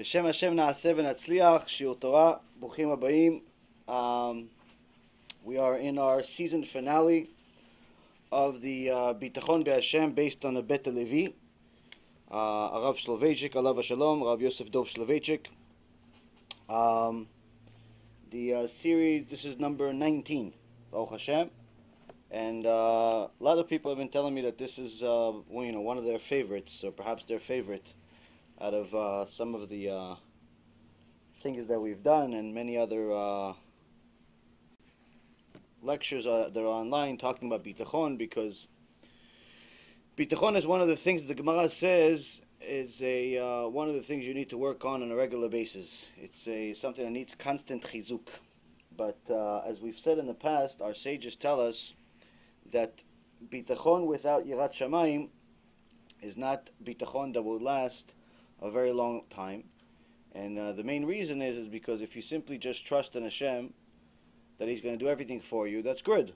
בשם השם נעשה ונצליח, שיעור תורה, ברוכים הבאים. We are in our season finale of the Bitachon Be'Hashem based on the Bet Levi. Rav Soloveitchik, Alav Shalom, Rav Yosef Dov Soloveitchik. The series, this is number 19, Baruch Hashem. And a lot of people have been telling me that this is one of their favorites, or perhaps their favorite, out of some of the things that we've done, and many other lectures that are online talking about bitachon, because bitachon is one of the things the Gemara says is one of the things you need to work on a regular basis. It's something that needs constant chizuk. But as we've said in the past, our sages tell us that bitachon without yirat shamayim is not bitachon that will last a very long time. And the main reason is because if you simply just trust in Hashem that He's going to do everything for you, that's good.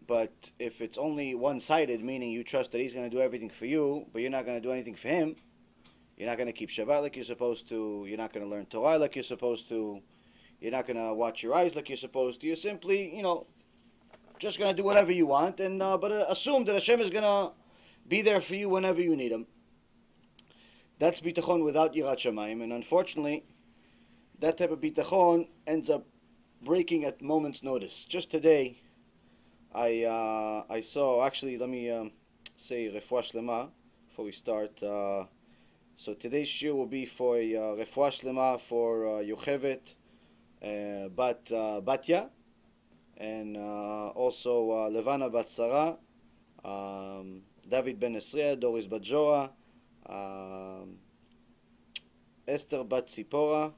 But if it's only one-sided, meaning you trust that He's going to do everything for you, but you're not going to do anything for Him, you're not going to keep Shabbat like you're supposed to, you're not going to learn Torah like you're supposed to, you're not going to watch your eyes like you're supposed to, you're simply, just going to do whatever you want, and but assume that Hashem is going to be there for you whenever you need Him. That's bitachon without yirat shamayim, and unfortunately, that type of bitachon ends up breaking at moment's notice. Just today, I saw. Actually, let me say refuah shlema before we start. So today's shiur will be for refuah shlema for Yochevet Batya, and also Levana Bat Sarah, David Ben Esriya, Doris Bat Jorah, Esther Bat Zipora,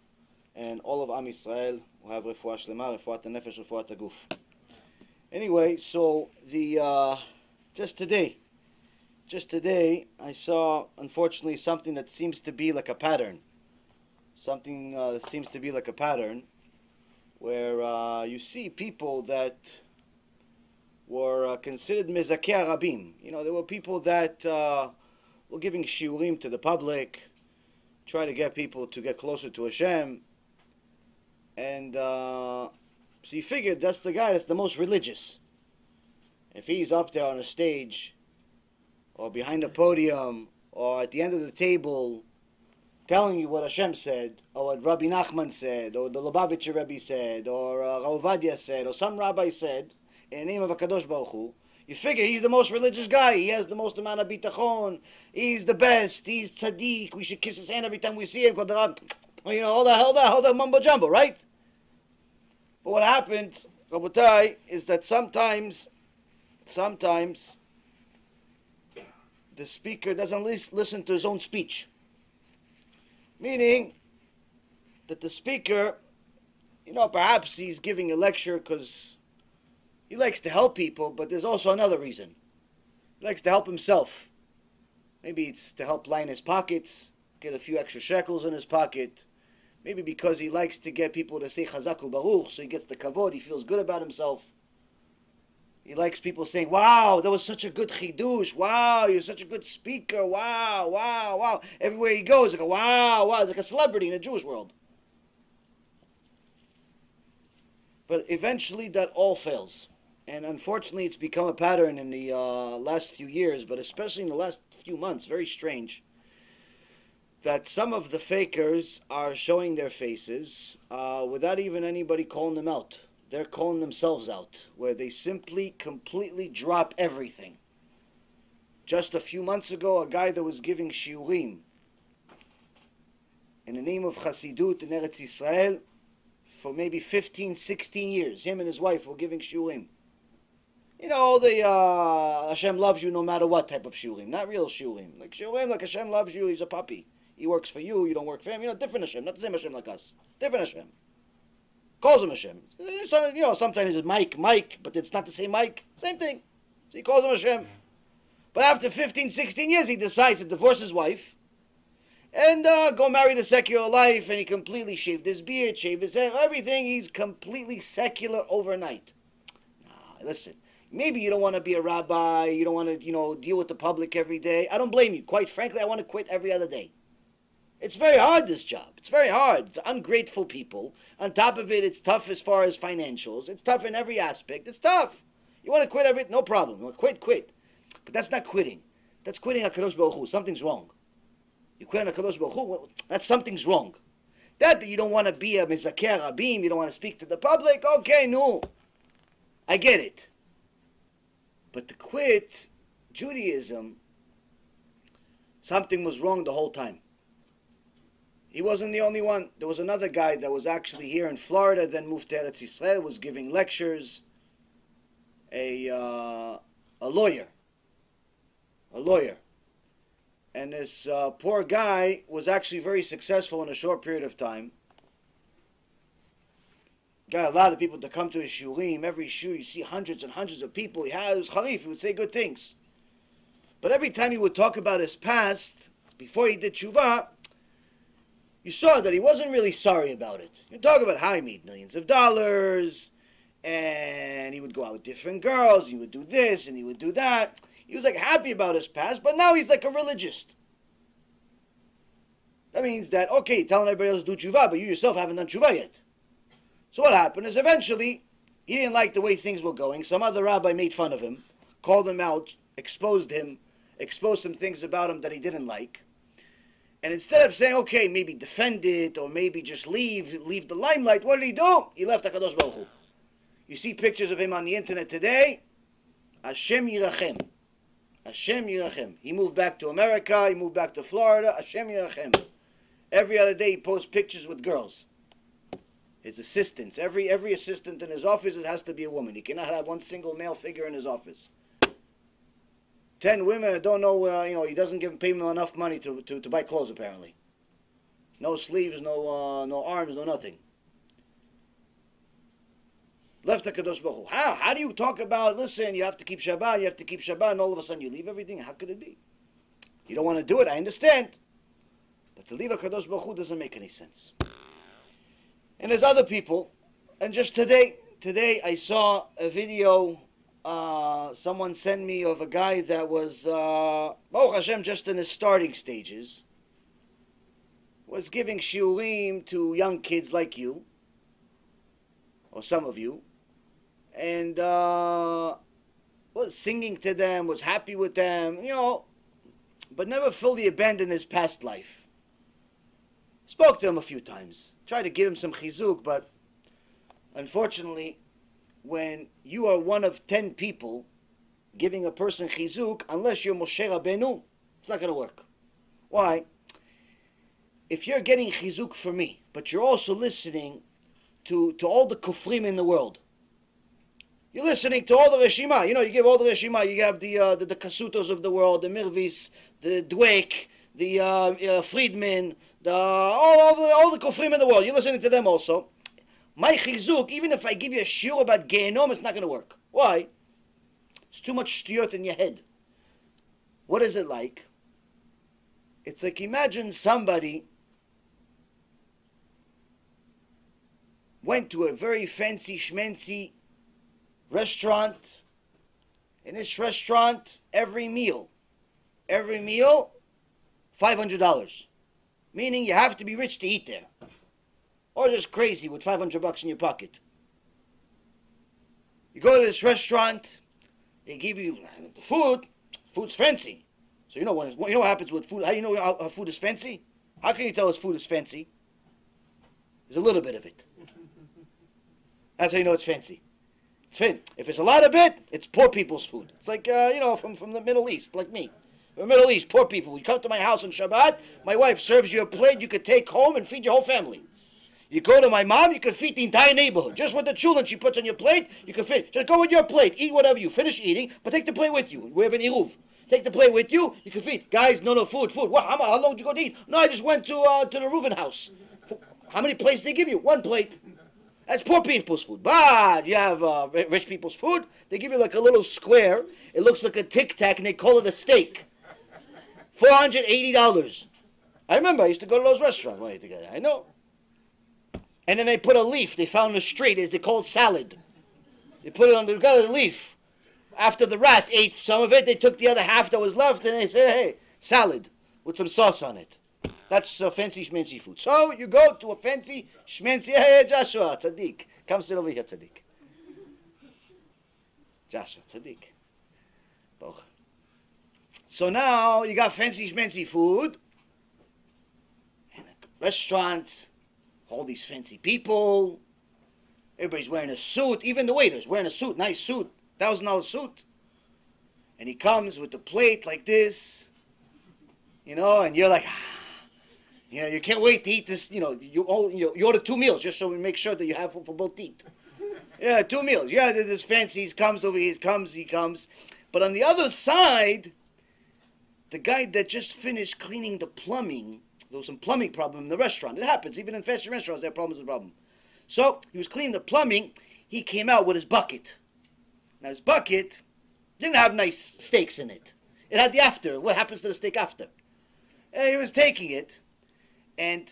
and all of Am Yisrael who have refuah shlema, refuat nefesh, refuat aguf. Anyway, so just today I saw, unfortunately, something that seems to be like a pattern. Something that seems to be like a pattern, where you see people that were considered mezakeh rabim. There were people that were giving shiurim to the public, try to get people to get closer to Hashem, and so you figured that's the guy that's the most religious. If he's up there on a stage, or behind a podium, or at the end of the table, telling you what Hashem said, or what Rabbi Nachman said, or the Lubavitcher Rebbe said, or Rav Ovadia said, or some rabbi said, in the name of HaKadosh Baruch Hu, you figure he's the most religious guy, he has the most amount of bitachon, he's the best, he's tzaddik, we should kiss his hand every time we see him, all that mumbo jumbo, right? But what happened, Rabotai, is that sometimes the speaker doesn't listen to his own speech. Meaning that the speaker, perhaps he's giving a lecture because he likes to help people, but there's also another reason. He likes to help himself. Maybe it's to help line his pockets, get a few extra shekels in his pocket. Maybe because he likes to get people to say Chazak u'Baruch, so he gets the kavod, he feels good about himself. He likes people saying, wow, that was such a good chidush, wow, you're such a good speaker, wow, wow, wow. Everywhere he goes, like, wow, wow, he's like a celebrity in the Jewish world. But eventually that all fails. And unfortunately, it's become a pattern in the last few years, but especially in the last few months, very strange, that some of the fakers are showing their faces without even anybody calling them out. They're calling themselves out, where they simply, completely drop everything. Just a few months ago, a guy that was giving shiurim in the name of Chassidut in Eretz Yisrael for maybe 15, 16 years, him and his wife were giving shiurim. The Hashem loves you no matter what type of shiurim, not real shiurim. Like shiurim, like Hashem loves you, he's a puppy. He works for you, you don't work for him. Different Hashem, not the same Hashem like us. Different Hashem. Calls him Hashem. Sometimes it's Mike, but it's not the same Mike. Same thing. So he calls him Hashem. But after 15, 16 years, he decides to divorce his wife and go marry the secular life, and he completely shaved his beard, shaved his hair, everything. He's completely secular overnight. Listen, maybe you don't want to be a rabbi, you don't want to, deal with the public every day. I don't blame you. Quite frankly, I want to quit every other day. It's very hard, this job. It's very hard. It's ungrateful people. On top of it, it's tough as far as financials. It's tough in every aspect. It's tough. You want to quit everything? No problem. You want to quit. But that's not quitting. That's quitting HaKadosh Baruch Hu. Something's wrong. You quit on HaKadosh Baruch Hu, that's something's wrong. That you don't want to be a Mizakeh Rabim, you don't want to speak to the public, okay, no. I get it. But to quit Judaism, something was wrong the whole time. He wasn't the only one. There was another guy that was actually here in Florida, then moved to Eretz Yisrael, was giving lectures. A lawyer. And this poor guy was actually very successful in a short period of time. Got a lot of people to come to his shurim. Every shul, you see hundreds and hundreds of people. He was Khalif, he would say good things. But every time he would talk about his past, before he did tshuva, you saw that he wasn't really sorry about it. You talk about how he made millions of dollars, and he would go out with different girls, he would do this, and he would do that. He was like happy about his past, but now he's like a religist. That means that, okay, you're telling everybody else to do tshuva, but you yourself haven't done tshuva yet. So what happened is eventually, he didn't like the way things were going. Some other rabbi made fun of him, called him out, exposed some things about him that he didn't like. And instead of saying, okay, maybe defend it, or maybe just leave the limelight, what did he do? He left HaKadosh Baruch Hu. You see pictures of him on the internet today. Hashem Yirachem. Hashem Yirachem. He moved back to America. He moved back to Florida. Hashem Yirachem. Every other day he posts pictures with girls. His assistants. Every assistant in his office, it has to be a woman. He cannot have one single male figure in his office. 10 women don't know, he doesn't pay them enough money to buy clothes, apparently. No sleeves, no arms, no nothing. Left HaKadosh Baruch Hu. How do you talk about, listen, you have to keep Shabbat, and all of a sudden you leave everything? How could it be? You don't want to do it, I understand. But to leave HaKadosh Baruch Hu doesn't make any sense. And there's other people, and just today I saw a video someone sent me of a guy that was, Baruch Hashem, just in his starting stages, was giving shiurim to young kids like you, or some of you, and was singing to them, was happy with them, but never fully abandoned his past life. Spoke to him a few times, tried to give him some chizuk, but unfortunately, when you are one of 10 people giving a person chizuk, unless you're Moshe Rabbeinu, it's not going to work. Why? If you're getting chizuk for me, but you're also listening to all the kufrim in the world, you're listening to all the reshima. You give all the reshima. You have the kasutos of the world, the mirvis, the dwek, the Friedman, all the kufrim in the world. You're listening to them also. My chizuk, even if I give you a shiur about Gehenom, it's not going to work. Why? It's too much shtiyot in your head. What is it like? It's like, imagine somebody went to a very fancy schmancy restaurant. In this restaurant, every meal, $500. Meaning you have to be rich to eat there. Or just crazy with $500 in your pocket. You go to this restaurant, they give you the food. Food's fancy. So you know what happens with food. How do you know how food is fancy? How can you tell us food is fancy? There's a little bit of it. That's how you know it's fancy. It's fancy. If it's a lot of it, it's poor people's food. It's like from the Middle East, like me. From the Middle East, poor people. You come to my house on Shabbat, my wife serves you a plate you could take home and feed your whole family. You go to my mom, you can feed the entire neighborhood. Just with the children she puts on your plate, you can feed. Just go with your plate, eat whatever you finish eating, but take the plate with you. We have an iruv. Take the plate with you, you can feed. Guys, no, food. What, how long did you go to eat? No, I just went to the Reuven house. How many plates did they give you? 1 plate. That's poor people's food. But you have rich people's food. They give you like a little square. It looks like a Tic Tac, and they call it a steak. $480. I remember I used to go to those restaurants. I know. And then they put a leaf. They found in the street. They call it salad. They put it on. They got a leaf. After the rat ate some of it, they took the other half that was left, and they said, "Hey, salad with some sauce on it." That's fancy schmancy food. So you go to a fancy schmancy. Hey, Joshua, tzaddik. Come sit over here, tzaddik. Joshua, tzaddik. So now you got fancy schmancy food. And a restaurant. All these fancy people. Everybody's wearing a suit. Even the waiter's wearing a suit. Nice suit. $1,000 suit. And he comes with the plate like this. And you're like, you can't wait to eat this. You order 2 meals just so we make sure that you have for both to eat. Yeah, 2 meals. Yeah, this fancy. He comes over here. He comes. But on the other side, the guy that just finished cleaning the plumbing, there was some plumbing problem in the restaurant. It happens. Even in fancy restaurants, there are problems with the problem. So he was cleaning the plumbing. He came out with his bucket. Now his bucket didn't have nice steaks in it. It had the after. What happens to the steak after? And he was taking it. And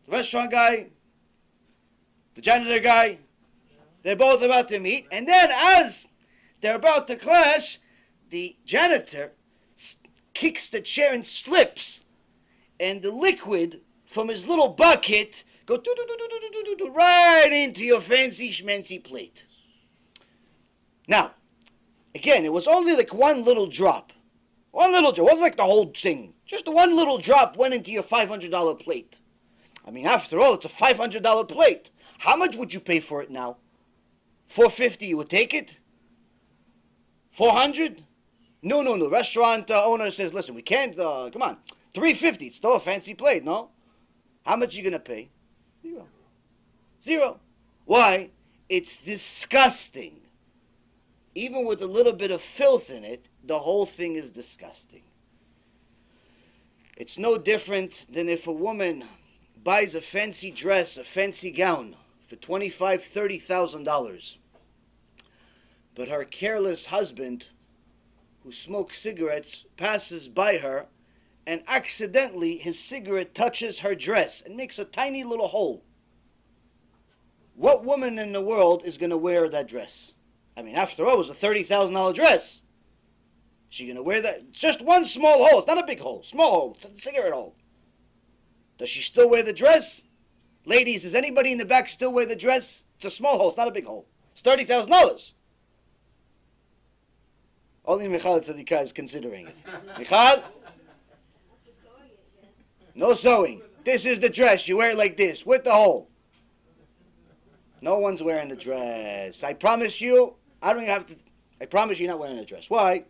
the restaurant guy, the janitor guy, they're both about to meet. And then as they're about to clash, the janitor kicks the chair and slips. And the liquid from his little bucket goes right into your fancy schmancy plate. Now, again, it was only like one little drop. One little drop. It wasn't like the whole thing. Just one little drop went into your $500 plate. I mean, after all, it's a $500 plate. How much would you pay for it now? $450, you would take it? $400? No. Restaurant owner says, listen, we can't, come on. $350, it's still a fancy plate, no? How much are you going to pay? Zero. Why? It's disgusting. Even with a little bit of filth in it, the whole thing is disgusting. It's no different than if a woman buys a fancy dress, a fancy gown for $25,000, $30,000. But her careless husband, who smokes cigarettes, passes by her, and accidentally his cigarette touches her dress and makes a tiny little hole. What woman in the world is going to wear that dress? I mean, after all, it was a $30,000 dress. Is she going to wear that? It's just one small hole. It's not a big hole. Small hole. It's a cigarette hole. Does she still wear the dress? Ladies, does anybody in the back still wear the dress? It's a small hole. It's not a big hole. It's $30,000. Only Michal Tzadika is considering it. Michal? No sewing. This is the dress. You wear it like this, with the hole. No one's wearing the dress. I promise you, I promise you're not wearing a dress. Why?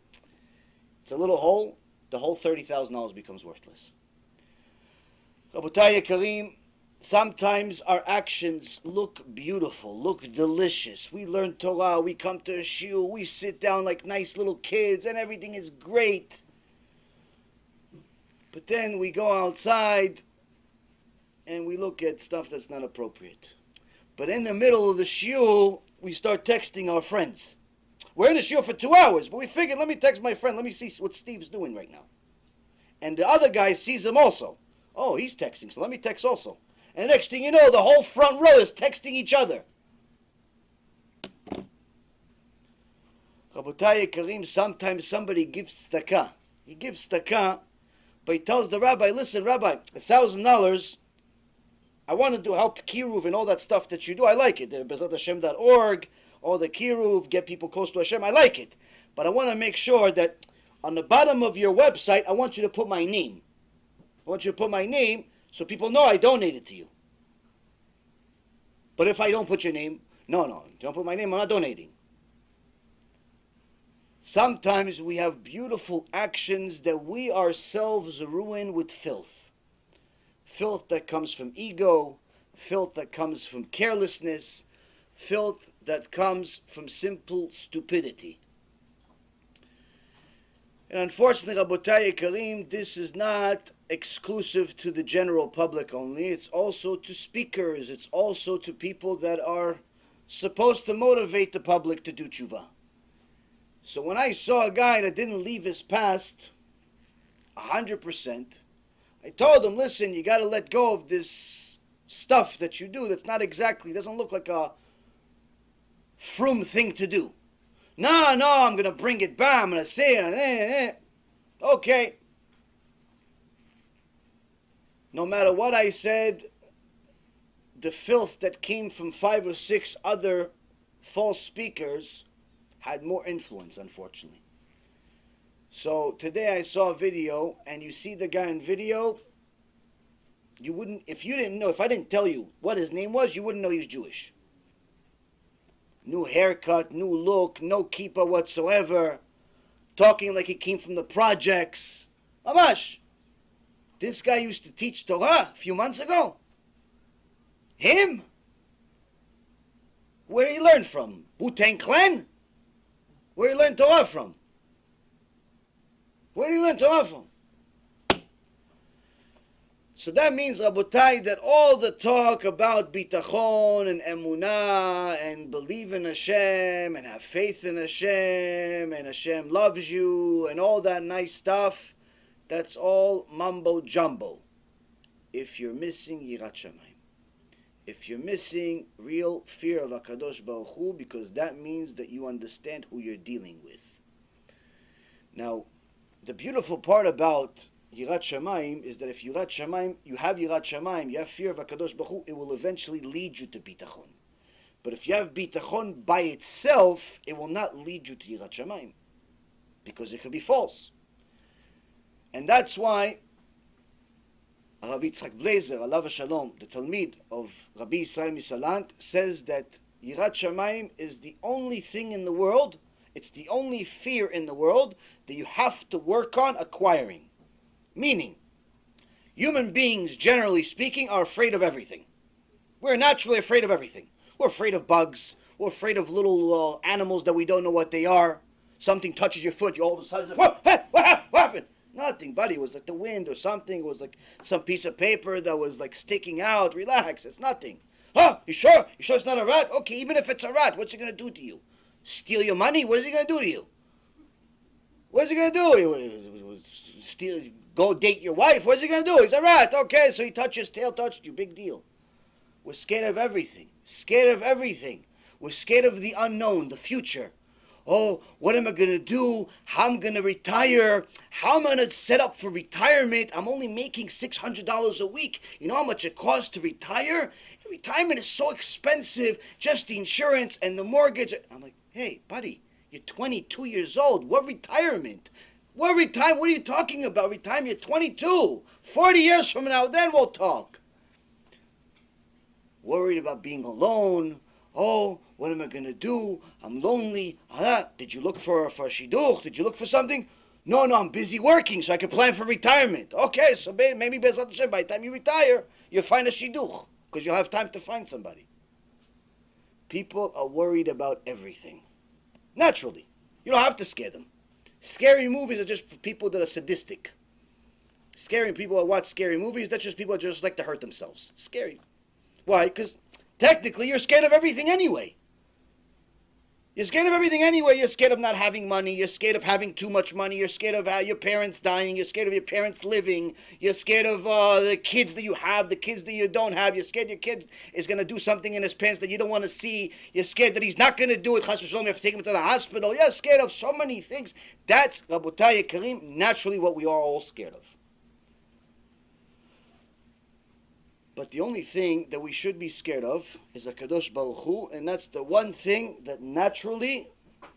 It's a little hole. The whole $30,000 becomes worthless. Rabotai Karim, sometimes our actions look beautiful, look delicious. We learn Torah, we come to a shiur, we sit down like nice little kids, and everything is great. But then we go outside and we look at stuff that's not appropriate. But in the middle of the shiur, we start texting our friends. We're in the shiur for 2 hours, but we figured, let me text my friend, let me see what Steve's doing right now. And the other guy sees him also. Oh, he's texting, so let me text also. And the next thing you know, the whole front row is texting each other. Rabotai Karim, sometimes somebody gives tzedakah. He gives tzedakah, but he tells the rabbi, listen, Rabbi, $1,000, I want to help Kiruv and all that stuff that you do. I like it. The BezatHashem.org, all the Kiruv, get people close to Hashem. I like it. But I want to make sure that on the bottom of your website, I want you to put my name. I want you to put my name so people know I donated to you. But if I don't put your name, no, don't put my name, I'm not donating. Sometimes we have beautiful actions that we ourselves ruin with filth. Filth that comes from ego, filth that comes from carelessness, filth that comes from simple stupidity. And unfortunately, Rabotai Karim, this is not exclusive to the general public only. It's also to speakers. It's also to people that are supposed to motivate the public to do tshuva. So when I saw a guy that didn't leave his past 100%, I told him, listen, you got to let go of this stuff that you do that's not exactly, doesn't look like a frum thing to do. No, I'm going to bring it back. I'm going to say it. Okay. No matter what I said, the filth that came from 5 or 6 other false speakers had more influence, unfortunately. So today I saw a video, and you see the guy in video, you wouldn't, if you didn't know, if I didn't tell you what his name was, you wouldn't know he's Jewish. New haircut, new look, no kippah whatsoever, talking like he came from the projects. Mamash, this guy used to teach Torah a few months ago. Him? Where did he learn from? Wu-Tang Clan? Where did he learn Torah from? Where did he learn Torah from? So that means, Rabotai, that all the talk about bitachon and emunah and believe in Hashem and have faith in Hashem and Hashem loves you and all that nice stuff, that's all mumbo jumbo. If you're missing Yirat Shamayim, if you're missing real fear of HaKadosh Baruch Hu, because that means that you understand who you're dealing with. Now, the beautiful part about Yirat Shamayim is that if Yirat Shamayim, you have Yirat Shamayim, you have fear of HaKadosh Baruch Hu, it will eventually lead you to bitachon. But if you have bitachon by itself, it will not lead you to Yirat Shamayim, because it could be false. And that's why Rabbi Yitzchak Blazer, alav shalom, the Talmid of Rabbi Yisrael Misalant, says that Yirat Shamayim is the only thing in the world, it's the only fear in the world that you have to work on acquiring. Meaning, human beings, generally speaking, are afraid of everything. We're naturally afraid of everything. We're afraid of bugs. We're afraid of little animals that we don't know what they are. Something touches your foot, you all of a sudden, what happened? Nothing, buddy. It was like the wind or something. It was like some piece of paper that was like sticking out. Relax, it's nothing. Huh? You sure? You sure it's not a rat? Okay, even if it's a rat, what's it going to do to you? Steal your money? What is it going to do to you? What's it going to do? Steal, go date your wife? What's he going to do? He's a rat. Okay, so he touched his tail, touched you. Big deal. We're scared of everything. Scared of everything. We're scared of the unknown, the future. Oh, what am I going to do? How am I going to retire? How am I going to set up for retirement? I'm only making $600 a week. You know how much it costs to retire? Retirement is so expensive. Just the insurance and the mortgage. I'm like, hey, buddy, you're 22 years old. What retirement? What retirement? What are you talking about? Retirement? You're 22. 40 years from now, then we'll talk. Worried about being alone. Oh, what am I going to do? I'm lonely. Did you look for a shidduch? Did you look for something? No, I'm busy working so I can plan for retirement. Okay, so maybe Be'ezrat Hashem, by the time you retire, you'll find a shidduch because you'll have time to find somebody. People are worried about everything. Naturally. You don't have to scare them. Scary movies are just for people that are sadistic. Scary people that watch scary movies, that's just people that just like to hurt themselves. Scary. Why? Because technically you're scared of everything anyway. You're scared of everything anyway. You're scared of not having money. You're scared of having too much money. You're scared of your parents dying. You're scared of your parents living. You're scared of the kids that you have, the kids that you don't have. You're scared your kid is going to do something in his pants that you don't want to see. You're scared that he's not going to do it. Chas v'shalom, you have to take him to the hospital. You're scared of so many things. That's, Rabotai Karim, naturally what we are all scared of. But the only thing that we should be scared of is HaKadosh Baruch Hu, and that's the one thing that naturally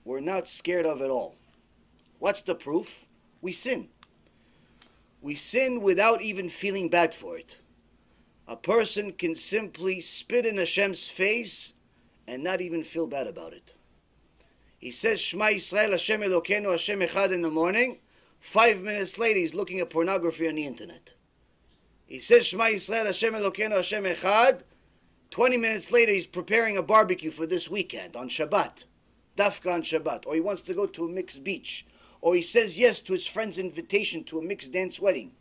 we're not scared of at all. What's the proof? We sin. We sin without even feeling bad for it. A person can simply spit in Hashem's face and not even feel bad about it. He says, Shema Yisrael, Hashem Elokeinu, Hashem Echad in the morning. 5 minutes later, he's looking at pornography on the internet. He says, Shema Yisrael, Hashem Elokeinu, Hashem Echad. 20 minutes later, he's preparing a barbecue for this weekend on Shabbat. Dafka on Shabbat. Or he wants to go to a mixed beach. Or he says yes to his friend's invitation to a mixed dance wedding.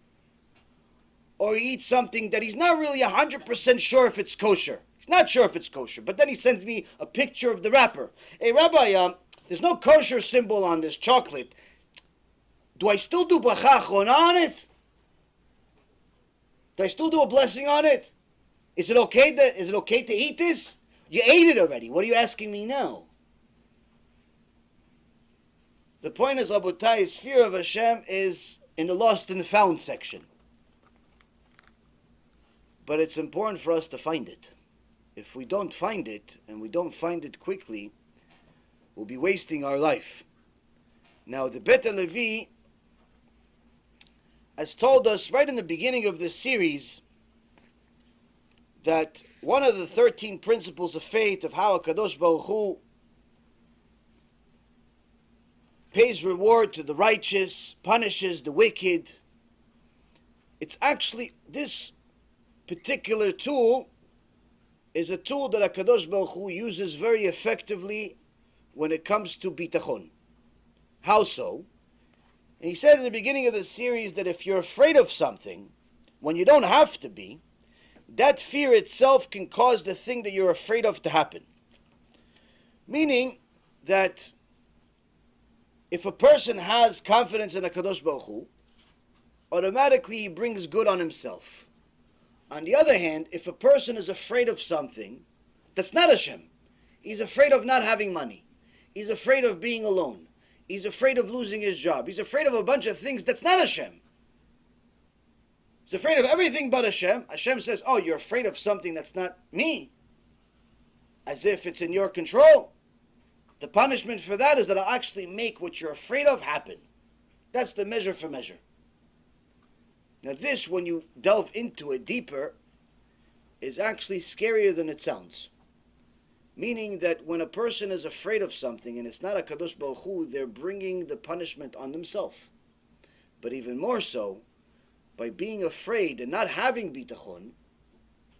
Or he eats something that he's not really 100% sure if it's kosher. He's not sure if it's kosher. But then he sends me a picture of the wrapper. Hey, Rabbi, there's no kosher symbol on this chocolate. Do I still do bracha achrona on it? Do I still do a blessing on it? Is it okay to eat this? You ate it already. What are you asking me now? The point is, Rabotai's fear of Hashem is in the lost and found section. But it's important for us to find it. If we don't find it, and we don't find it quickly, we'll be wasting our life. Now, the Bet Levi has told us right in the beginning of this series that one of the 13 principles of faith, of how HaKadosh Baruch Hu pays reward to the righteous, punishes the wicked, it's actually, this particular tool is a tool that HaKadosh Baruch Hu uses very effectively when it comes to bitachon. How so? And he said in the beginning of the series that if you're afraid of something, when you don't have to be, that fear itself can cause the thing that you're afraid of to happen. Meaning that if a person has confidence in HaKadosh Baruch Hu, automatically he brings good on himself. On the other hand, if a person is afraid of something that's not Hashem, he's afraid of not having money, he's afraid of being alone, he's afraid of losing his job, he's afraid of a bunch of things that's not Hashem. He's afraid of everything but Hashem. Hashem says, oh, you're afraid of something that's not me, as if it's in your control. The punishment for that is that I'll actually make what you're afraid of happen. That's the measure for measure. Now this, when you delve into it deeper, is actually scarier than it sounds. Meaning that when a person is afraid of something, and it's not HaKadosh Baruch Hu, they're bringing the punishment on themselves. But even more so, by being afraid and not having bitachon,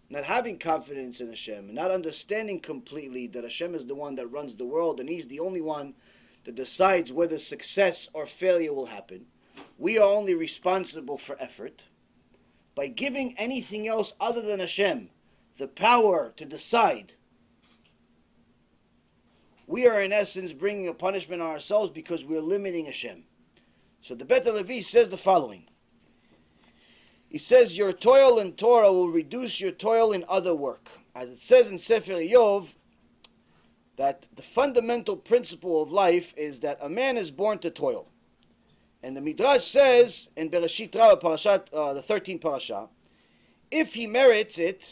not having confidence in Hashem, and not understanding completely that Hashem is the one that runs the world, and He's the only one that decides whether success or failure will happen. We are only responsible for effort. By giving anything else other than Hashem the power to decide, we are in essence bringing a punishment on ourselves because we are limiting Hashem. So the Bet Levi says the following. He says, your toil in Torah will reduce your toil in other work. As it says in Sefer Yov, that the fundamental principle of life is that a man is born to toil. And the Midrash says in Bereshit Rabbah, Parashat, the 13th parasha, if he merits,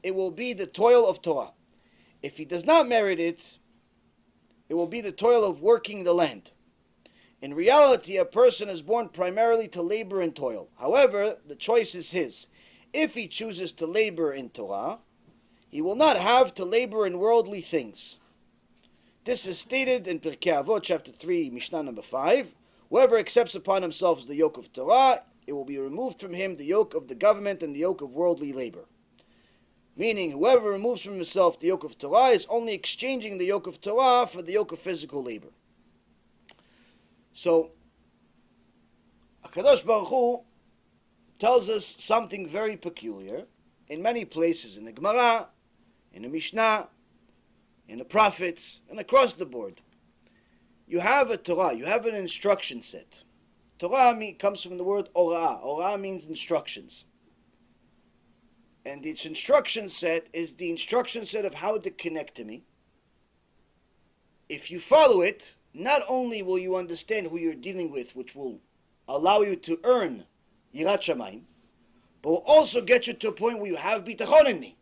it will be the toil of Torah. If he does not merit it, it will be the toil of working the land. In reality, a person is born primarily to labor and toil. However, the choice is his. If he chooses to labor in Torah, he will not have to labor in worldly things. This is stated in Pirkei Avot, chapter 3, Mishnah number 5. Whoever accepts upon himself the yoke of Torah, it will be removed from him the yoke of the government and the yoke of worldly labor. Meaning, whoever removes from himself the yoke of Torah is only exchanging the yoke of Torah for the yoke of physical labor. So, HaKadosh Baruch Hu tells us something very peculiar in many places, in the Gemara, in the Mishnah, in the prophets, and across the board. You have a Torah, you have an instruction set. Torah comes from the word orah. Orah means instructions. And its instruction set is the instruction set of how to connect to me. If you follow it, not only will you understand who you're dealing with, which will allow you to earn Yirat Shamayim, but will also get you to a point where you have bitachon in me.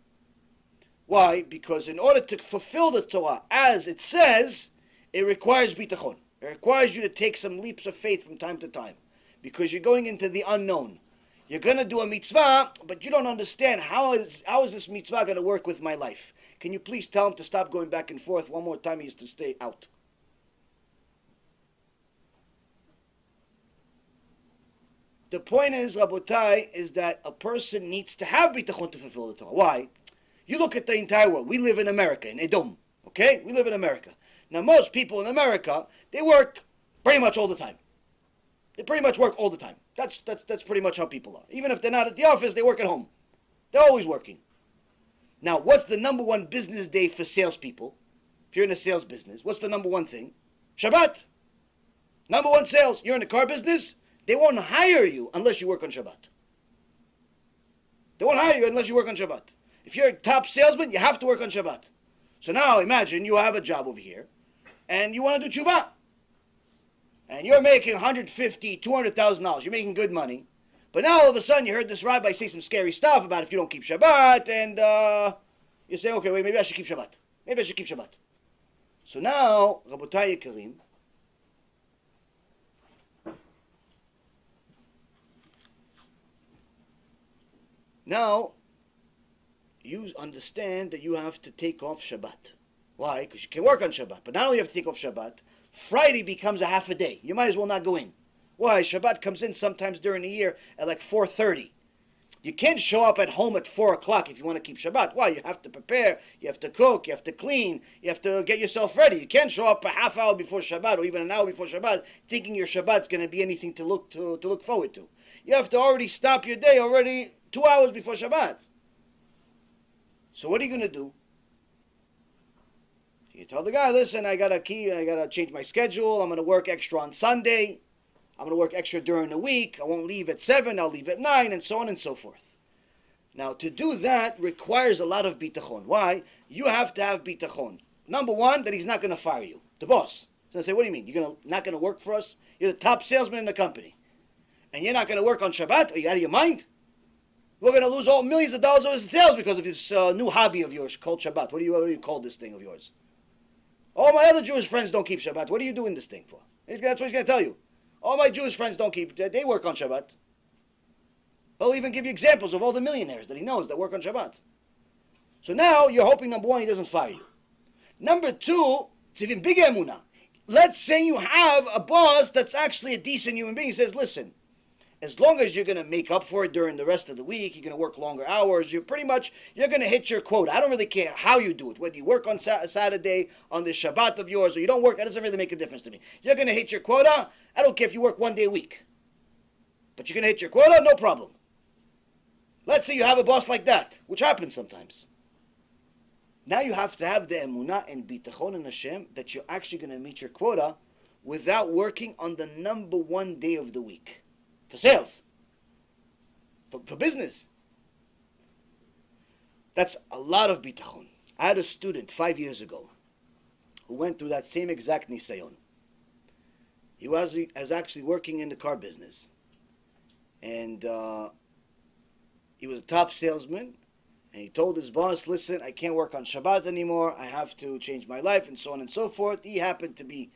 Why? Because in order to fulfill the Torah as it says, it requires bitachon. It requires you to take some leaps of faith from time to time. Because you're going into the unknown. You're going to do a mitzvah, but you don't understand how is this mitzvah going to work with my life. Can you please tell him to stop going back and forth one more time? He has to stay out. The point is, Rabotai, is that a person needs to have bitachon to fulfill the Torah. Why? You look at the entire world. We live in America, in Edom. Okay? We live in America. Now, most people in America, they work pretty much all the time. They pretty much work all the time. That's pretty much how people are. Even if they're not at the office, they work at home. They're always working. Now, what's the number one business day for salespeople? If you're in a sales business, what's the number one thing? Shabbat. Number one sales. You're in the car business, they won't hire you unless you work on Shabbat. They won't hire you unless you work on Shabbat. If you're a top salesman, you have to work on Shabbat. So now imagine you have a job over here, and you want to do tshuva. And you're making $150,000, $200,000. You're making good money. But now all of a sudden you heard this rabbi say some scary stuff about if you don't keep Shabbat, and you say, okay, wait, maybe I should keep Shabbat. Maybe I should keep Shabbat. So now, Rabotai Yekarim, now you understand that you have to take off Shabbat. Why? Because you can work on Shabbat. But not only you have to take off Shabbat, Friday becomes a half a day. You might as well not go in. Why? Shabbat comes in sometimes during the year at like 4:30. You can't show up at home at 4 o'clock if you want to keep Shabbat. Why? You have to prepare, you have to cook, you have to clean, you have to get yourself ready. You can't show up a half hour before Shabbat or even an hour before Shabbat thinking your Shabbat's going to be anything to look forward to. You have to already stop your day already 2 hours before Shabbat. So what are you going to do? You tell the guy, listen, I got a key and I got to change my schedule. I'm going to work extra on Sunday. I'm going to work extra during the week. I won't leave at 7. I'll leave at 9, and so on and so forth. Now, to do that requires a lot of bitachon. Why? You have to have bitachon. Number one, that he's not going to fire you. The boss. So I say, what do you mean? You're not going to work for us? You're the top salesman in the company. And you're not going to work on Shabbat? Are you out of your mind? We're going to lose all millions of dollars of sales because of this new hobby of yours called Shabbat. What do you call this thing of yours? All my other Jewish friends don't keep Shabbat. What are you doing this thing for? That's what he's going to tell you. All my Jewish friends don't keep, they work on Shabbat. He'll even give you examples of all the millionaires that he knows that work on Shabbat. So now you're hoping, number one, he doesn't fire you. Number two, it's even bigger emunah. Let's say you have a boss that's actually a decent human being. He says, listen, as long as you're going to make up for it during the rest of the week, you're going to work longer hours, you're going to hit your quota. I don't really care how you do it. Whether you work on Saturday, on the Shabbat of yours, or you don't work, that doesn't really make a difference to me. You're going to hit your quota. I don't care if you work 1 day a week. But you're going to hit your quota, no problem. Let's say you have a boss like that, which happens sometimes. Now you have to have the emunah and bitachon and Hashem that you're actually going to meet your quota without working on the number 1 day of the week. For sales. For business. That's a lot of bitachon. I had a student 5 years ago who went through that same exact nisayon. He was actually working in the car business. And he was a top salesman. And he told his boss, listen, I can't work on Shabbat anymore. I have to change my life and so on and so forth. He happened to be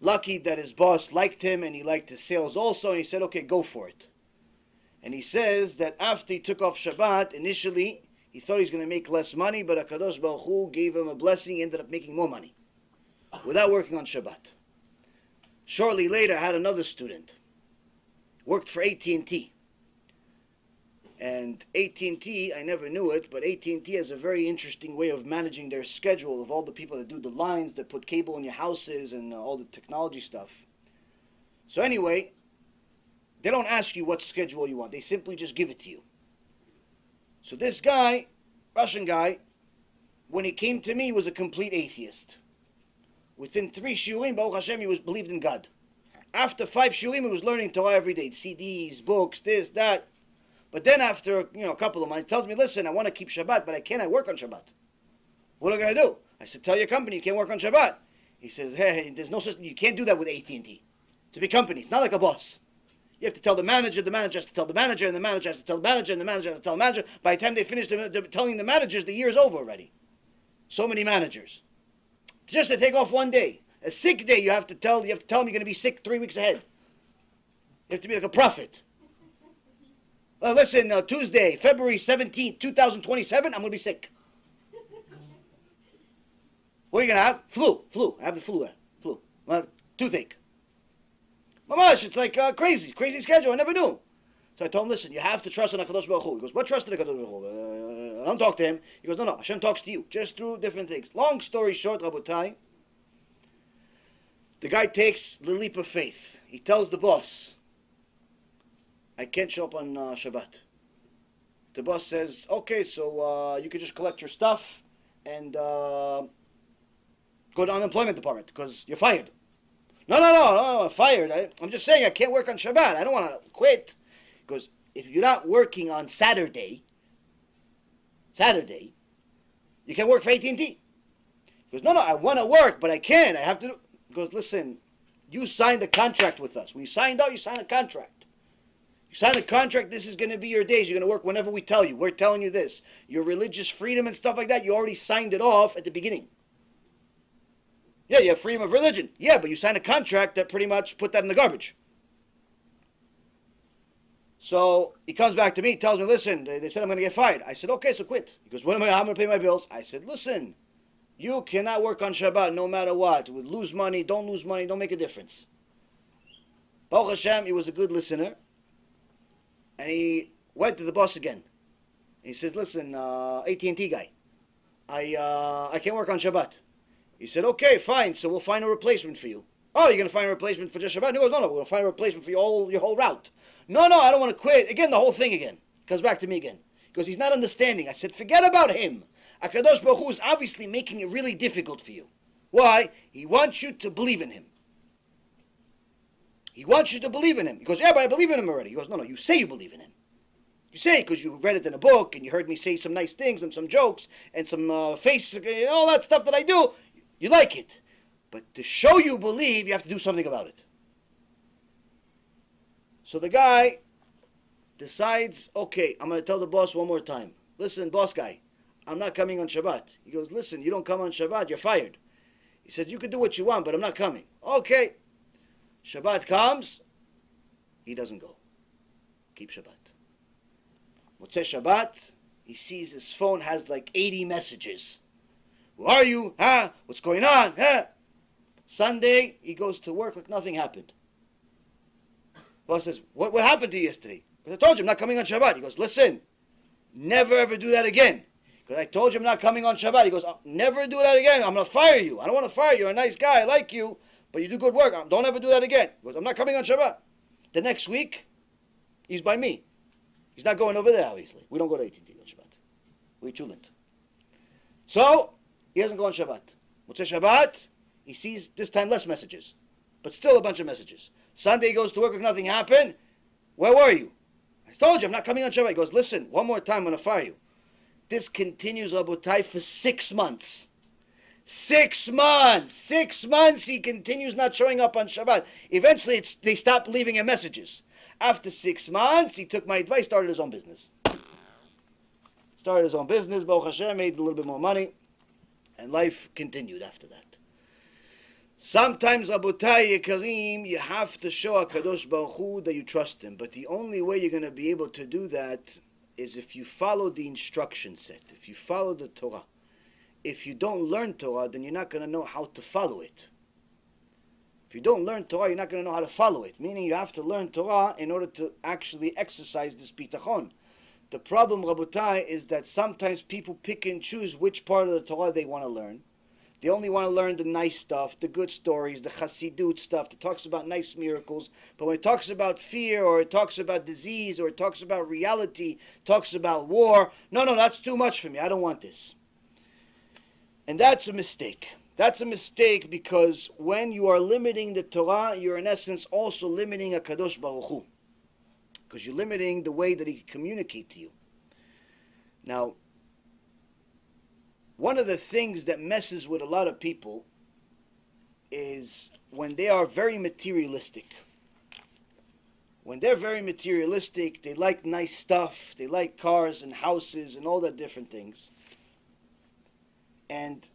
lucky that his boss liked him and he liked his sales also. And he said, okay, go for it. And he says that after he took off Shabbat, initially, he thought he was going to make less money, but HaKadosh Baruch Hu gave him a blessing. He ended up making more money without working on Shabbat. Shortly later, I had another student. Worked for AT&T. And AT&T, I never knew it, but AT&T has a very interesting way of managing their schedule of all the people that do the lines, that put cable in your houses and all the technology stuff. So anyway, they don't ask you what schedule you want. They simply just give it to you. So this guy, Russian guy, when he came to me, he was a complete atheist. Within 3 shiurim, Baruch Hashem, he believed in God. After 5 shiurim, he was learning Torah every day. CDs, books, this, that. But then after a couple of months, he tells me, listen, I want to keep Shabbat, but I can't work on Shabbat. What am I going to do? I said, tell your company you can't work on Shabbat. He says, hey, there's no system. You can't do that with AT&T. It's a big company. It's not like a boss. You have to tell the manager has to tell the manager, and the manager has to tell the manager, and the manager has to tell the manager. By the time they finish telling the managers, the year is over already. So many managers. Just to take off 1 day. A sick day, you have to tell them you're going to be sick 3 weeks ahead. You have to be like a prophet. Listen, Tuesday, February 17th, 2027, I'm going to be sick. What are you going to have? Flu. I have the flu. Toothache. Mamash, it's like crazy schedule. I never knew. So I told him, listen, you have to trust in HaKadosh Baruch Hu. He goes, what trust in HaKadosh Baruch Hu? I don't talk to him. He goes, no, Hashem talks to you. Just through different things. Long story short, Rabotai, the guy takes the leap of faith. He tells the boss, I can't show up on Shabbat. The boss says, okay, so you can just collect your stuff and go to unemployment department because you're fired. No, I'm fired. I'm just saying I can't work on Shabbat. I don't want to quit. Because if you're not working on Saturday, you can work for AT&T. He goes, no, I want to work, but I can't. I have to do. He goes, listen, you signed a contract with us. When you signed out, you signed a contract. You sign a contract, this is going to be your days. You're going to work whenever we tell you. We're telling you this. Your religious freedom and stuff like that, you already signed it off at the beginning. Yeah, you have freedom of religion. Yeah, but you signed a contract that pretty much put that in the garbage. So he comes back to me, tells me, listen, they said I'm going to get fired. I said, okay, so quit. He goes, how am I going to pay my bills? I said, listen, you cannot work on Shabbat no matter what. Lose money, don't make a difference. Baruch Hashem, he was a good listener. And he went to the boss again. He says, listen, AT&T guy, I can't work on Shabbat. He said, okay, fine, so we'll find a replacement for you. Oh, you're going to find a replacement for just Shabbat? He goes, no, we're going to find a replacement for your whole route. No, I don't want to quit. Again, the whole thing again. Comes back to me again. Because he's not understanding. I said, forget about him. HaKadosh Baruch Hu is obviously making it really difficult for you. Why? He wants you to believe in him. He wants you to believe in him. He goes, yeah, but I believe in him already. He goes, no, you say you believe in him. You say it because you read it in a book and you heard me say some nice things and some jokes and some face, all that stuff that I do. You like it. But to show you believe, you have to do something about it. So the guy decides, okay, I'm going to tell the boss one more time. Listen, boss guy, I'm not coming on Shabbat. He goes, listen, you don't come on Shabbat, you're fired. He said, you can do what you want, but I'm not coming. Okay. Shabbat comes, he doesn't go. Keep Shabbat. Motzei Shabbat, he sees his phone has like 80 messages. Who are you? Huh? What's going on? Huh? Sunday, he goes to work like nothing happened. Boss says, what happened to you yesterday? Because I told you I'm not coming on Shabbat. He goes, listen, never ever do that again. Because I told you I'm not coming on Shabbat. He goes, never do that again. I'm going to fire you. I don't want to fire you. You're a nice guy. I like you. But you do good work. Don't ever do that again. He goes, I'm not coming on Shabbat. The next week, he's by me. He's not going over there, obviously. We don't go to AT&T on Shabbat. We chulent. So, he doesn't go on Shabbat. Motzei Shabbat, he sees this time less messages. But still a bunch of messages. Sunday he goes to work like nothing happened. Where were you? I told you I'm not coming on Shabbat. He goes, listen, one more time I'm going to fire you. This continues, Rabotai, for 6 months. 6 months! 6 months he continues not showing up on Shabbat. Eventually they stopped leaving him messages. After 6 months, he took my advice, started his own business. Baruch Hashem, made a little bit more money. And life continued after that. Sometimes, Rabotai Yekarim, you have to show HaKadosh Baruch Hu that you trust him. But the only way you're going to be able to do that is if you follow the instruction set, if you follow the Torah. If you don't learn Torah, then you're not going to know how to follow it. If you don't learn Torah, you're not going to know how to follow it. Meaning you have to learn Torah in order to actually exercise this bitachon. The problem, Rabotai, is that sometimes people pick and choose which part of the Torah they want to learn. They only want to learn the nice stuff, the good stories, the chassidut stuff that talks about nice miracles. But when it talks about fear, or it talks about disease, or it talks about reality, talks about war, no, that's too much for me. I don't want this. And that's a mistake. That's a mistake because when you are limiting the Torah, you're in essence also limiting HaKadosh Baruch Hu. Because you're limiting the way that he can communicate to you. Now, one of the things that messes with a lot of people is when they are very materialistic. When they're very materialistic, they like nice stuff, they like cars and houses and all that different things. And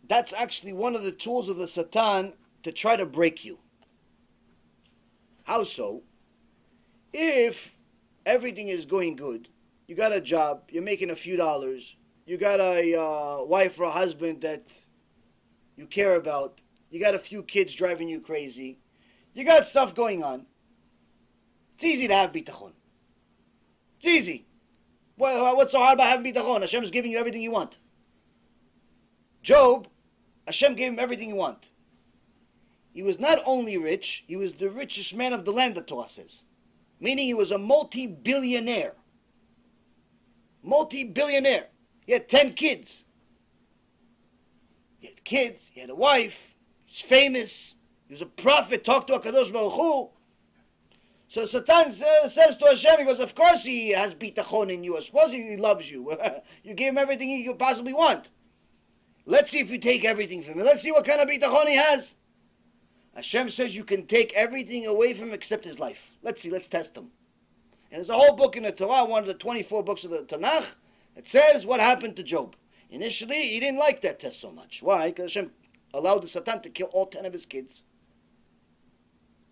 that's actually one of the tools of the Satan to try to break you. How so? If everything is going good, you got a job, you're making a few dollars, you got a wife or a husband that you care about, you got a few kids driving you crazy, you got stuff going on, it's easy to have bitachon. It's easy. What's so hard about having bitachon? Hashem is giving you everything you want. Job, Hashem gave him everything he wanted. He was not only rich, he was the richest man of the land, the Torah says. Meaning he was a multi-billionaire. Multi-billionaire. He had 10 kids. He had kids, he had a wife, he's famous, he was a prophet, talked to HaKadosh Baruch Hu. So Satan says to Hashem, he goes, of course he has bitachon in you, I suppose he loves you. You gave him everything he could possibly want. Let's see if you take everything from him. Let's see what kind of bitachon he has. Hashem says you can take everything away from him except his life. Let's see, let's test him. And there's a whole book in the Torah, one of the 24 books of the Tanakh, that says what happened to Job. Initially, he didn't like that test so much. Why? Because Hashem allowed the Satan to kill all 10 of his kids.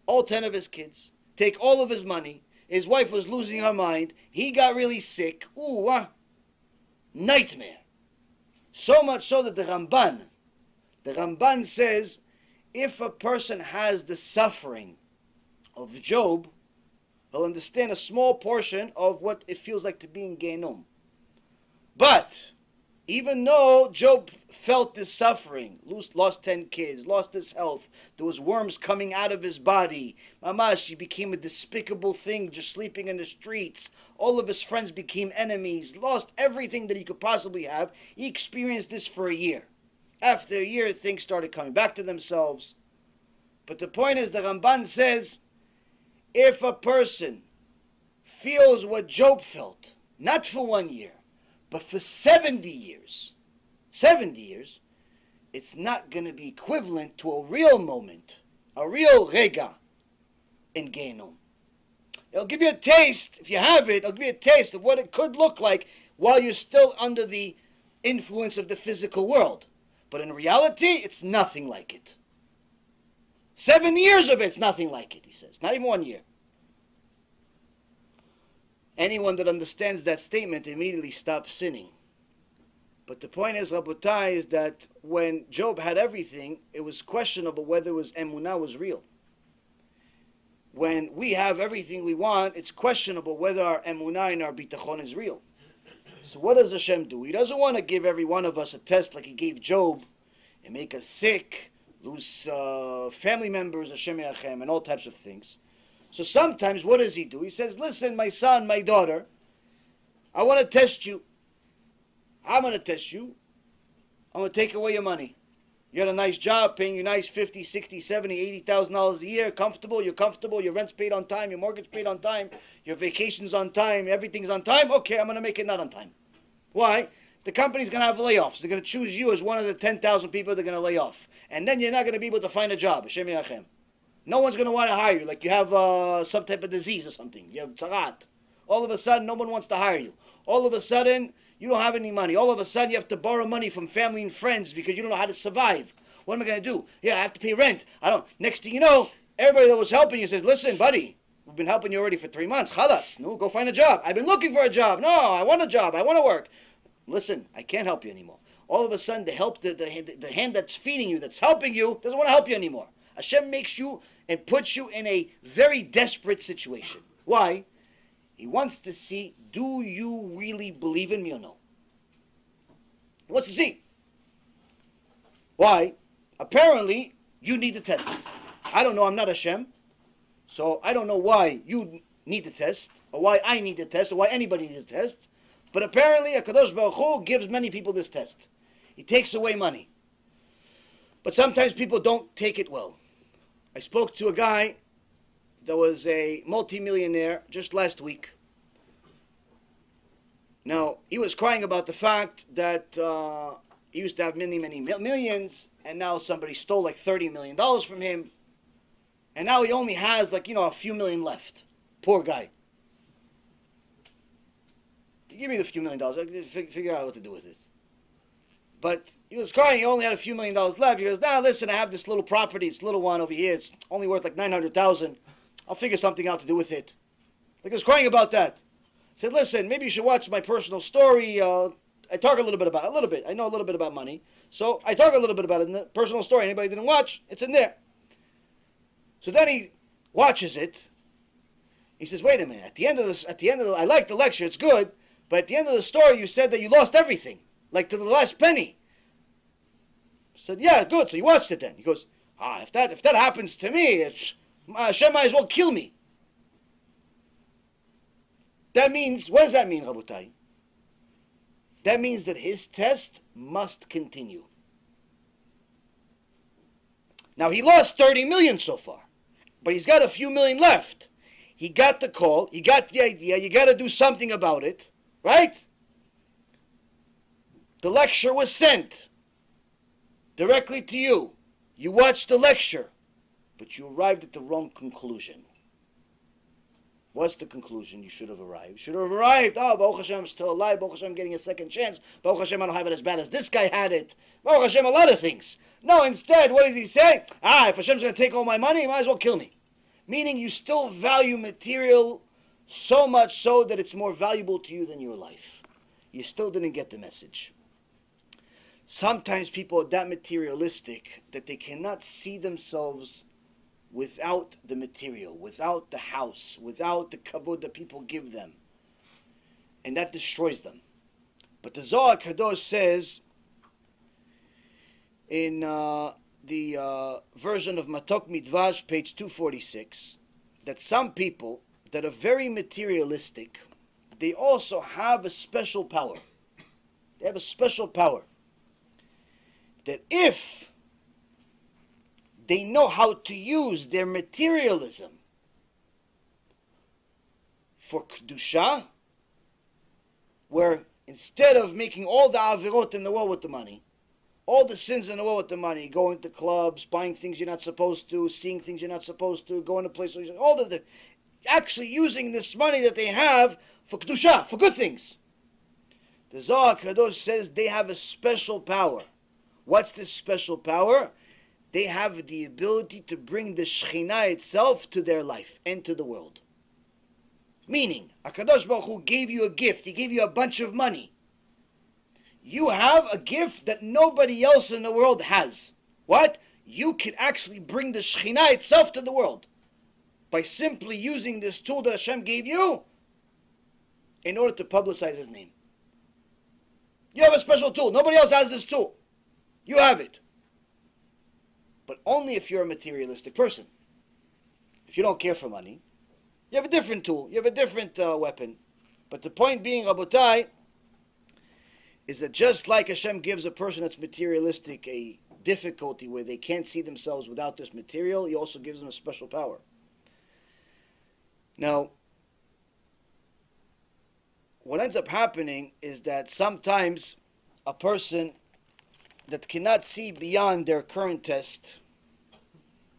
All 10 of his kids. Take all of his money. His wife was losing her mind. He got really sick. Ooh, nightmare. So much so that the Ramban says, if a person has the suffering of Job, he'll understand a small portion of what it feels like to be in Gehinnom. But even though Job felt this suffering, lost 10 kids, lost his health, there was worms coming out of his body, mamash, he became a despicable thing just sleeping in the streets, all of his friends became enemies, lost everything that he could possibly have. He experienced this for a year. After a year, things started coming back to themselves. But the point is, the Ramban says, if a person feels what Job felt, not for 1 year, but for 70 years, it's not going to be equivalent to a real moment, a real rega in Gehinnom. It'll give you a taste, if you have it, it'll give you a taste of what it could look like while you're still under the influence of the physical world. But in reality, it's nothing like it. 7 years of it's nothing like it, he says. Not even 1 year. Anyone that understands that statement immediately stops sinning. But the point is, Rabotai, is that when Job had everything, it was questionable whether his emunah was real. When we have everything we want, it's questionable whether our emunah and our bitachon is real. So what does Hashem do? He doesn't want to give every one of us a test like he gave Job and make us sick, lose family members, Hashem Yachem, and all types of things. So sometimes what does he do? He says, listen, my son, my daughter, I want to test you. I'm going to test you. I'm going to take away your money. You got a nice job, paying you nice $50,000, $60,000, $70,000, $80,000 a year. Comfortable, you're comfortable, your rent's paid on time, your mortgage paid on time, your vacation's on time, everything's on time. Okay, I'm going to make it not on time. Why? The company's going to have layoffs. They're going to choose you as one of the 10,000 people they're going to lay off. And then you're not going to be able to find a job. Hashem Yachem. No one's going to want to hire you. Like you have some type of disease or something. You have tzarat. All of a sudden, no one wants to hire you. All of a sudden, you don't have any money. All of a sudden, you have to borrow money from family and friends because you don't know how to survive. What am I going to do? Yeah, I have to pay rent. I don't. Next thing you know, everybody that was helping you says, listen, buddy, we've been helping you already for 3 months. Chalas. No, go find a job. I've been looking for a job. No, I want a job. I want to work. Listen, I can't help you anymore. All of a sudden, the hand that's feeding you, that's helping you, doesn't want to help you anymore. Hashem makes you and puts you in a very desperate situation. Why? He wants to see, do you really believe in me or no? He wants to see. Why? Apparently, you need the test. I don't know, I'm not Hashem. So I don't know why you need the test, or why I need the test, or why anybody needs the test. But apparently, HaKadosh Baruch Hu gives many people this test. He takes away money. But sometimes people don't take it well. I spoke to a guy that was a multimillionaire just last week. Now, he was crying about the fact that he used to have many millions, and now somebody stole like $30 million from him. And now he only has like, a few million left. Poor guy. Give me the few $1 million. I can figure out what to do with it. But he was crying. He only had a few $1 million left. He goes, now listen, I have this little property. It's a little one over here. It's only worth like $900,000. I'll figure something out to do with it. Like he was crying about that. I said, listen, maybe you should watch my personal story. I talk a little bit. I know a little bit about money. So I talk a little bit about it in the personal story. Anybody didn't watch, it's in there. So then he watches it. He says, wait a minute. I like the lecture. It's good. But at the end of the story, you said that you lost everything. Like to the last penny. I said, yeah, good. So you watched it then. He goes, if that happens to me, Hashem might as well kill me. That means, what does that mean, Rabotai? That means that his test must continue. Now, he lost 30 million so far. But he's got a few million left. He got the call. He got the idea. You got to do something about it. Right? The lecture was sent directly to you. You watched the lecture, but you arrived at the wrong conclusion. What's the conclusion? You should have arrived. Should have arrived. Oh, Baruch Hashem, I'm still alive. Baruch Hashem, I'm getting a second chance. Baruch Hashem, I don't have it as bad as this guy had it. Baruch Hashem, a lot of things. No, instead, what does he say? If Hashem's going to take all my money, he might as well kill me. Meaning you still value material so much so that it's more valuable to you than your life. You still didn't get the message. Sometimes people are that materialistic that they cannot see themselves without the material, without the house, without the kavod that people give them. And that destroys them. But the Zohar Kadosh says in the version of Matok Midvash, page 246, that some people that are very materialistic, they also have a special power. They have a special power. That if they know how to use their materialism for Kedusha, where instead of making all the avirot in the world with the money, all the sins in the world with the money, going to clubs, buying things you're not supposed to, seeing things you're not supposed to, going to places, all of the, actually using this money that they have for Kedusha, for good things. The Zohar Kadosh says they have a special power. What's this special power? They have the ability to bring the Shekhinah itself to their life and to the world. Meaning, HaKadosh Baruch Hu gave you a gift. He gave you a bunch of money. You have a gift that nobody else in the world has. What? You can actually bring the Shekhinah itself to the world by simply using this tool that Hashem gave you in order to publicize His name. You have a special tool. Nobody else has this tool. You have it. But only if you're a materialistic person. If you don't care for money, you have a different tool. You have a different weapon. But the point being, Rabotai, is that just like Hashem gives a person that's materialistic a difficulty where they can't see themselves without this material, He also gives them a special power. Now, what ends up happening is that sometimes a person that cannot see beyond their current test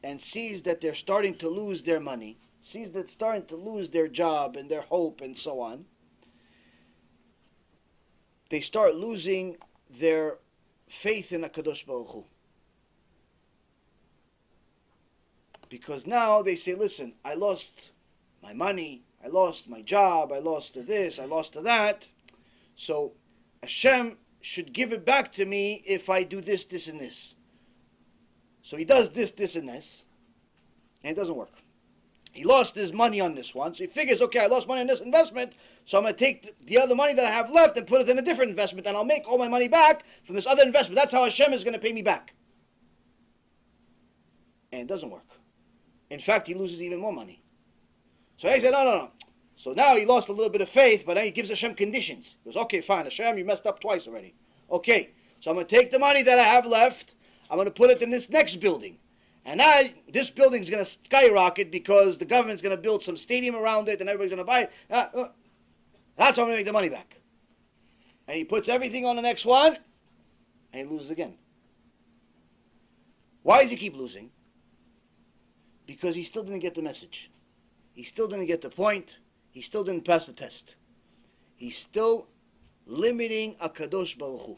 and sees that they're starting to lose their money, sees that starting to lose their job and their hope and so on, they start losing their faith in HaKadosh Baruch Hu. Because now they say, listen, I lost my money, I lost my job, I lost to this, I lost to that, so Hashem should give it back to me if I do this, this, and this. So he does this, this, and this, and it doesn't work. He lost his money on this one, so he figures, okay, I lost money on this investment, so I'm going to take the other money that I have left and put it in a different investment, and I'll make all my money back from this other investment. That's how Hashem is going to pay me back. And it doesn't work. In fact, he loses even more money. So he said, no. So now he lost a little bit of faith, but then he gives Hashem conditions. He goes, okay, fine, Hashem, you messed up twice already. Okay, so I'm going to take the money that I have left, I'm going to put it in this next building. And now this building is going to skyrocket because the government's going to build some stadium around it and everybody's going to buy it. That's how I'm going to make the money back. And he puts everything on the next one, and he loses again. Why does he keep losing? Because he still didn't get the message. He still didn't get the point. He still didn't pass the test. He's still limiting HaKadosh Baruch Hu.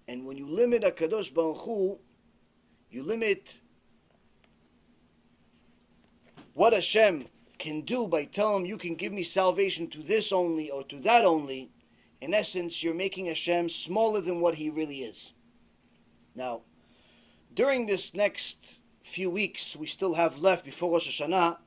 And when you limit HaKadosh Baruch Hu, you limit what Hashem can do by telling him, you can give me salvation to this only or to that only. In essence, you're making Hashem smaller than what He really is. Now, during this next few weeks we still have left before Rosh Hashanah,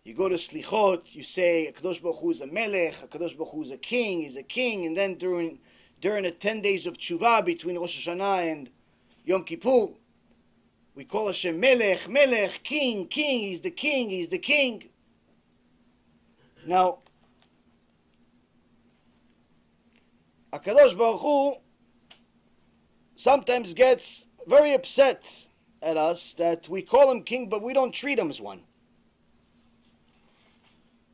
you go to Slichot, you say HaKadosh Baruch Hu is a melech, HaKadosh Baruch Hu is a king, He's a king, and then during the 10 days of Tshuva between Rosh Hashanah and Yom Kippur, we call Hashem melech, melech, king, king, He's the king, He's the king. Now, HaKadosh Baruch Hu sometimes gets very upset at us that we call Him king, but we don't treat Him as one.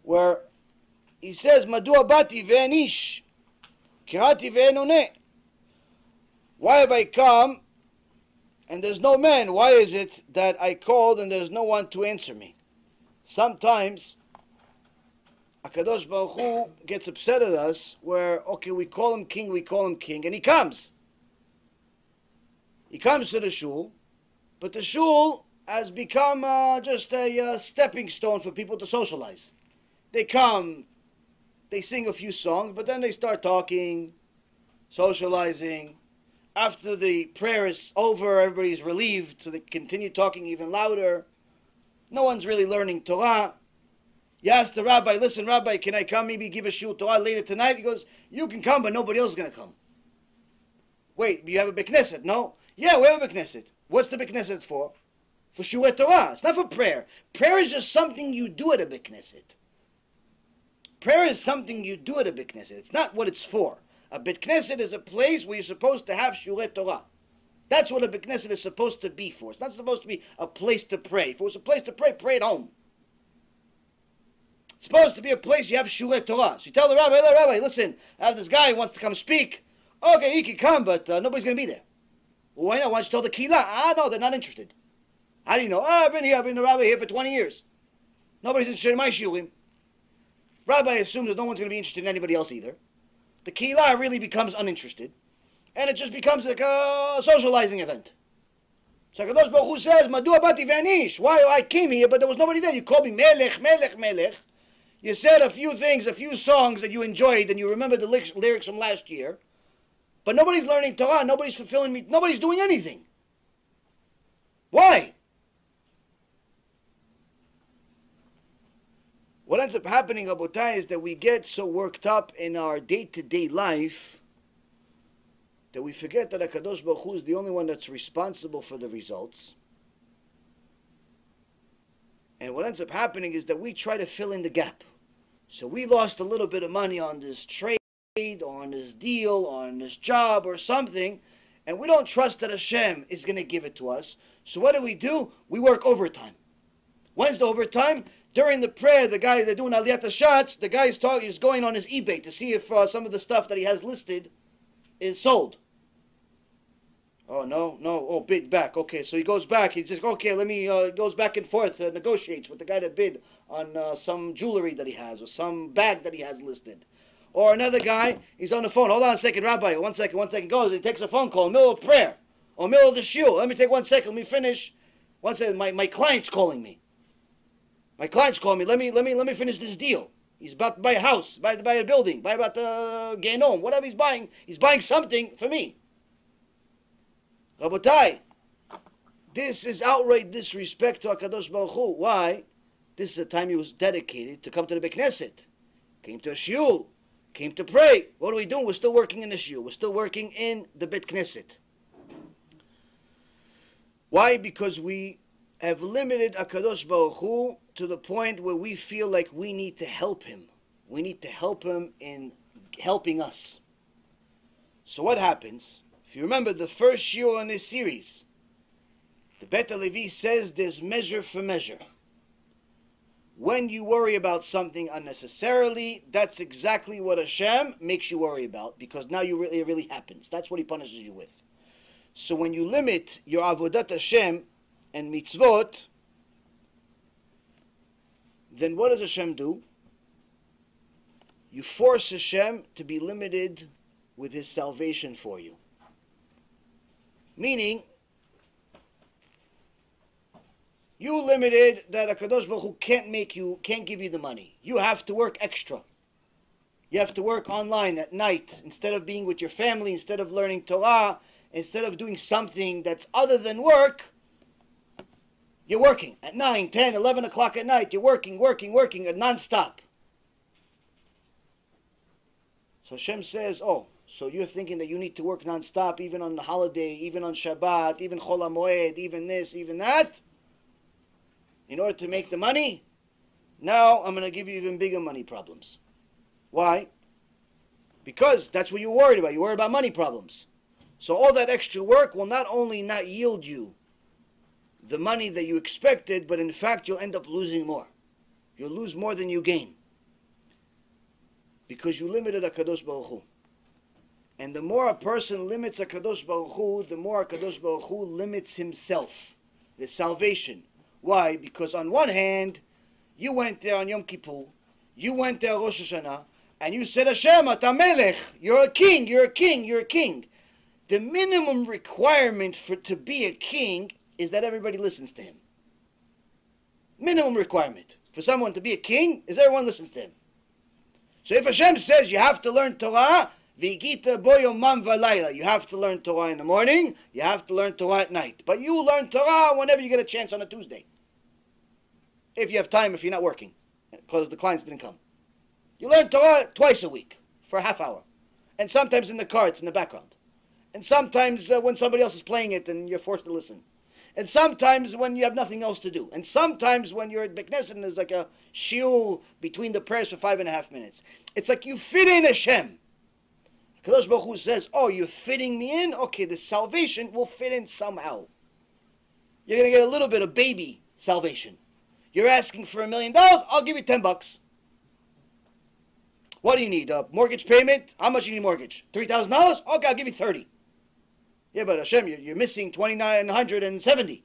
Where He says, Madua bati ve'anish, kirati ve'enoneh. Why have I come and there's no man? Why is it that I called and there's no one to answer me? sometimes HaKadosh Baruch Hu gets upset at us where, okay, we call him king, and he comes. He comes to the shul, but the shul has become just a stepping stone for people to socialize. They come, they sing a few songs, but then they start talking, socializing. After the prayer is over, everybody's relieved, so they continue talking even louder. No one's really learning Torah. You ask the rabbi, listen, rabbi, can I come maybe give a shul Torah later tonight? He goes, you can come, but nobody else is going to come. Wait, you have a Beit Knesset? No? Yeah, we have a Beit Knesset. What's the Beit Knesset for? For Shulei Torah. It's not for prayer. Prayer is just something you do at a Beit Knesset. Prayer is something you do at a Beit Knesset. It's not what it's for. A Beit Knesset is a place where you're supposed to have Shulei Torah. That's what a Beit Knesset is supposed to be for. It's not supposed to be a place to pray. If it was a place to pray, pray at home. It's supposed to be a place you have Shulei Torah. So you tell the rabbi, hey, rabbi, listen, I have this guy who wants to come speak. Okay, he can come, but nobody's going to be there. Well, why not? Why don't you tell the Kila? No, they're not interested. How do you know? I've been the rabbi here for 20 years. Nobody's interested in my shulim. Rabbi assumes that no one's going to be interested in anybody else either. The Kila really becomes uninterested. And it just becomes like a socializing event. So HaKadosh Baruch Hu says, Madua bati v'anish. Why I came here, but there was nobody there. You called me Melech, Melech, Melech. You said a few things, a few songs that you enjoyed, and you remember the lyrics from last year. But nobody's learning Torah, nobody's fulfilling me, nobody's doing anything. Why? What ends up happening, Rabotai, is that we get so worked up in our day-to-day life that we forget that HaKadosh Baruch Hu is the only one that's responsible for the results. And what ends up happening is that we try to fill in the gap. So we lost a little bit of money on this trade, or on this deal, or on this job, or something, and we don't trust that Hashem is going to give it to us. So what do? We work overtime. When's the overtime? During the prayer, the guy, they're doing Aliyat HaShatz, the guy is going on his eBay to see if some of the stuff that he has listed is sold. Oh, no, bid back. Okay, so he goes back. He says, okay, let me, goes back and forth, negotiates with the guy that bid on some jewelry that he has, or some bag that he has listed. Or another guy, he's on the phone. Hold on a second, Rabbi. One second. Goes, and he takes a phone call in the middle of prayer, or middle of the shiur. Let me take 1 second. Let me finish. 1 second. My client's calling me. My client's calling me. Let me finish this deal. He's about to buy a house, buy a building, buy about the Genom, whatever he's buying. He's buying something for me. Rabotai, this is outright disrespect to HaKadosh Baruch Hu. Why? This is the time he was dedicated to come to the Beit Knesset. Came to a shiur. Came to pray. What are we doing? We're still working in the shiur. We're still working in the Beit Knesset. Why? Because we have limited HaKadosh Baruch Hu to the point where we feel like we need to help him. We need to help him in helping us. So what happens? If you remember the first shiur in this series, the Bet HaLevi says there's measure for measure. When you worry about something unnecessarily, that's exactly what Hashem makes you worry about, because now it really happens. That's what he punishes you with. So when you limit your avodat Hashem and mitzvot, then what does Hashem do? You force Hashem to be limited with his salvation for you. Meaning, you limited that HaKadosh Baruch Hu can't give you the money. You have to work extra. You have to work online at night. Instead of being with your family, instead of learning Torah, instead of doing something that's other than work, you're working at 9, 10, 11 o'clock at night. You're working non-stop. So Hashem says, oh, so you're thinking that you need to work non-stop even on the holiday, even on Shabbat, even Chol HaMoed, even this, even that, in order to make the money? Now I'm going to give you even bigger money problems. Why? Because that's what you're worried about. You're worried about money problems. So all that extra work will not only not yield you the money that you expected, but in fact you'll end up losing more. You'll lose more than you gain. Because you limited HaKadosh Baruch Hu. And the more a person limits HaKadosh Baruch Hu, the more HaKadosh Baruch Hu limits himself, his salvation. Why? Because on one hand, You went there on Yom Kippur. You went there Rosh Hashanah. And you said, Hashem, Ata Melech. You're a king, you're a king, you're a king. The minimum requirement to be a king is that everybody listens to him. Minimum requirement for someone to be a king is everyone listens to him. So if Hashem says you have to learn Torah, V'gita bo yomam v'layla, you have to learn Torah in the morning, you have to learn Torah at night. But you learn Torah whenever you get a chance on a Tuesday. If you have time, if you're not working, because the clients didn't come. You learn Torah twice a week for a half hour. And sometimes in the car, it's in the background. And sometimes when somebody else is playing it and you're forced to listen. And sometimes when you have nothing else to do. And sometimes when you're at Bekneset and there's like a shiur between the prayers for 5.5 minutes. It's like you fit in Hashem. Kadosh Baruch Hu says, oh, you're fitting me in? Okay, the salvation will fit in somehow. You're going to get a little bit of baby salvation. You're asking for $1 million, I'll give you $10. What do you need? A mortgage payment? How much do you need mortgage? $3,000? Okay, I'll give you 30. Yeah, but Hashem, you're missing 2,970.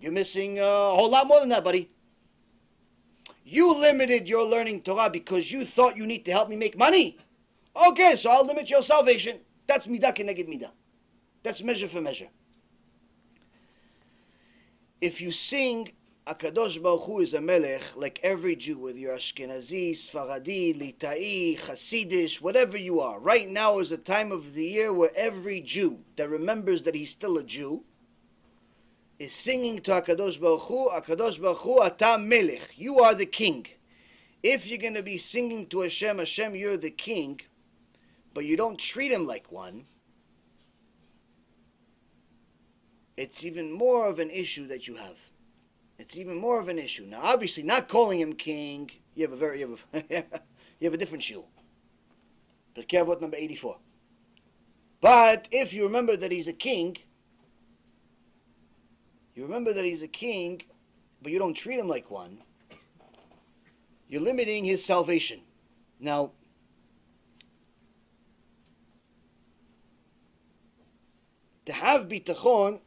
You're missing a whole lot more than that, buddy. You limited your learning Torah because you thought you need to help me make money. Okay, so I'll limit your salvation. That's midah keneged midah. That's measure for measure. If you sing HaKadosh Baruch Hu is a melech, like every Jew, whether you're Ashkenazi, Sfaradi, Litai, Hasidish, whatever you are. Right now is a time of the year where every Jew that remembers that he's still a Jew is singing to HaKadosh Baruch Hu, Ata Melech, you are the king. If you're going to be singing to Hashem, Hashem, you're the king, but you don't treat him like one, it's even more of an issue that you have. It's even more of an issue. Now, obviously, not calling him king, you have a different shiur. Pirkei Avot number 84. But if you remember that he's a king, but you don't treat him like one, you're limiting his salvation. Now, to have bitachon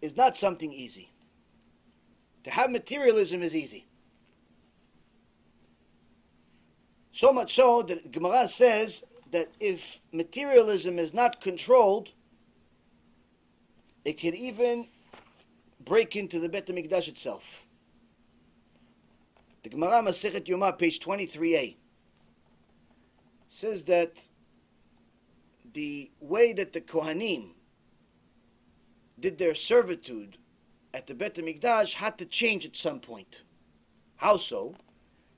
is not something easy. To have materialism is easy. So much so that Gemara says that if materialism is not controlled, it could even break into the Bet HaMikdash itself. The Gemara Masechet Yomah, page 23a, says that the way that the Kohanim did their servitude at the Bet HaMikdash had to change at some point. How so?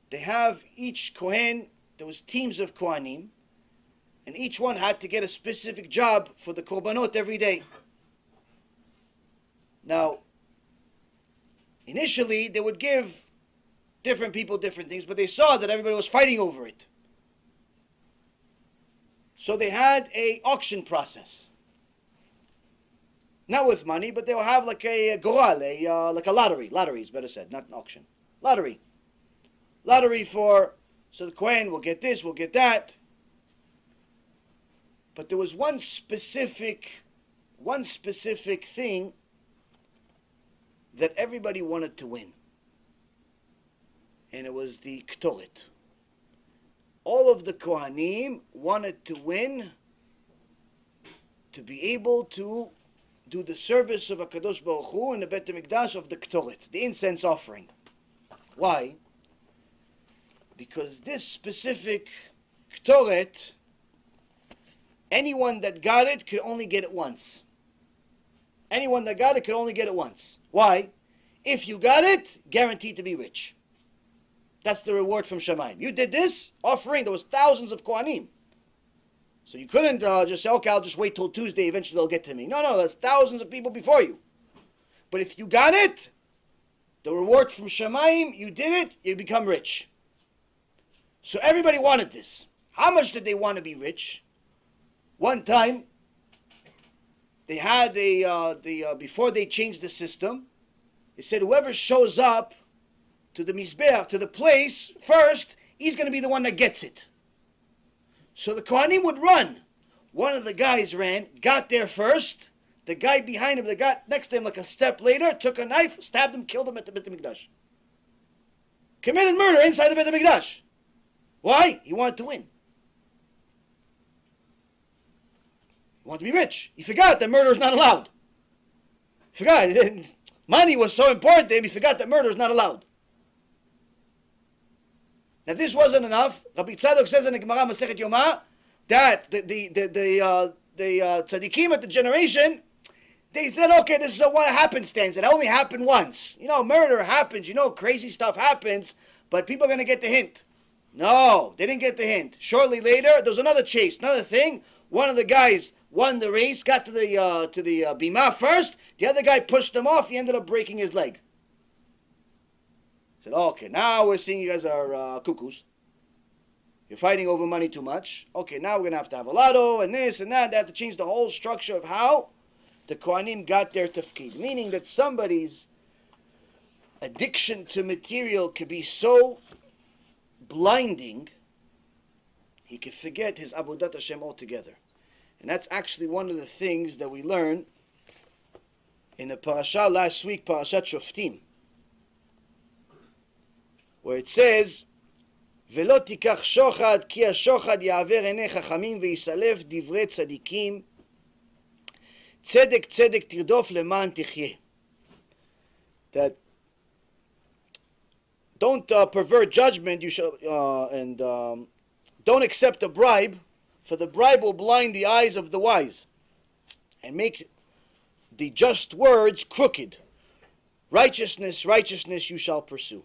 They have each Kohen, there was teams of Kohanim, and each one had to get a specific job for the Korbanot every day. Now, initially they would give different people different things, but they saw that everybody was fighting over it. So they had an auction process. Not with money, but they'll have like a goral, like a lottery. Lottery is better said, not an auction. Lottery. Lottery for, so the Kohen will get this, will get that. But there was one specific thing that everybody wanted to win. And it was the Ktoret. All of the Kohanim wanted to win to be able to do the service of HaKadosh Baruch Hu in the Bet HaMikdash of the Ktoret, the incense offering. Why? Because this specific Ktoret, anyone that got it could only get it once. Anyone that got it could only get it once. Why? If you got it, guaranteed to be rich. That's the reward from Shamayim. You did this offering, there was thousands of Kohanim. So you couldn't just say, okay, I'll just wait till Tuesday, eventually they'll get to me. No, there's thousands of people before you. But if you got it, the reward from Shamayim, you did it, you become rich. So everybody wanted this. How much did they want to be rich? One time, they had before they changed the system, they said whoever shows up to the Mizbeach, to the place first, he's going to be the one that gets it. So the Kohanim would run. One of the guys ran, got there first. The guy behind him that got next to him like a step later, took a knife, stabbed him, killed him at the Bet HaMikdash. committed murder inside the Beit HaMikdash. Why? He wanted to win. He wanted to be rich. He forgot that murder is not allowed. He forgot. Money was so important to him, he forgot that murder is not allowed. Now this wasn't enough. Rabbi Tzadok says in the Gemara Masechet Yomah that the tzaddikim at the generation, they said, okay, this is a one happenstance. It only happened once. You know, murder happens. You know, crazy stuff happens, but people are going to get the hint. No, they didn't get the hint. Shortly later, there was another chase, another thing. One of the guys won the race, got to the bima first. The other guy pushed him off. He ended up breaking his leg. Said, okay, now we're seeing you guys are cuckoos. You're fighting over money too much. Okay, now we're going to have a lotto and this and that. They have to change the whole structure of how the Kohanim got their tafkid. Meaning that somebody's addiction to material could be so blinding, he could forget his Avodat Hashem altogether. And that's actually one of the things that we learn in the parasha last week, Parashat Shoftim, where it says, "Velo tikach shochad, ki ha-shochad ya'aver einei chachamim ve'yisalef divrei tzadikim, tzedek tzedek tirdof leman tichyeh." That don't pervert judgment. You shall don't accept a bribe, for the bribe will blind the eyes of the wise and make the just words crooked. Righteousness, righteousness you shall pursue.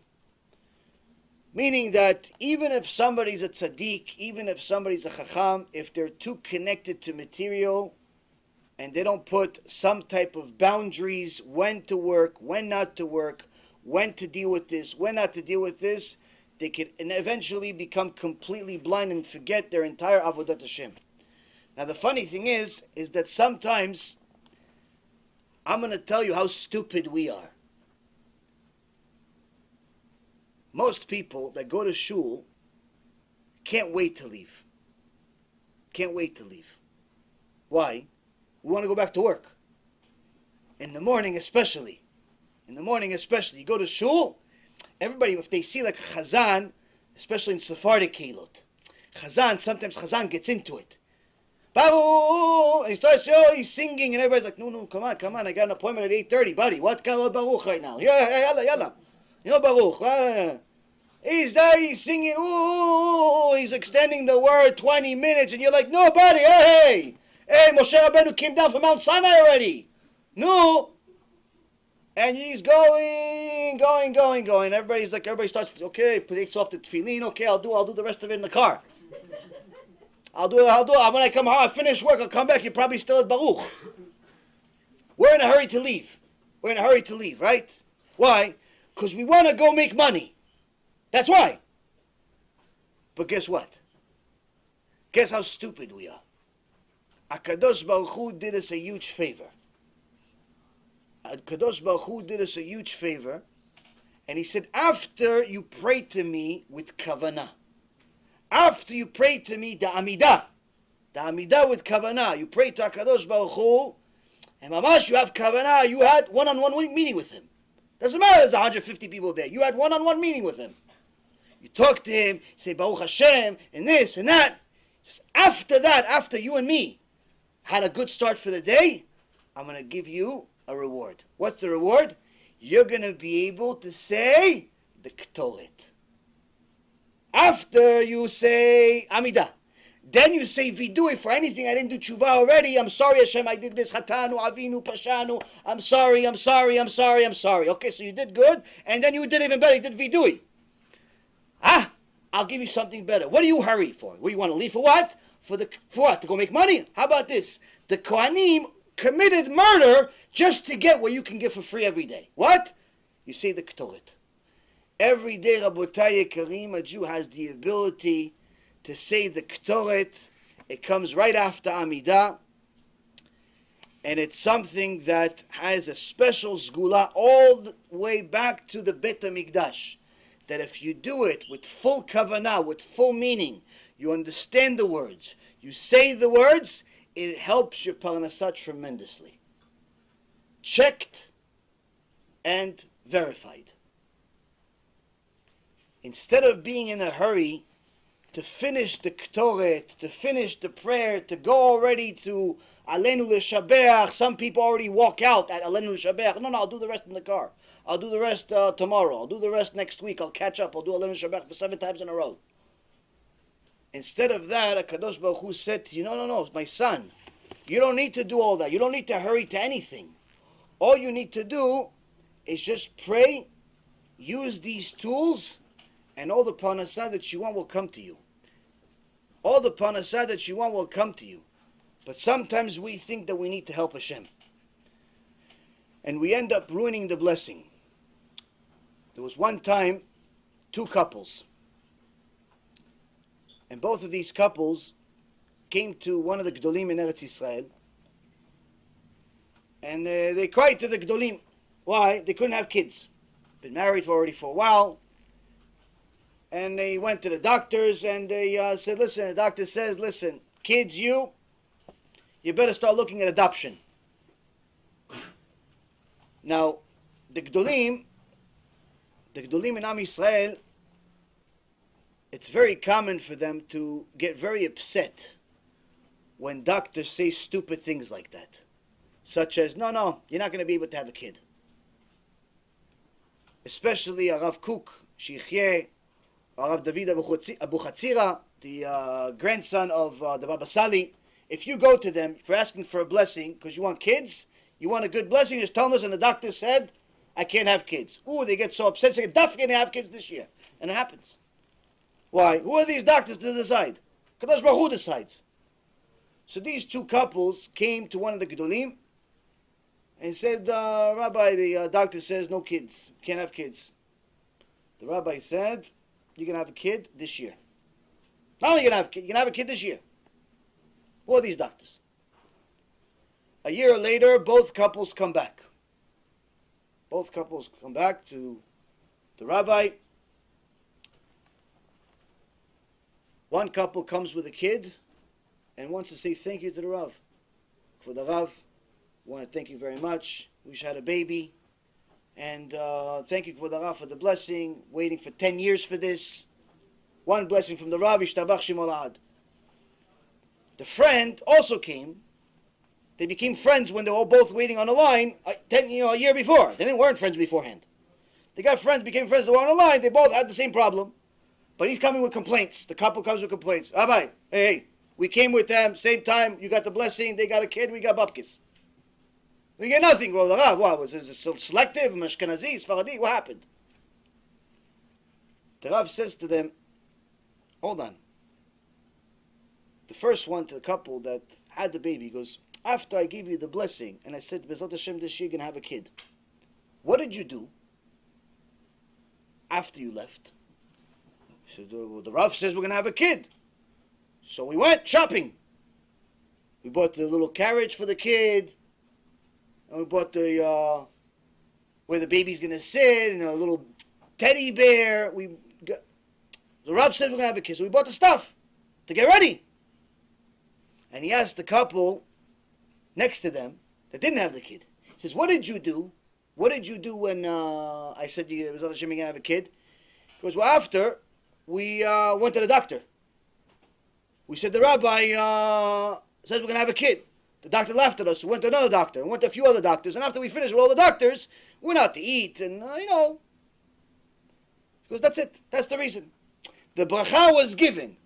Meaning that even if somebody's a tzaddik, even if somebody's a chacham, if they're too connected to material and they don't put some type of boundaries, when to work, when not to work, when to deal with this, when not to deal with this, they could eventually become completely blind and forget their entire Avodat Hashem. Now the funny thing is that sometimes, I'm going to tell you how stupid we are. Most people that go to shul can't wait to leave. Can't wait to leave. Why? We want to go back to work. In the morning especially. In the morning especially. You go to shul, everybody, if they see like Chazan, especially in Sephardic Keilot, sometimes Chazan gets into it. Baruch! And he starts, he's singing, and everybody's like, no, come on, I got an appointment at 8:30, buddy. What kind of Baruch right now? Yalla. You know Baruch. He's there, he's singing, he's extending the word 20 minutes, and you're like, no, buddy, hey, Moshe Rabbeinu came down from Mount Sinai already. No. And he's going. Everybody starts, okay, takes off the tefillin, okay, I'll do the rest of it in the car. I'll do it. When I come home, I finish work, I'll come back, you're probably still at Baruch. We're in a hurry to leave. Right? Why? Because we want to go make money. That's why. But guess what? Guess how stupid we are. HaKadosh Baruch Hu did us a huge favor. And he said, after you pray to me with kavanah, after you pray to me the amidah with kavanah, you pray to HaKadosh Baruch Hu, and mamash, you have kavanah, you had one-on-one meeting with him. Doesn't matter there's 150 people there. You had one-on-one meeting with him. You talk to him, say Baruch Hashem, and this and that. After that, after you and me had a good start for the day, I'm going to give you a reward. What's the reward? You're going to be able to say the Ktoret. After you say Amidah, then you say Vidui for anything I didn't do tshuva already. I'm sorry, Hashem, I did this. Hatanu, Avinu, Pashanu. I'm sorry. Okay, so you did good, and then you did even better. You did Vidui. I'll give you something better. What do you hurry for? What, you want to leave for what? For what? To go make money? How about this? The Kohanim committed murder just to get what you can get for free every day. What? You say the Ktoret. Every day, Rabotai Karim, a Jew has the ability to say the Ktoret. It comes right after Amidah. And it's something that has a special sgula all the way back to the Beit HaMikdash. That if you do it with full kavanah, with full meaning, you understand the words, you say the words, it helps your parnasah tremendously. Checked and verified. instead of being in a hurry to finish the Ktoret, to finish the prayer, to go already to Alenu L'Shabeach, some people already walk out at Alenu L'Shabeach. No, I'll do the rest in the car. I'll do the rest tomorrow. I'll do the rest next week. I'll catch up. I'll do Alenu L'Shabeach for 7 times in a row. Instead of that, HaKadosh Baruch Hu said to you, no, my son, you don't need to do all that. You don't need to hurry to anything. All you need to do is just pray, use these tools, and all the parnassah that you want will come to you. All the parnassah that you want will come to you. But sometimes we think that we need to help Hashem. And we end up ruining the blessing. There was one time, 2 couples. And both of these couples came to one of the Gdolim in Eretz Yisrael. And they cried to the Gdolim. Why? They couldn't have kids. Been married already for a while. And they went to the doctors and they said, listen, the doctor says, listen, kids, you better start looking at adoption. Now, the Gdolim in Am Yisrael, it's very common for them to get very upset when doctors say stupid things like that. Such as, no, you're not going to be able to have a kid. Especially Rav Kook, Shichyeh, Rav David Abu Chatzira, the grandson of the Baba Sali. If you go to them for asking for a blessing because you want kids, you want a good blessing, just tell them, and the doctor said, I can't have kids. Ooh, they get so upset, they say, definitely going to have kids this year. And it happens. Why? Who are these doctors to decide? Kadosh Baruch Hu decides. So these 2 couples came to one of the Gedolim and said, Rabbi, the doctor says no kids. Can't have kids. The rabbi said, you're going to have a kid this year. Not only you're going to have a kid this year. Who are these doctors? A year later, both couples come back. Both couples come back to the rabbi. One couple comes with a kid and wants to say thank you to the Rav. For the Rav, I want to thank you very much. We just had a baby. And thank you for the Rav for the blessing. Waiting for 10 years for this. One blessing from the Rav, Ishtabach Shemo La'ad. The friend also came. They became friends when they were all both waiting on the line a year before. They weren't friends beforehand. They got friends, became friends, they were on the line. They both had the same problem. But he's coming with complaints. The couple comes with complaints. Rabbi, hey, we came with them, same time, you got the blessing, they got a kid, we got babkis. We get nothing, bro. What, was it selective, Ashkenazi, Sfaradi, what happened? The Rav says to them, hold on. The first one to the couple that had the baby goes, after I gave you the blessing, and I said, B'ezrat Hashem, this year you're going to have a kid. What did you do after you left? So the Rav says we're going to have a kid. So we went shopping. We bought the little carriage for the kid. And we bought the where the baby's going to sit, and a little teddy bear. The Rav said we're going to have a kid. So we bought the stuff to get ready. And he asked the couple next to them that didn't have the kid. He says, what did you do? What did you do when I said to you, B'ezrat Hashem, you're going to have a kid? He goes, well, after we went to the doctor. We said the rabbi says we're going to have a kid. The doctor laughed at us. We went to another doctor. We went to a few other doctors. And after we finished with all the doctors, we went out to eat. And, because that's it. That's the reason. The bracha was given.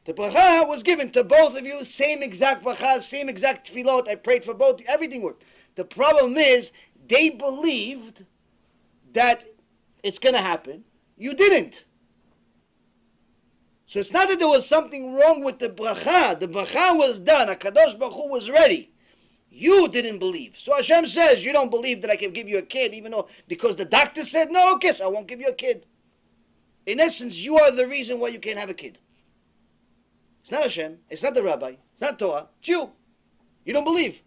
The bracha was given to both of you. Same exact bracha, same exact tefillot. I prayed for both. Everything worked. The problem is they believed that it's going to happen. You didn't. So it's not that there was something wrong with the bracha. The bracha was done. HaKadosh Baruch Hu was ready. You didn't believe. So Hashem says, you don't believe that I can give you a kid, even though, because the doctor said, no, okay, so I won't give you a kid. In essence, you are the reason why you can't have a kid. It's not Hashem. It's not the rabbi. It's not Torah. It's you. You don't believe.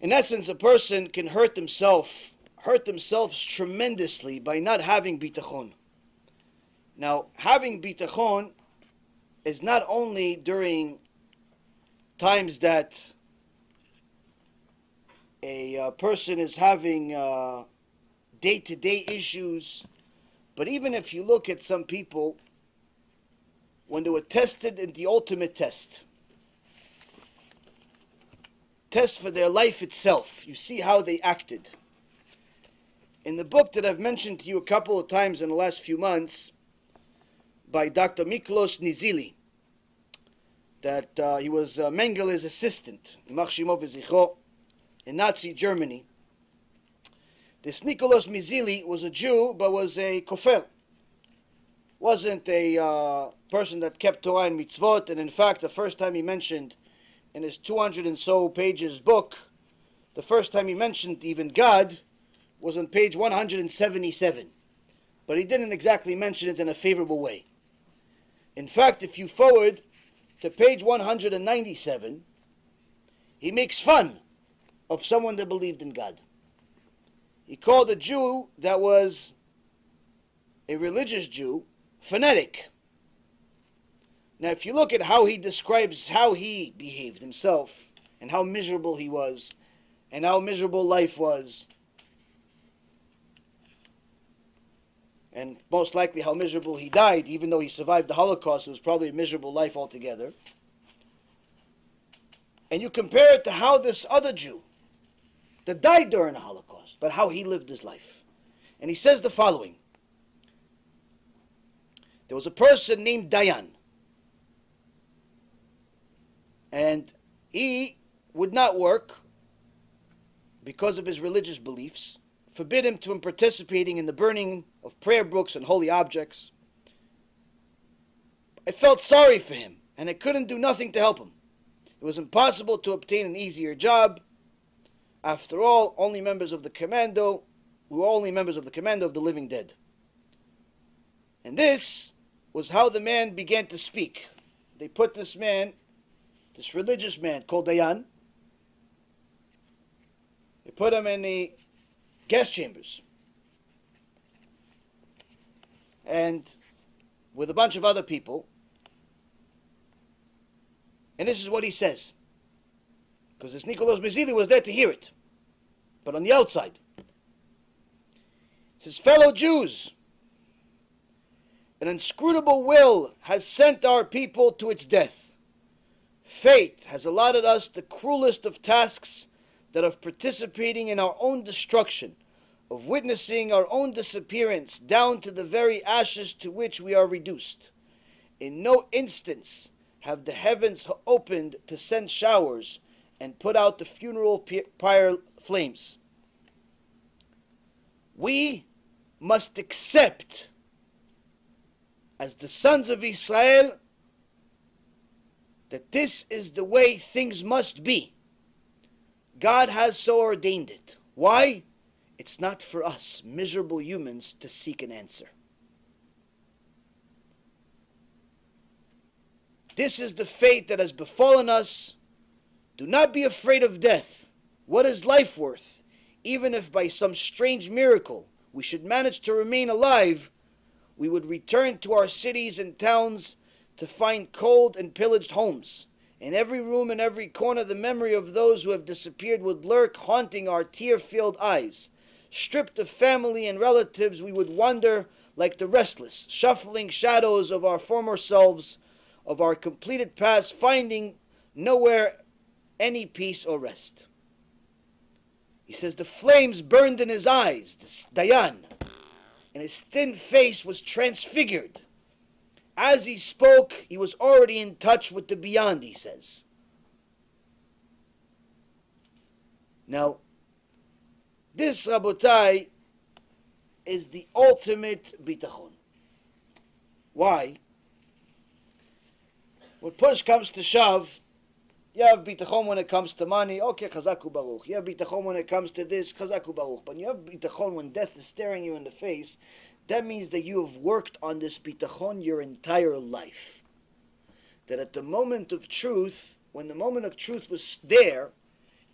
In essence, a person can hurt themselves tremendously by not having bitachon. Now, having bitachon is not only during times that a person is having day-to-day issues. But even if you look at some people, when they were tested in the ultimate test for their life itself, you see how they acted. In the book that I've mentioned to you a couple of times in the last few months, by Dr. Miklos Nizili, that he was Mengel's assistant, in Nazi Germany. This Nicholas Mizili was a Jew, but was a kofel. Wasn't a person that kept Torah and mitzvot, and in fact, the first time he mentioned in his 200 and so pages book, the first time he mentioned even God was on page 177. But he didn't exactly mention it in a favorable way. In fact, if you forward to page 197, he makes fun of someone that believed in God. He called a Jew that was a religious Jew fanatic. Now, if you look at how he describes how he behaved himself, and how miserable he was, and how miserable life was, and most likely how miserable he died, even though he survived the Holocaust, it was probably a miserable life altogether. And you compare it to how this other Jew that died during the Holocaust, but how he lived his life. And he says the following. There was a person named Dayan, and he would not work because of his religious beliefs, forbid him from participating in the burning of prayer books and holy objects. I felt sorry for him, and I couldn't do nothing to help him. It was impossible to obtain an easier job. After all, we were only members of the commando of the living dead. And this was how the man began to speak. They put this man, this religious man called Dayan, they put him in the gas chambers. And with a bunch of other people. And this is what he says. Because this Nicholas Mizili was there to hear it. But on the outside. It says, fellow Jews, an inscrutable will has sent our people to its death. Fate has allotted us the cruelest of tasks, that of participating in our own destruction, of witnessing our own disappearance down to the very ashes to which we are reduced. In no instance have the heavens opened to send showers and put out the funeral pyre flames. We must accept, as the sons of Israel, that this is the way things must be. God has so ordained it. Why? It's not for us, miserable humans, to seek an answer. This is the fate that has befallen us. Do not be afraid of death. What is life worth? Even if by some strange miracle we should manage to remain alive, we would return to our cities and towns to find cold and pillaged homes. In every room and every corner the memory of those who have disappeared would lurk, haunting our tear-filled eyes. Stripped of family and relatives, we would wander like the restless, shuffling shadows of our former selves, of our completed past, finding nowhere any peace or rest. He says the flames burned in his eyes, this Dayan, and his thin face was transfigured. As he spoke, he was already in touch with the beyond, he says. Now, this, Rabotai, is the ultimate bitachon. Why? When push comes to shove, you have bitachon when it comes to money, okay, chazaku baruch. You have bitachon when it comes to this, chazaku baruch. But you have bitachon when death is staring you in the face, that means that you have worked on this bitachon your entire life. That at the moment of truth, when the moment of truth was there,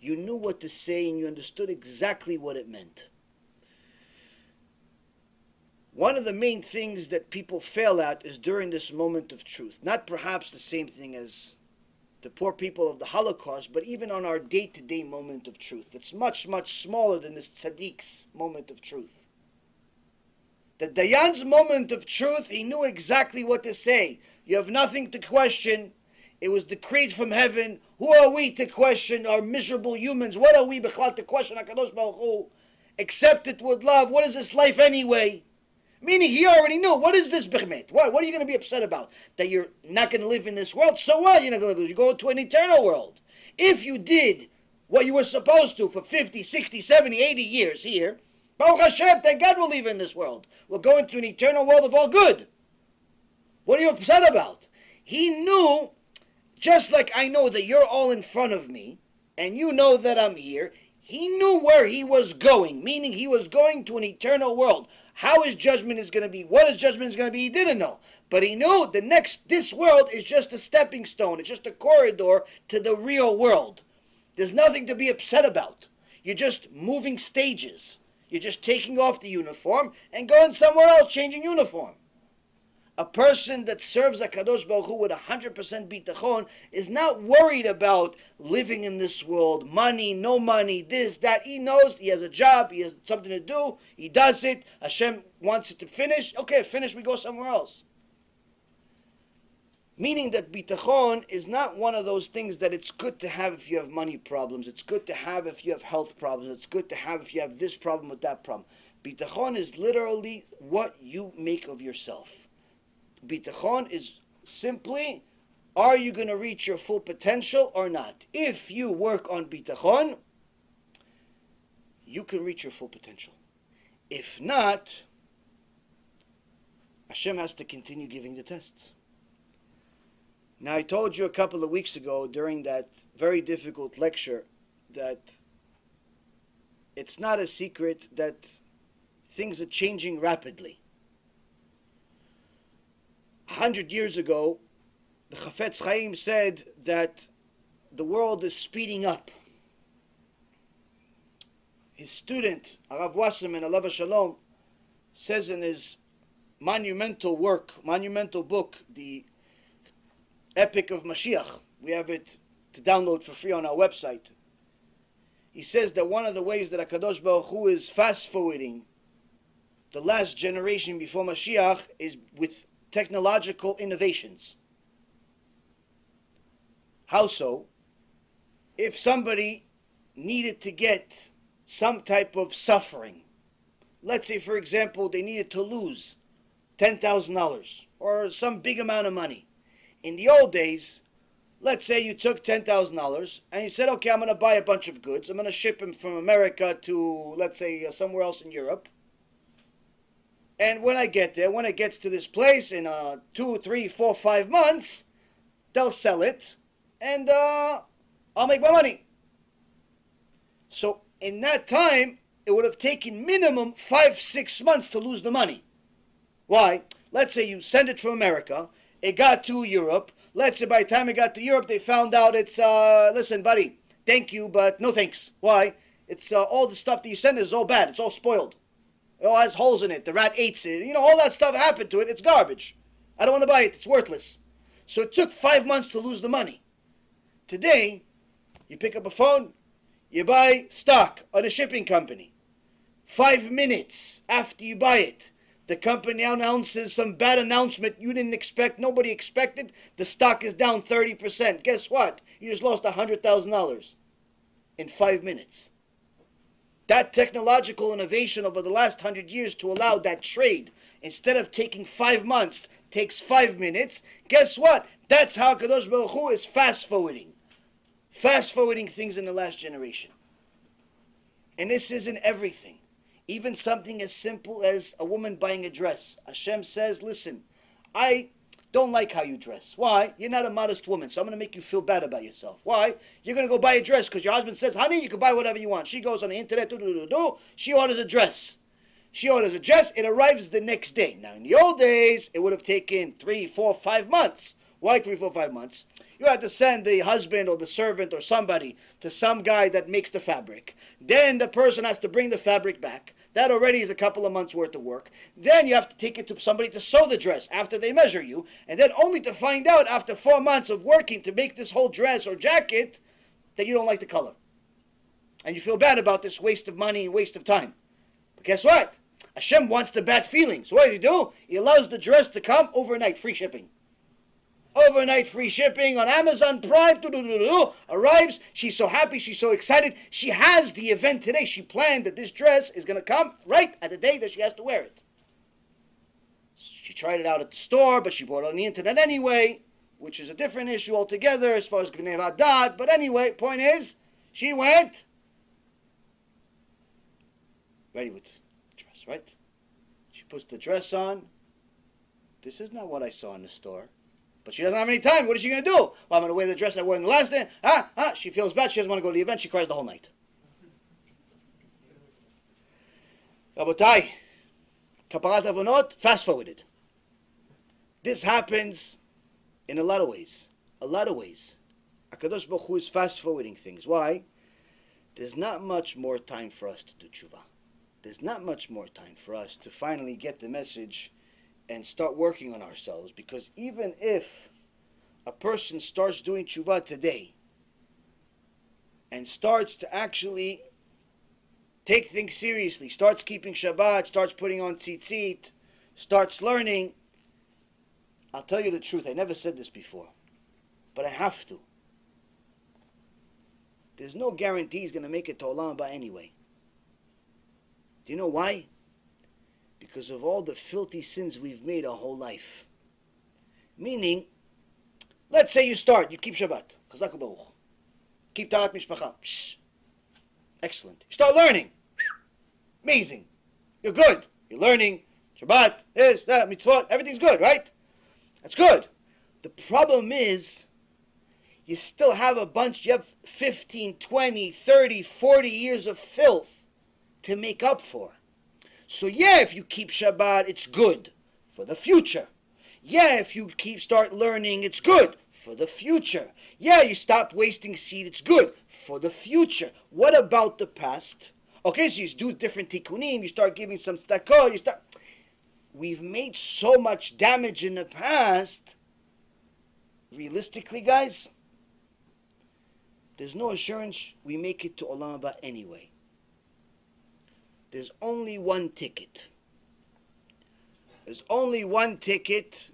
you knew what to say and you understood exactly what it meant. One of the main things that people fail at is during this moment of truth. Not perhaps the same thing as the poor people of the Holocaust, but even on our day-to-day moment of truth. It's much, much smaller than this tzaddik's moment of truth. The Dayan's moment of truth, he knew exactly what to say. You have nothing to question. It was decreed from heaven. Who are we to question our miserable humans? What are we, Bechlat, to question HaKadosh Baruch Hu? Accept it with love. What is this life anyway? Meaning he already knew. What is this, Bechmet? What are you going to be upset about? That you're not going to live in this world? So what? You're not going to live. You go to an eternal world. If you did what you were supposed to for 50, 60, 70, 80 years here, Baruch Hashem, thank God we'll live in this world. We're going to an eternal world of all good. What are you upset about? He knew, just like I know that you're all in front of me, and you know that I'm here, he knew where he was going, meaning he was going to an eternal world. How his judgment is going to be, what his judgment is going to be, he didn't know. But he knew this world is just a stepping stone. It's just a corridor to the real world. There's nothing to be upset about. You're just moving stages. You're just taking off the uniform and going somewhere else, changing uniform. A person that serves HaKadosh Baruch Hu with 100% bitachon is not worried about living in this world, money, no money, this, that. He knows he has a job, he has something to do, he does it. Hashem wants it to finish. Okay, finish, we go somewhere else. Meaning that bitachon is not one of those things that it's good to have if you have money problems. It's good to have if you have health problems. It's good to have if you have this problem with that problem. Bitachon is literally what you make of yourself. Bitachon is simply, are you going to reach your full potential or not? If you work on bitachon, you can reach your full potential. If not, Hashem has to continue giving the tests. Now, I told you a couple of weeks ago during that very difficult lecture that it's not a secret that things are changing rapidly. 100 years ago, the Chafetz Chaim said that the world is speeding up. His student, Arav Wasserman, Alav Shalom, says in his monumental book, the Epic of Moshiach. We have it to download for free on our website. He says that one of the ways that HaKadosh Baruch Hu is fast-forwarding the last generation before Mashiach is with technological innovations. How so? If somebody needed to get some type of suffering, let's say, for example, they needed to lose $10,000 or some big amount of money. In the old days, let's say you took $10,000 and you said, okay, I'm going to buy a bunch of goods. I'm going to ship them from America to, let's say, somewhere else in Europe. And when I get there, when it gets to this place in 2, 3, 4, 5 months, they'll sell it and I'll make my money. So in that time, it would have taken minimum 5, 6 months to lose the money. Why? Let's say you send it from America. It got to Europe. Let's say by the time it got to Europe, they found out it's, listen, buddy, thank you, but no thanks. Why? It's all the stuff that you send is all bad. It's all spoiled. It all has holes in it. The rat ate it. You know, all that stuff happened to it. It's garbage. I don't want to buy it. It's worthless. So it took 5 months to lose the money. Today, you pick up a phone, you buy stock on a shipping company. 5 minutes after you buy it, the company announces some bad announcement you didn't expect, nobody expected. The stock is down 30%. Guess what? You just lost $100,000 in 5 minutes. That technological innovation over the last 100 years to allow that trade, instead of taking 5 months, takes 5 minutes. Guess what? That's how Kadosh Baruch Hu is fast-forwarding. Fast-forwarding things in the last generation. And this is in everything. Even something as simple as a woman buying a dress. Hashem says, listen, I don't like how you dress. Why? You're not a modest woman, so I'm going to make you feel bad about yourself. Why? You're going to go buy a dress because your husband says, honey, you can buy whatever you want. She goes on the internet, she orders a dress. She orders a dress, it arrives the next day. Now, in the old days, it would have taken 3, 4, 5 months. Why 3, 4, 5 months? You had to send the husband or the servant or somebody to some guy that makes the fabric. Then the person has to bring the fabric back. That already is a couple of months worth of work. Then you have to take it to somebody to sew the dress after they measure you. And then only to find out after 4 months of working to make this whole dress or jacket that you don't like the color. And you feel bad about this waste of money and waste of time. But guess what? Hashem wants the bad feeling. So what does he do? He allows the dress to come overnight, free shipping. Overnight free shipping on Amazon Prime. Arrives. She's so happy. She's so excited. She has the event today. She planned that this dress is going to come right at the day that she has to wear it. She tried it out at the store, but she bought it on the internet anyway, which is a different issue altogether as far as Gnev Hadat. But anyway, point is, she went ready with the dress, right? She puts the dress on. This is not what I saw in the store. But she doesn't have any time. What is she going to do? Well, I'm going to wear the dress I wore in the last day. She feels bad. She doesn't want to go to the event. She cries the whole night. Rabotai, Kaparat Avonot, fast forwarded. This happens in a lot of ways. A lot of ways. HaKadosh Baruch Hu is fast forwarding things. Why? There's not much more time for us to do tshuva. There's not much more time for us to finally get the message and start working on ourselves, because even if a person starts doing tshuva today and starts to actually take things seriously, starts keeping Shabbat, starts putting on tzitzit, starts learning, I'll tell you the truth, I never said this before, but I have to. There's no guarantee he's going to make it to Olam Haba anyway. Do you know why? Because of all the filthy sins we've made our whole life. Meaning, let's say you start, you keep Shabbat, Chazak Baruch, keep Tarat Mishpacha, excellent. You start learning, amazing. You're good. You're learning Shabbat, this, that, mitzvot, everything's good, right? That's good. The problem is, you still have a bunch, you have 15, 20, 30, 40 years of filth to make up for. So yeah, if you keep Shabbat, it's good for the future. Yeah, if you start learning, it's good for the future. Yeah, you stop wasting seed, it's good for the future. What about the past? Okay, so you do different tikkunim, you start giving some tzedakah, We've made so much damage in the past. Realistically, guys, there's no assurance we make it to Olam Haba anyway. There's only one ticket. There's only one ticket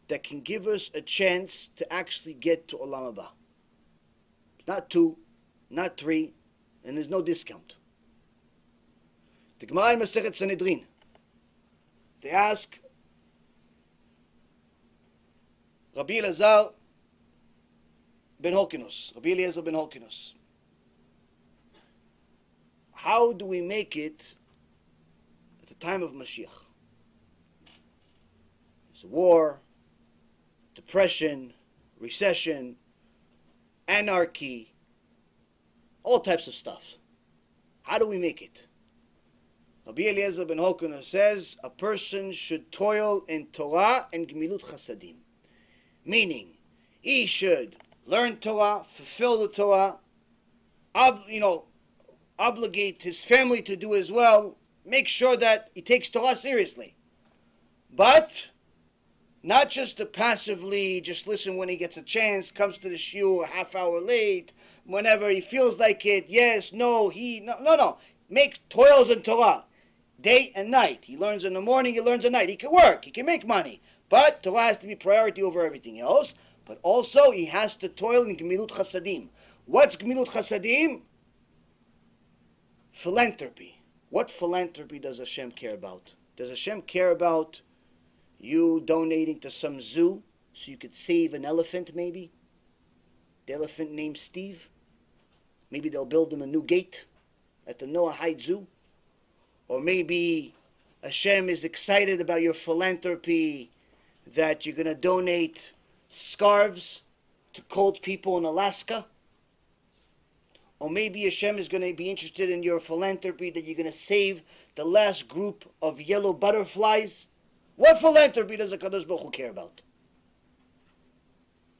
that can give us a chance to actually get to Olam Haba. Not two, not three, and there's no discount. The Gemara in Masechet Sanhedrin, they ask Rabbi Elazar ben Horkinos, Rabbi Eliezer ben Horkinos, how do we make it at the time of Moshiach? There's a war, depression, recession, anarchy, all types of stuff. How do we make it? Rabbi Eliezer ben Horkinos says a person should toil in Torah and Gemilut Chasadim. Meaning, he should learn Torah, fulfill the Torah, obligate his family to do as well, make sure that he takes Torah seriously. But not just to passively just listen when he gets a chance, comes to the shiur a half hour late, whenever he feels like it, yes, no, no. Make toils in Torah, day and night. He learns in the morning, he learns at night. He can work, he can make money. But Torah has to be priority over everything else. But also he has to toil in Gemilut Chasadim. What's Gemilut Chasadim? Philanthropy. What philanthropy does Hashem care about? Does Hashem care about you donating to some zoo so you could save an elephant maybe? The elephant named Steve? Maybe they'll build him a new gate at the Noahide Zoo? Or maybe Hashem is excited about your philanthropy that you're going to donate scarves to cold people in Alaska? Or maybe Hashem is going to be interested in your philanthropy that you're going to save the last group of yellow butterflies? What philanthropy does HaKadosh Baruch Hu care about?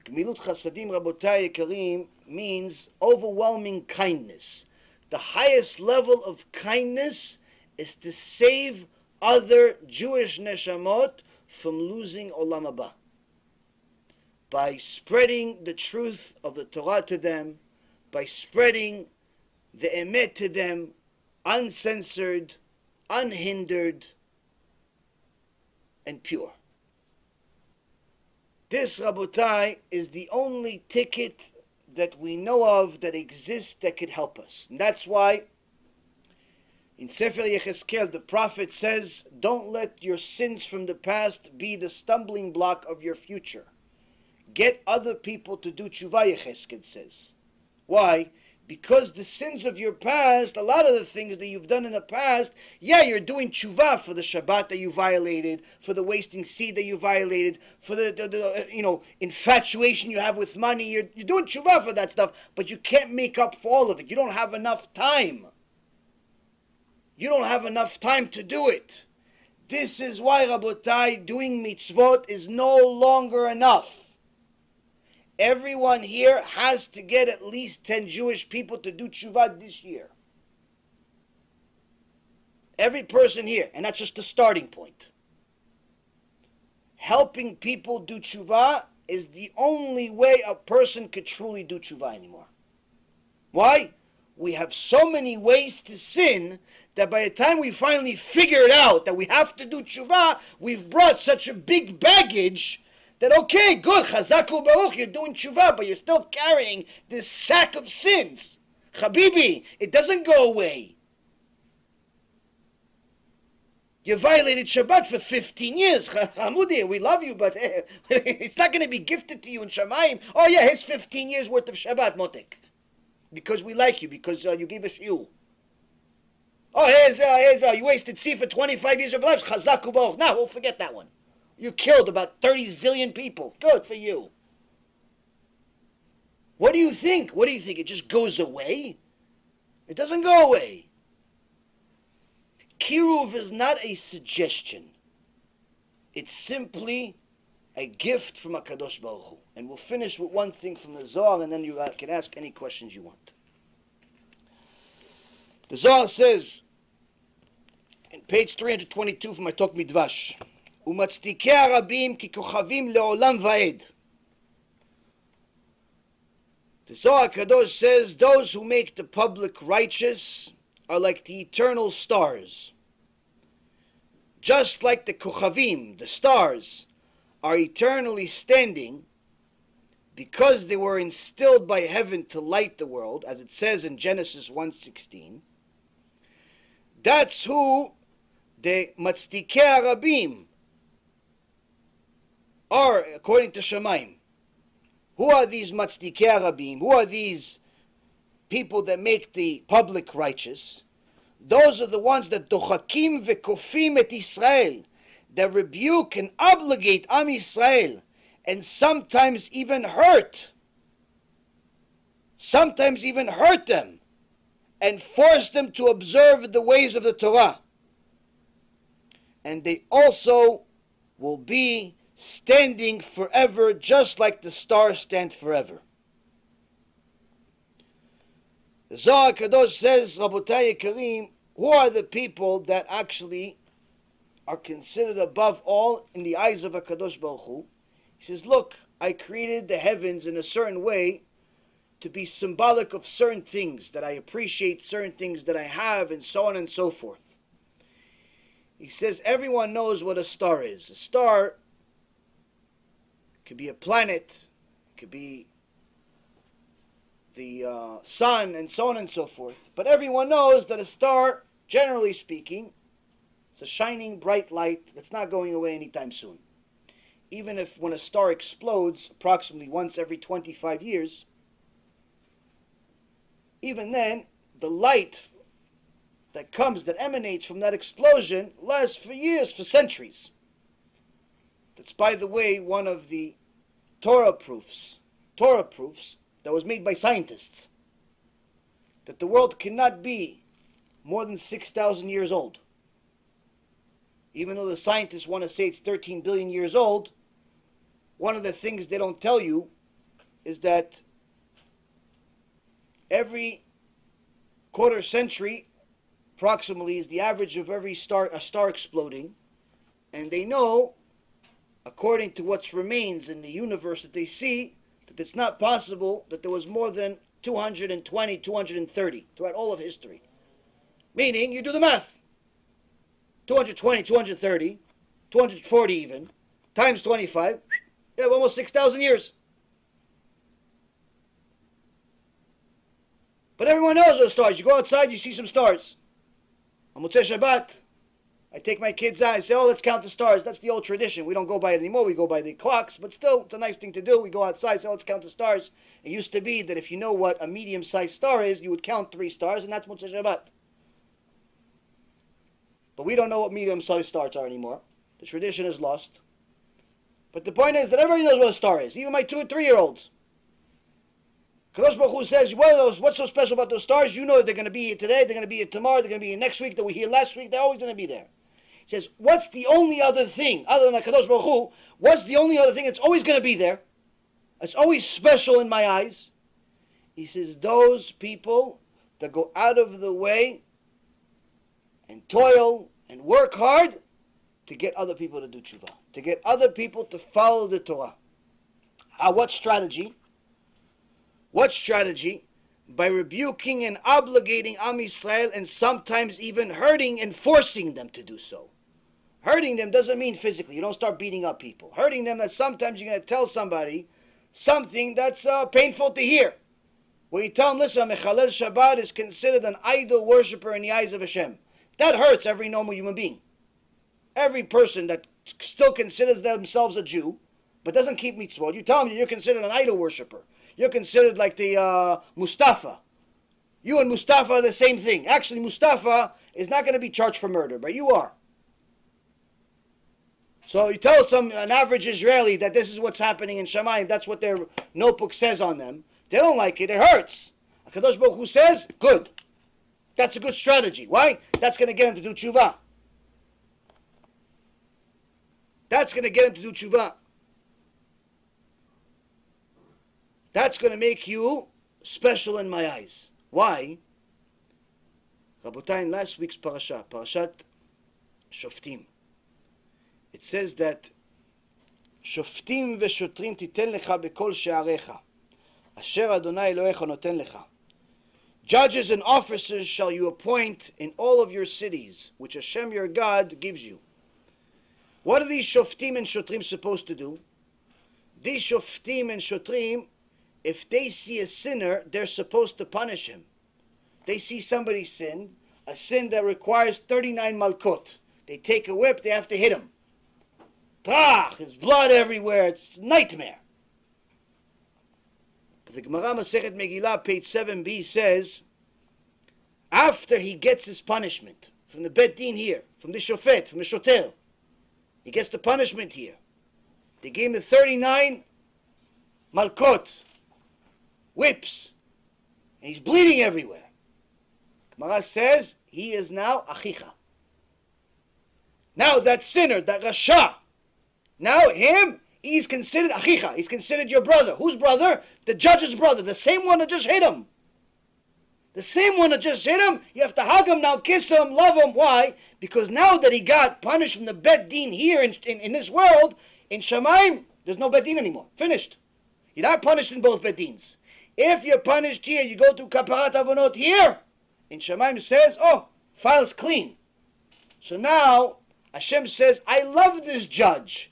Gemilut Chasadim, Rabotai Yekarim, means overwhelming kindness. The highest level of kindness is to save other Jewish neshamot from losing Olam Haba. By spreading the truth of the Torah to them, by spreading the emet to them, uncensored, unhindered, and pure. This, Rabotai, is the only ticket that we know of that exists that could help us. And that's why in Sefer Yechezkel the prophet says, don't let your sins from the past be the stumbling block of your future. Get other people to do tshuva, Yechezkel says. Why? Because the sins of your past, a lot of the things that you've done in the past, yeah, you're doing tshuva for the Shabbat that you violated, for the wasting seed that you violated, for the infatuation you have with money. You're doing tshuva for that stuff, but you can't make up for all of it. You don't have enough time. You don't have enough time to do it. This is why, Rabotai, doing mitzvot is no longer enough. Everyone here has to get at least 10 Jewish people to do tshuva this year. Every person here, and that's just the starting point. Helping people do tshuva is the only way a person could truly do tshuva anymore. Why? We have so many ways to sin that by the time we finally figure it out that we have to do tshuva, we've brought such a big baggage that, okay, good, Chazak Baruch, you're doing tshuva, but you're still carrying this sack of sins. Habibi, it doesn't go away. You violated Shabbat for 15 years. Hamudi, we love you, but it's not going to be gifted to you in Shamayim. Oh yeah, here's 15 years worth of Shabbat, Motek. Because we like you, because you gave us shiur. Oh, you wasted sea for 25 years of life. Chazak Baruch. No, we'll forget that one. You killed about 30 zillion people. Good for you. What do you think? What do you think? It just goes away? It doesn't go away. Kiruv is not a suggestion. It's simply a gift from HaKadosh Baruch Hu. And we'll finish with one thing from the Zohar, and then you can ask any questions you want. The Zohar says, in page 322 from my Talk Midvash, ומצדיקי הרבים ככוכבים לעולם ועד. The Zohar Kadosh says, those who make the public righteous are like the eternal stars. Just like the kochavim, the stars, are eternally standing because they were instilled by heaven to light the world, as it says in Genesis 1:16. That's who the matzdikei harabim are, according to Shemaim. Who are these matzdikei harabim? Who are these people that make the public righteous? Those are the ones that dochakim vekofim et Israel, that rebuke and obligate Am Yisrael, and sometimes even hurt them, and force them to observe the ways of the Torah. And they also will be standing forever, just like the stars stand forever. The Zohar Kadosh says, Rabotai Yekarim, who are the people that actually are considered above all in the eyes of HaKadosh Baruch Hu? He says, look, I created the heavens in a certain way to be symbolic of certain things, that I appreciate certain things that I have, and so on and so forth. He says, everyone knows what a star is. A star could be a planet, could be the sun, and so on and so forth. But everyone knows that a star, generally speaking, it's a shining bright light that's not going away anytime soon. Even if when a star explodes approximately once every 25 years, even then, the light that emanates from that explosion lasts for years, for centuries. That's, by the way, one of the Torah proofs that was made by scientists, that the world cannot be more than 6,000 years old. Even though the scientists want to say it's 13 billion years old, one of the things they don't tell you is that every quarter century approximately is the average of a star exploding, and they know, according to what remains in the universe that they see, that it's not possible that there was more than 220, 230 throughout all of history. Meaning, you do the math. 220, 230, 240 even, times 25, you have almost 6,000 years. But everyone knows those stars. You go outside, you see some stars. On Motzei Shabbat, I take my kids out, I say, oh, let's count the stars. That's the old tradition. We don't go by it anymore. We go by the clocks. But still, it's a nice thing to do. We go outside, say, oh, let's count the stars. It used to be that if you know what a medium-sized star is, you would count 3 stars, and that's Motzei Shabbat. But we don't know what medium-sized stars are anymore. The tradition is lost. But the point is that everybody knows what a star is, even my 2 and 3-year-olds. Kadosh Baruch Hu says, what's so special about those stars? You know that they're going to be here today, they're going to be here tomorrow, they're going to be here next week, they were here last week, they're always going to be there. He says, what's the only other thing, other than Kadosh Baruch Hu, what's the only other thing that's always going to be there? It's always special in my eyes. He says, those people that go out of the way and toil and work hard to get other people to do tshuva, to get other people to follow the Torah. What strategy? What strategy? By rebuking and obligating Am Yisrael, and sometimes even hurting and forcing them to do so. Hurting them doesn't mean physically. You don't start beating up people. Hurting them, that sometimes you're going to tell somebody something that's painful to hear. When you tell them, listen, Mechalel Shabbat is considered an idol worshiper in the eyes of Hashem. That hurts every normal human being. Every person that still considers themselves a Jew, but doesn't keep mitzvot, you tell them you're considered an idol worshiper. You're considered like the Mustafa. You and Mustafa are the same thing. Actually, Mustafa is not going to be charged for murder, but you are. So you tell an average Israeli that this is what's happening in Shamayim, that's what their notebook says on them. They don't like it, it hurts. HaKadosh Baruch Hu says, good. That's a good strategy. Why? That's going to get them to do tshuva. That's going to get them to do tshuva. That's going to make you special in my eyes. Why? Rabotai, in last week's Parashat Shoftim, it says that Shoftim v'shotrim titen lecha bekol she'arecha, asher Adonai Elohecha noten lecha. Judges and officers shall you appoint in all of your cities, which Hashem your God gives you. What are these Shoftim and Shotrim supposed to do? These Shoftim and Shotrim, if they see a sinner, they're supposed to punish him. They see somebody sin, a sin that requires 39 malkot. They take a whip, they have to hit him. Trach, there's blood everywhere, it's a nightmare. But the Gemara Masechet Megillah, page 7b, says, after he gets his punishment, from the Bet Din here, from the Shofet, from the Shotel, he gets the punishment here. They gave him the 39 malkot, whips, and he's bleeding everywhere. Gemara says he is now achicha. Now that sinner, that rasha, now him, he's considered achicha. He's considered your brother. Whose brother? The judge's brother, the same one that just hit him. The same one that just hit him, you have to hug him now, kiss him, love him. Why? Because now that he got punished from the Bet Din here in this world, in Shamayim, there's no Bet Din anymore. Finished. You're not punished in both Bet Dins. If you're punished here, you go through Kaparat Avonot here. In Shamayim says, oh, file's clean. So now, Hashem says, I love this judge.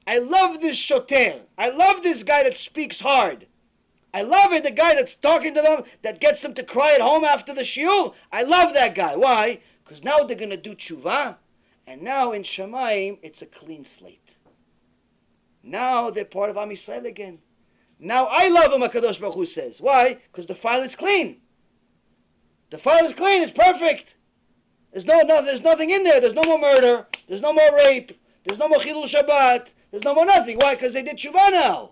I love this shoter. I love this guy that speaks hard. I love it, the guy that's talking to them, that gets them to cry at home after the shiur. I love that guy. Why? Because now they're going to do tshuva, and now in Shamayim, it's a clean slate. Now they're part of Am Yisrael again. Now I love him, HaKadosh Baruch Hu says. Why? Because the file is clean. The file is clean, it's perfect. There's nothing in there. There's no more murder. There's no more rape. There's no more Chilul Shabbat. There's no more nothing. Why? Because they did tshuva now.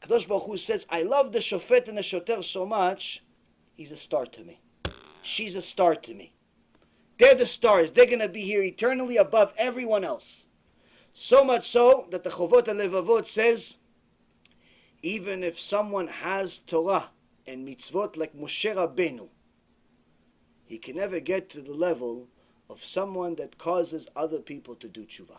Kadosh Baruch Hu says, I love the Shofet and the Shoter so much, he's a star to me. She's a star to me. They're the stars. They're going to be here eternally above everyone else. So much so that the Chovot HaLevavot says, even if someone has Torah and mitzvot like Moshe Rabbeinu, he can never get to the level of someone that causes other people to do tshuva.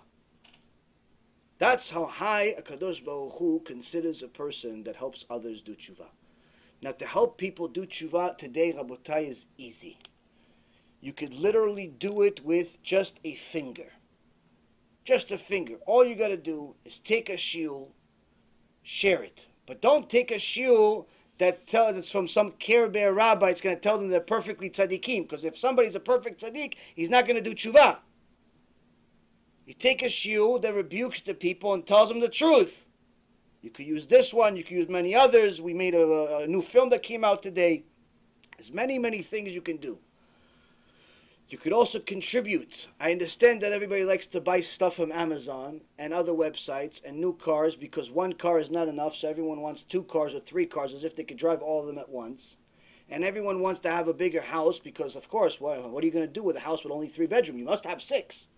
That's how high a Kadosh Baruch Hu considers a person that helps others do tshuva. Now, to help people do tshuva today, Rabotai, is easy. You could literally do it with just a finger. Just a finger. All you got to do is take a shiur, share it. But don't take a shiur that's from some Care Bear rabbi. It's going to tell them they're perfectly tzaddikim. Because if somebody's a perfect tzaddik, he's not going to do tshuva. You take a shiur that rebukes the people and tells them the truth. You could use this one. You could use many others. We made a new film that came out today. There's many, many things you can do. You could also contribute. I understand that everybody likes to buy stuff from Amazon and other websites and new cars because one car is not enough, so everyone wants 2 cars or 3 cars as if they could drive all of them at once. And everyone wants to have a bigger house because, of course, what are you going to do with a house with only 3 bedrooms? You must have 6.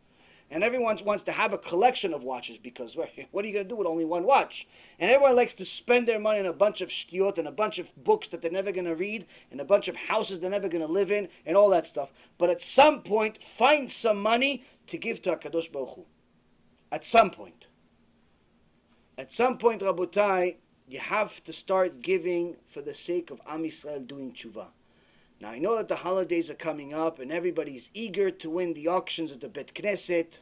And everyone wants to have a collection of watches because what are you going to do with only one watch? And everyone likes to spend their money on a bunch of shtiyot and a bunch of books that they're never going to read and a bunch of houses they're never going to live in and all that stuff. But at some point, find some money to give to HaKadosh Baruch Hu. At some point. At some point, Rabotai, you have to start giving for the sake of Am Yisrael doing tshuva. Now, I know that the holidays are coming up and everybody's eager to win the auctions at the Bet Knesset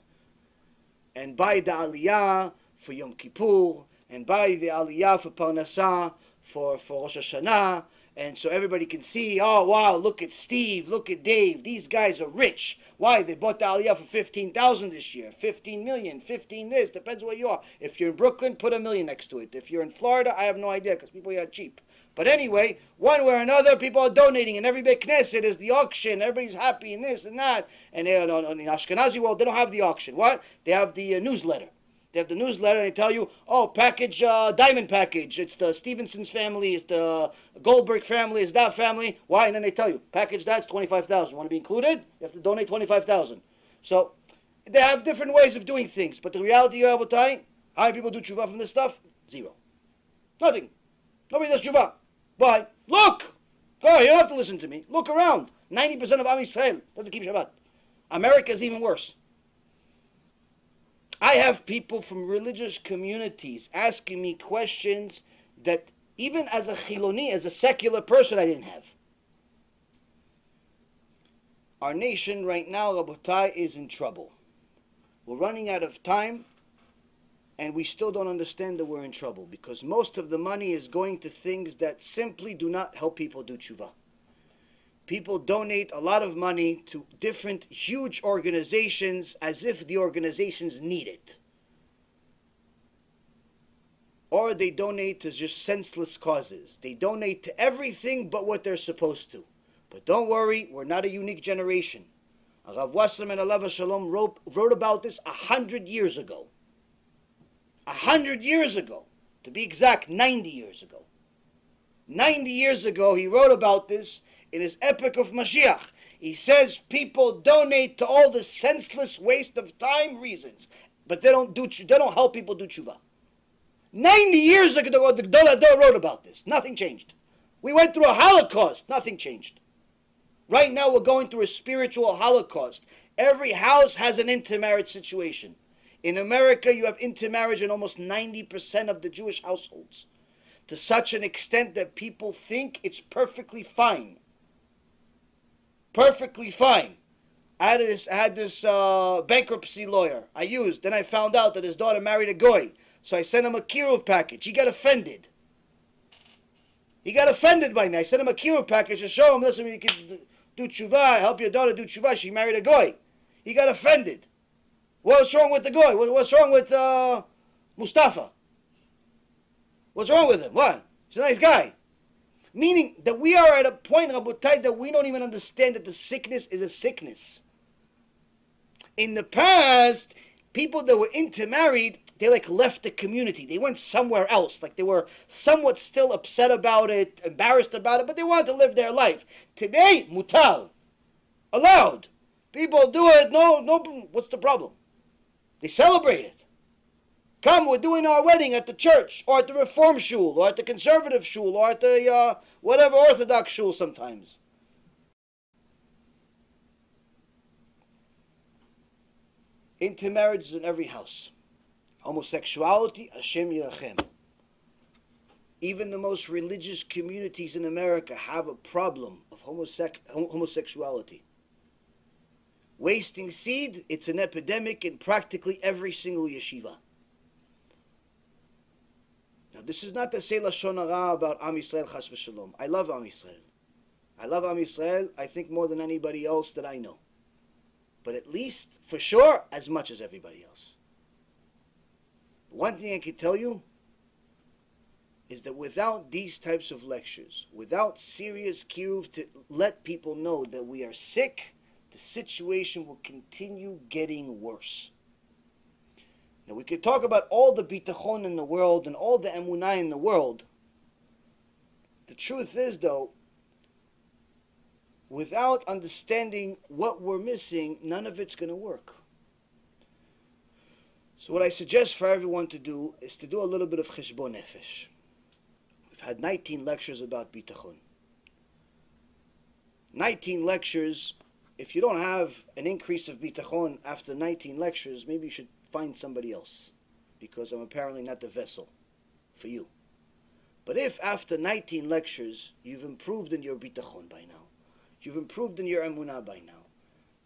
and buy the Aliyah for Yom Kippur and buy the Aliyah for Parnassah for Rosh Hashanah. And so everybody can see, oh, wow, look at Steve, look at Dave. These guys are rich. Why? They bought the Aliyah for $15,000 this year, 15 million, 15 this, depends where you are. If you're in Brooklyn, put $1 million next to it. If you're in Florida, I have no idea because people here are cheap. But anyway, one way or another, people are donating, and every big Knesset is the auction. Everybody's happy and this and that. And in the Ashkenazi world, they don't have the auction. What? They have the newsletter. They have the newsletter, and they tell you, oh, package, diamond package. It's the Stevenson's family. It's the Goldberg family. It's that family. Why? And then they tell you, package that's $25,000. Want to be included? You have to donate $25,000. So they have different ways of doing things. But the reality, Rabotai, how many people do tshuva from this stuff? 0. Nothing. Nobody does tshuva. Why? Look! Oh, you don't have to listen to me. Look around. 90% of Am Yisrael doesn't keep Shabbat. America is even worse. I have people from religious communities asking me questions that even as a Chiloni, as a secular person, I didn't have. Our nation right now, Rabotai, is in trouble. We're running out of time. And we still don't understand that we're in trouble because most of the money is going to things that simply do not help people do tshuva. People donate a lot of money to different huge organizations as if the organizations need it. Or they donate to just senseless causes. They donate to everything but what they're supposed to. But don't worry, we're not a unique generation. Rav Wasserman Alav Shalom wrote about this 100 years ago. 100 years ago, to be exact, 90 years ago. 90 years ago, he wrote about this in his Epic of Moshiach. He says people donate to all the senseless waste of time reasons, but they don't help people do tshuva. 90 years ago, the Gedolei Hador wrote about this. Nothing changed. We went through a Holocaust. Nothing changed. Right now, we're going through a spiritual Holocaust. Every house has an intermarriage situation. In America, you have intermarriage in almost 90% of the Jewish households, to such an extent that people think it's perfectly fine. Perfectly fine. I had this bankruptcy lawyer I used. Then I found out that his daughter married a goy. So I sent him a kiruv package. He got offended. He got offended by me. I sent him a kiruv package to show him, listen, you can do tshuva, help your daughter do tshuva. She married a goy. He got offended. What's wrong with the goy? What's wrong with Mustafa? What's wrong with him? What? He's a nice guy. Meaning that we are at a point, Rabotai, that we don't even understand that the sickness is a sickness. In the past, people that were intermarried, they left the community. They went somewhere else. They were somewhat still upset about it, embarrassed about it, but they wanted to live their life. Today, mutal, allowed. People do it. No, what's the problem? They celebrate it. Come, we're doing our wedding at the church, or at the Reform shul, or at the conservative shul, or at the whatever Orthodox shul sometimes. Intermarriage is in every house. Homosexuality, Hashem Yirachem. Even the most religious communities in America have a problem of homosexuality. Wasting seed, it's an epidemic in practically every single yeshiva. Now, this is not to say Lashon Hara about Am Yisrael Chas v'Shalom. I love Am Yisrael. I love Am Yisrael, I think, more than anybody else that I know. But at least, for sure, as much as everybody else. One thing I can tell you is that without these types of lectures, without serious kiruv to let people know that we are sick, the situation will continue getting worse. Now, we could talk about all the bitachon in the world and all the emunah in the world. The truth is, though, without understanding what we're missing, none of it's going to work. So what I suggest for everyone to do is to do a little bit of cheshbon nefesh. We've had 19 lectures about bitachon. 19 lectures. If you don't have an increase of bitachon after 19 lectures, maybe you should find somebody else, because I'm apparently not the vessel for you. But if after 19 lectures you've improved in your bitachon by now, you've improved in your emunah by now,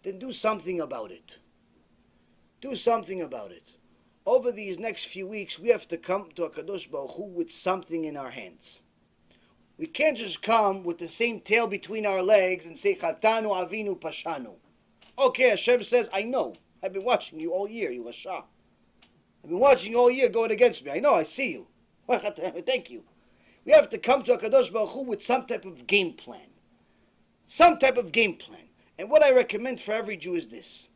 then do something about it. Do something about it. Over these next few weeks, we have to come to HaKadosh Baruch Hu with something in our hands. We can't just come with the same tail between our legs and say, Chatanu Avinu Pashanu. Okay, Hashem says, I know. I've been watching you all year, you Rasha. I've been watching you all year going against me. I know, I see you. Thank you. We have to come to HaKadosh Baruch Hu with some type of game plan. Some type of game plan. And what I recommend for every Jew is this.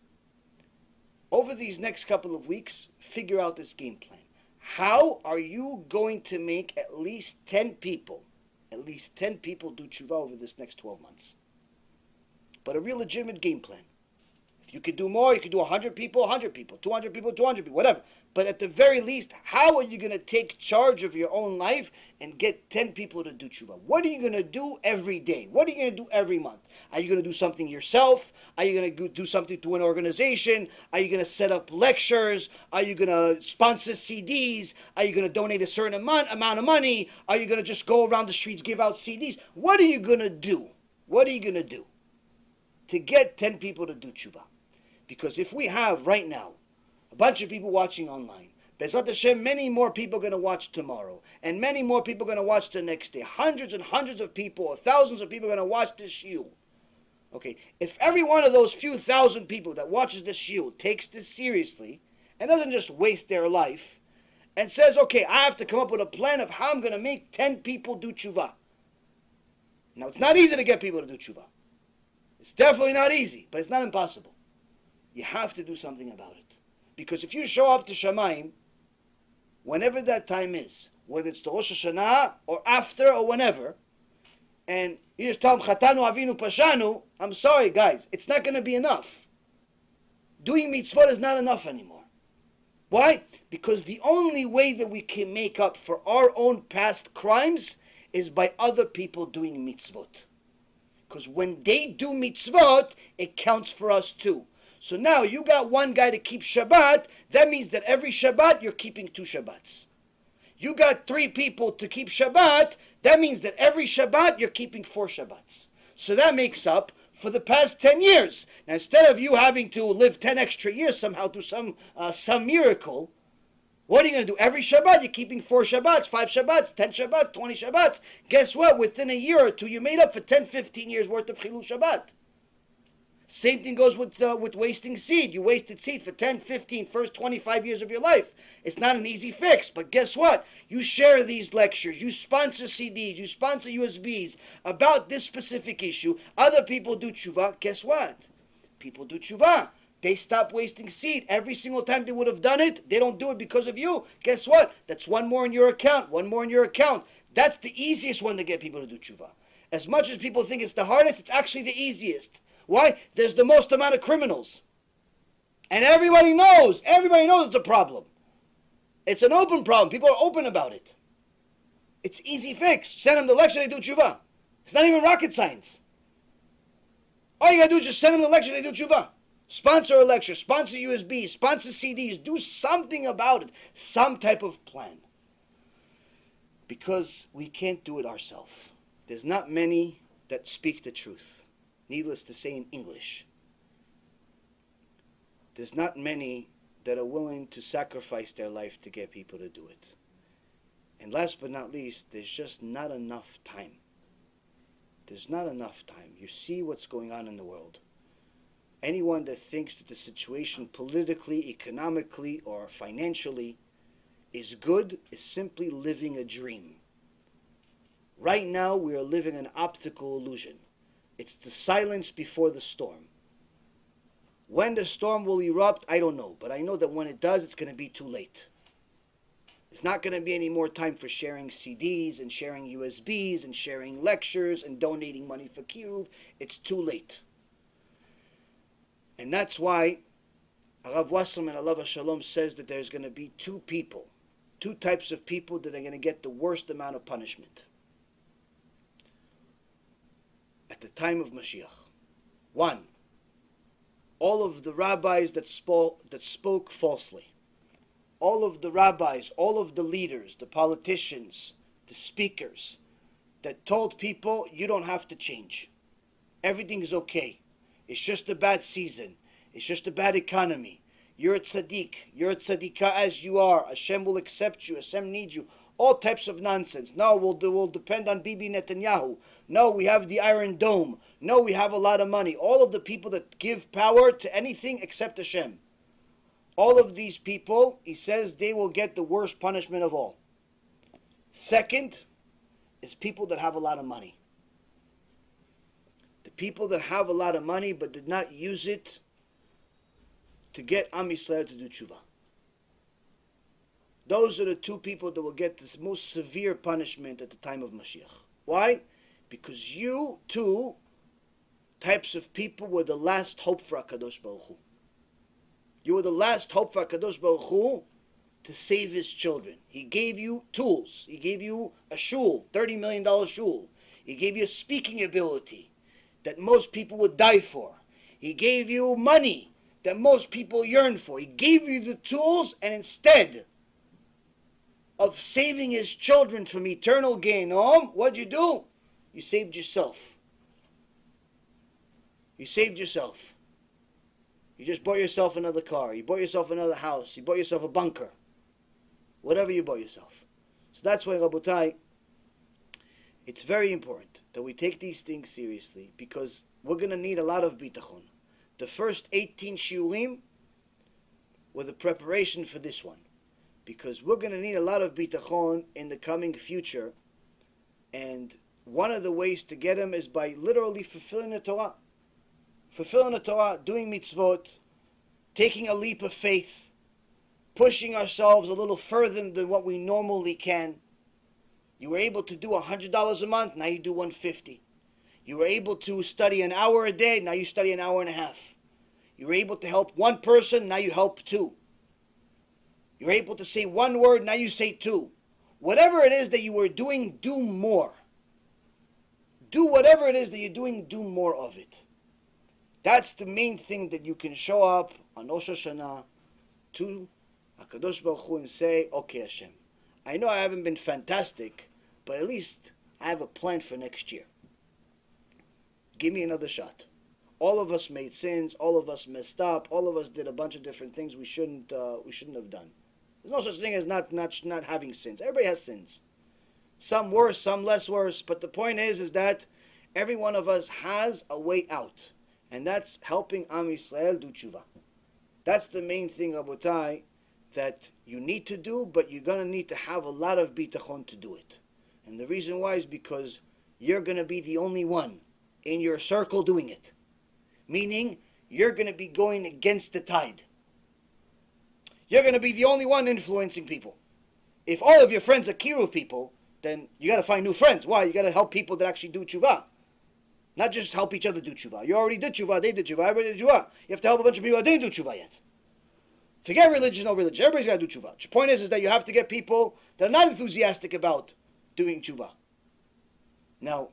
Over these next couple of weeks, figure out this game plan. How are you going to make at least 10 people do tshuva over this next 12 months? But a real legitimate game plan. If you could do more, you could do 100 people, 100 people, 200 people, 200 people, whatever. But at the very least, how are you going to take charge of your own life and get 10 people to do tshuva? What are you going to do every day? What are you going to do every month? Are you going to do something yourself? Are you going to do something to an organization? Are you going to set up lectures? Are you going to sponsor CDs? Are you going to donate a certain amount of money? Are you going to just go around the streets, give out CDs? What are you going to do? What are you going to do to get 10 people to do tshuva? Because if we have right now a bunch of people watching online, Bezrat Hashem, many more people are going to watch tomorrow, and many more people are going to watch the next day. Hundreds and hundreds of people, or thousands of people are going to watch this shiur. Okay, if every one of those few thousand people that watches this shiur takes this seriously and doesn't just waste their life and says, okay, I have to come up with a plan of how I'm going to make 10 people do tshuva. Now, it's not easy to get people to do tshuva. It's definitely not easy, but it's not impossible. You have to do something about it. Because if you show up to Shamayim, whenever that time is, whether it's to Rosh Hashanah or after or whenever, and you just tell them, Chatanu Avinu Pashanu, I'm sorry guys, it's not going to be enough. Doing mitzvot is not enough anymore. Why? Because the only way that we can make up for our own past crimes is by other people doing mitzvot. Because when they do mitzvot, it counts for us too. So now you got one guy to keep Shabbat, that means that every Shabbat you're keeping 2 Shabbats. You got 3 people to keep Shabbat, that means that every Shabbat you're keeping 4 Shabbats. So that makes up for the past 10 years. Now instead of you having to live 10 extra years somehow through some miracle, what are you going to do? Every Shabbat you're keeping 4 Shabbats, 5 Shabbats, 10 Shabbats, 20 Shabbats. Guess what? Within a year or two you made up for 10, 15 years worth of Chilul Shabbat. Same thing goes with wasting seed. You wasted seed for 10, 15, first 25 years of your life. It's not an easy fix, but guess what? You share these lectures, you sponsor CDs, you sponsor USBs about this specific issue. Other people do tshuva. Guess what? People do tshuva. They stop wasting seed. Every single time they would have done it, they don't do it because of you. Guess what? That's one more in your account, one more in your account. That's the easiest one to get people to do tshuva. As much as people think it's the hardest, it's actually the easiest. Why? There's the most amount of criminals. And everybody knows it's a problem. It's an open problem. People are open about it. It's easy fix. Send them the lecture, they do tshuva. It's not even rocket science. All you gotta do is just send them the lecture, they do tshuva. Sponsor a lecture, sponsor USB, sponsor CDs, do something about it. Some type of plan. Because we can't do it ourselves. There's not many that speak the truth. Needless to say, in English. there's not many that are willing to sacrifice their life to get people to do it. And last but not least, there's just not enough time. There's not enough time. You see what's going on in the world. Anyone that thinks that the situation politically, economically, or financially is good is simply living a dream. Right now, we are living an optical illusion. It's the silence before the storm. When the storm will erupt, I don't know. But I know that when it does, it's going to be too late. There's not going to be any more time for sharing CDs and sharing USBs and sharing lectures and donating money for Kiruv. It's too late. And that's why Arav Wasserman, Alav Shalom, says that there's going to be two types of people that are going to get the worst amount of punishment at the time of Mashiach. One, all of the rabbis that spoke falsely. All of the rabbis, all of the leaders, the politicians, the speakers that told people, you don't have to change. Everything is okay. It's just a bad season. It's just a bad economy. You're a tzaddik. You're a tzaddikah as you are. Hashem will accept you. Hashem needs you. All types of nonsense. No, we'll depend on Bibi Netanyahu. No, we have the Iron Dome. No, we have a lot of money. All of the people that give power to anything except Hashem. All of these people, he says, they will get the worst punishment of all. Second is people that have a lot of money. The people that have a lot of money but did not use it to get Am Yisrael to do tshuva. Those are the two people that will get this most severe punishment at the time of Mashiach. Why? Because you, two types of people, were the last hope for HaKadosh Baruch Hu. You were the last hope for HaKadosh Baruch Hu to save his children. He gave you tools. He gave you a shul, $30 million shul. He gave you a speaking ability that most people would die for. He gave you money that most people yearn for. He gave you the tools, and instead of saving his children from eternal Gehinnom, what'd you do? You saved yourself. You saved yourself. You just bought yourself another car. You bought yourself another house. You bought yourself a bunker. Whatever you bought yourself. So that's why, Rabotai, it's very important that we take these things seriously, because we're going to need a lot of bitachon. The first 18 shiurim were the preparation for this one, because we're going to need a lot of bitachon in the coming future, and one of the ways to get them is by literally fulfilling the Torah. Fulfilling the Torah, doing mitzvot, taking a leap of faith, pushing ourselves a little further than what we normally can. You were able to do $100 a month, now you do $150. You were able to study an hour a day, now you study an hour and a half. You were able to help one person, now you help two. You were able to say one word, now you say two. Whatever it is that you were doing, do more. Do whatever it is that you're doing, do more of it. That's the main thing that you can show up on Rosh Hashanah to HaKadosh Baruch Hu and say, okay, Hashem, I know I haven't been fantastic, but at least I have a plan for next year. Give me another shot. All of us made sins. All of us messed up. All of us did a bunch of different things we shouldn't have done. There's no such thing as not having sins. Everybody has sins. Some worse, some less worse. But the point is that every one of us has a way out. And that's helping Am Yisrael do tshuva. That's the main thing, Rabotai, that you need to do, but you're going to need to have a lot of bitachon to do it. And the reason why is because you're going to be the only one in your circle doing it. Meaning, you're going to be going against the tide. You're going to be the only one influencing people. If all of your friends are Kiruv people, then you got to find new friends. Why? You got to help people that actually do tshuva. Not just help each other do tshuva. You already did tshuva, they did tshuva, everybody did tshuva. You have to help a bunch of people that didn't do tshuva yet. Forget religion, no religion. Everybody's got to do tshuva. The point is that you have to get people that are not enthusiastic about doing tshuva. Now,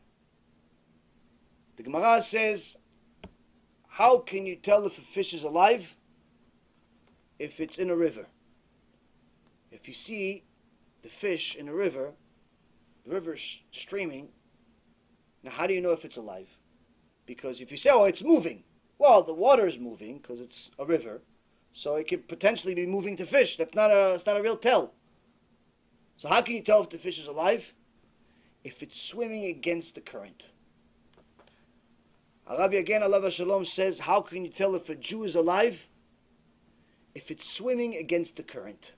the Gemara says, how can you tell if a fish is alive if it's in a river? If you see the fish in a river, the river's streaming, now how do you know if it's alive? Because if you say, oh, it's moving, well, the water is moving because it's a river, So it could potentially be moving to fish. It's not a real tell. So how can you tell if the fish is alive? If it's swimming against the current. Rabbi again, Allah Shalom, says, how can you tell if a Jew is alive? If it's swimming against the current.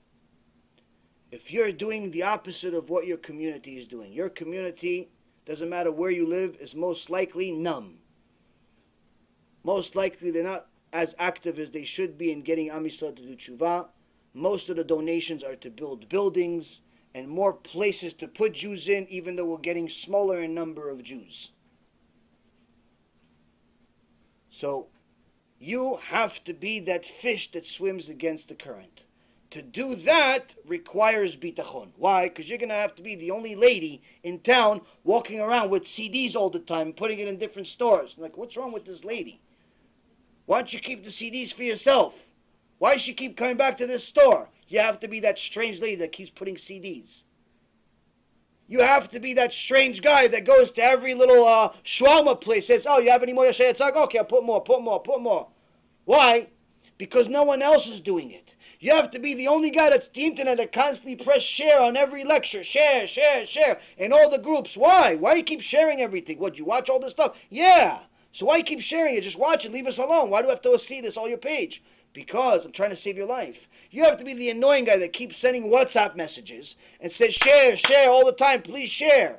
If you're doing the opposite of what your community is doing. Your community, doesn't matter where you live, is most likely numb. Most likely they're not as active as they should be in getting Am Yisrael to do tshuva. Most of the donations are to build buildings and more places to put Jews in, even though we're getting smaller in number of Jews. So you have to be that fish that swims against the current. To do that requires bitachon. Why? Because you're going to have to be the only lady in town walking around with CDs all the time, putting it in different stores. Like, what's wrong with this lady? Why don't you keep the CDs for yourself? Why does she keep coming back to this store? You have to be that strange lady that keeps putting CDs. You have to be that strange guy that goes to every little shawarma place, says, oh, you have any more Yashei Yitzhak? Okay, I'll put more. Why? Because no one else is doing it. You have to be the only guy that's the internet that constantly press share on every lecture. Share, in all the groups. Why? Why do you keep sharing everything? What, you watch all this stuff? Yeah. So why you keep sharing it? Just watch it. Leave us alone. Why do I have to see this on your page? Because I'm trying to save your life. You have to be the annoying guy that keeps sending WhatsApp messages and says, share all the time. Please share.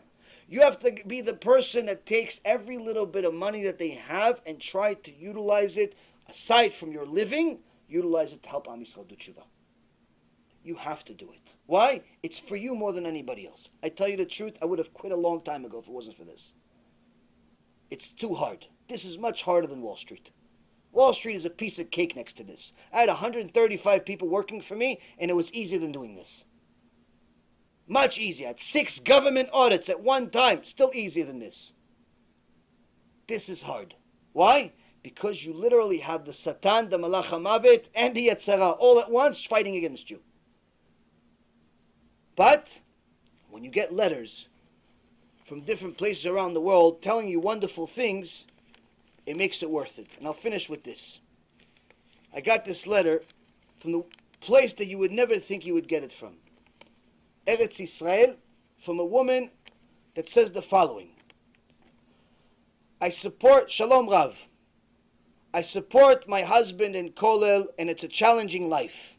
You have to be the person that takes every little bit of money that they have and try to utilize it, aside from your living, utilize it to help Am Yisrael do tshuva. You have to do it. Why? It's for you more than anybody else. I tell you the truth, I would have quit a long time ago if it wasn't for this. It's too hard. This is much harder than Wall Street. Wall Street is a piece of cake next to this. I had 135 people working for me, and it was easier than doing this. Much easier. I had 6 government audits at one time. Still easier than this. This is hard. Why? Because you literally have the Satan, the Malach HaMavet, and the Yetzirah all at once fighting against you. But when you get letters from different places around the world telling you wonderful things, it makes it worth it. And I'll finish with this. I got this letter from the place that you would never think you would get it from. Eretz Yisrael, from a woman that says the following. I support, Shalom Rav, I support my husband in Kollel, and it's a challenging life.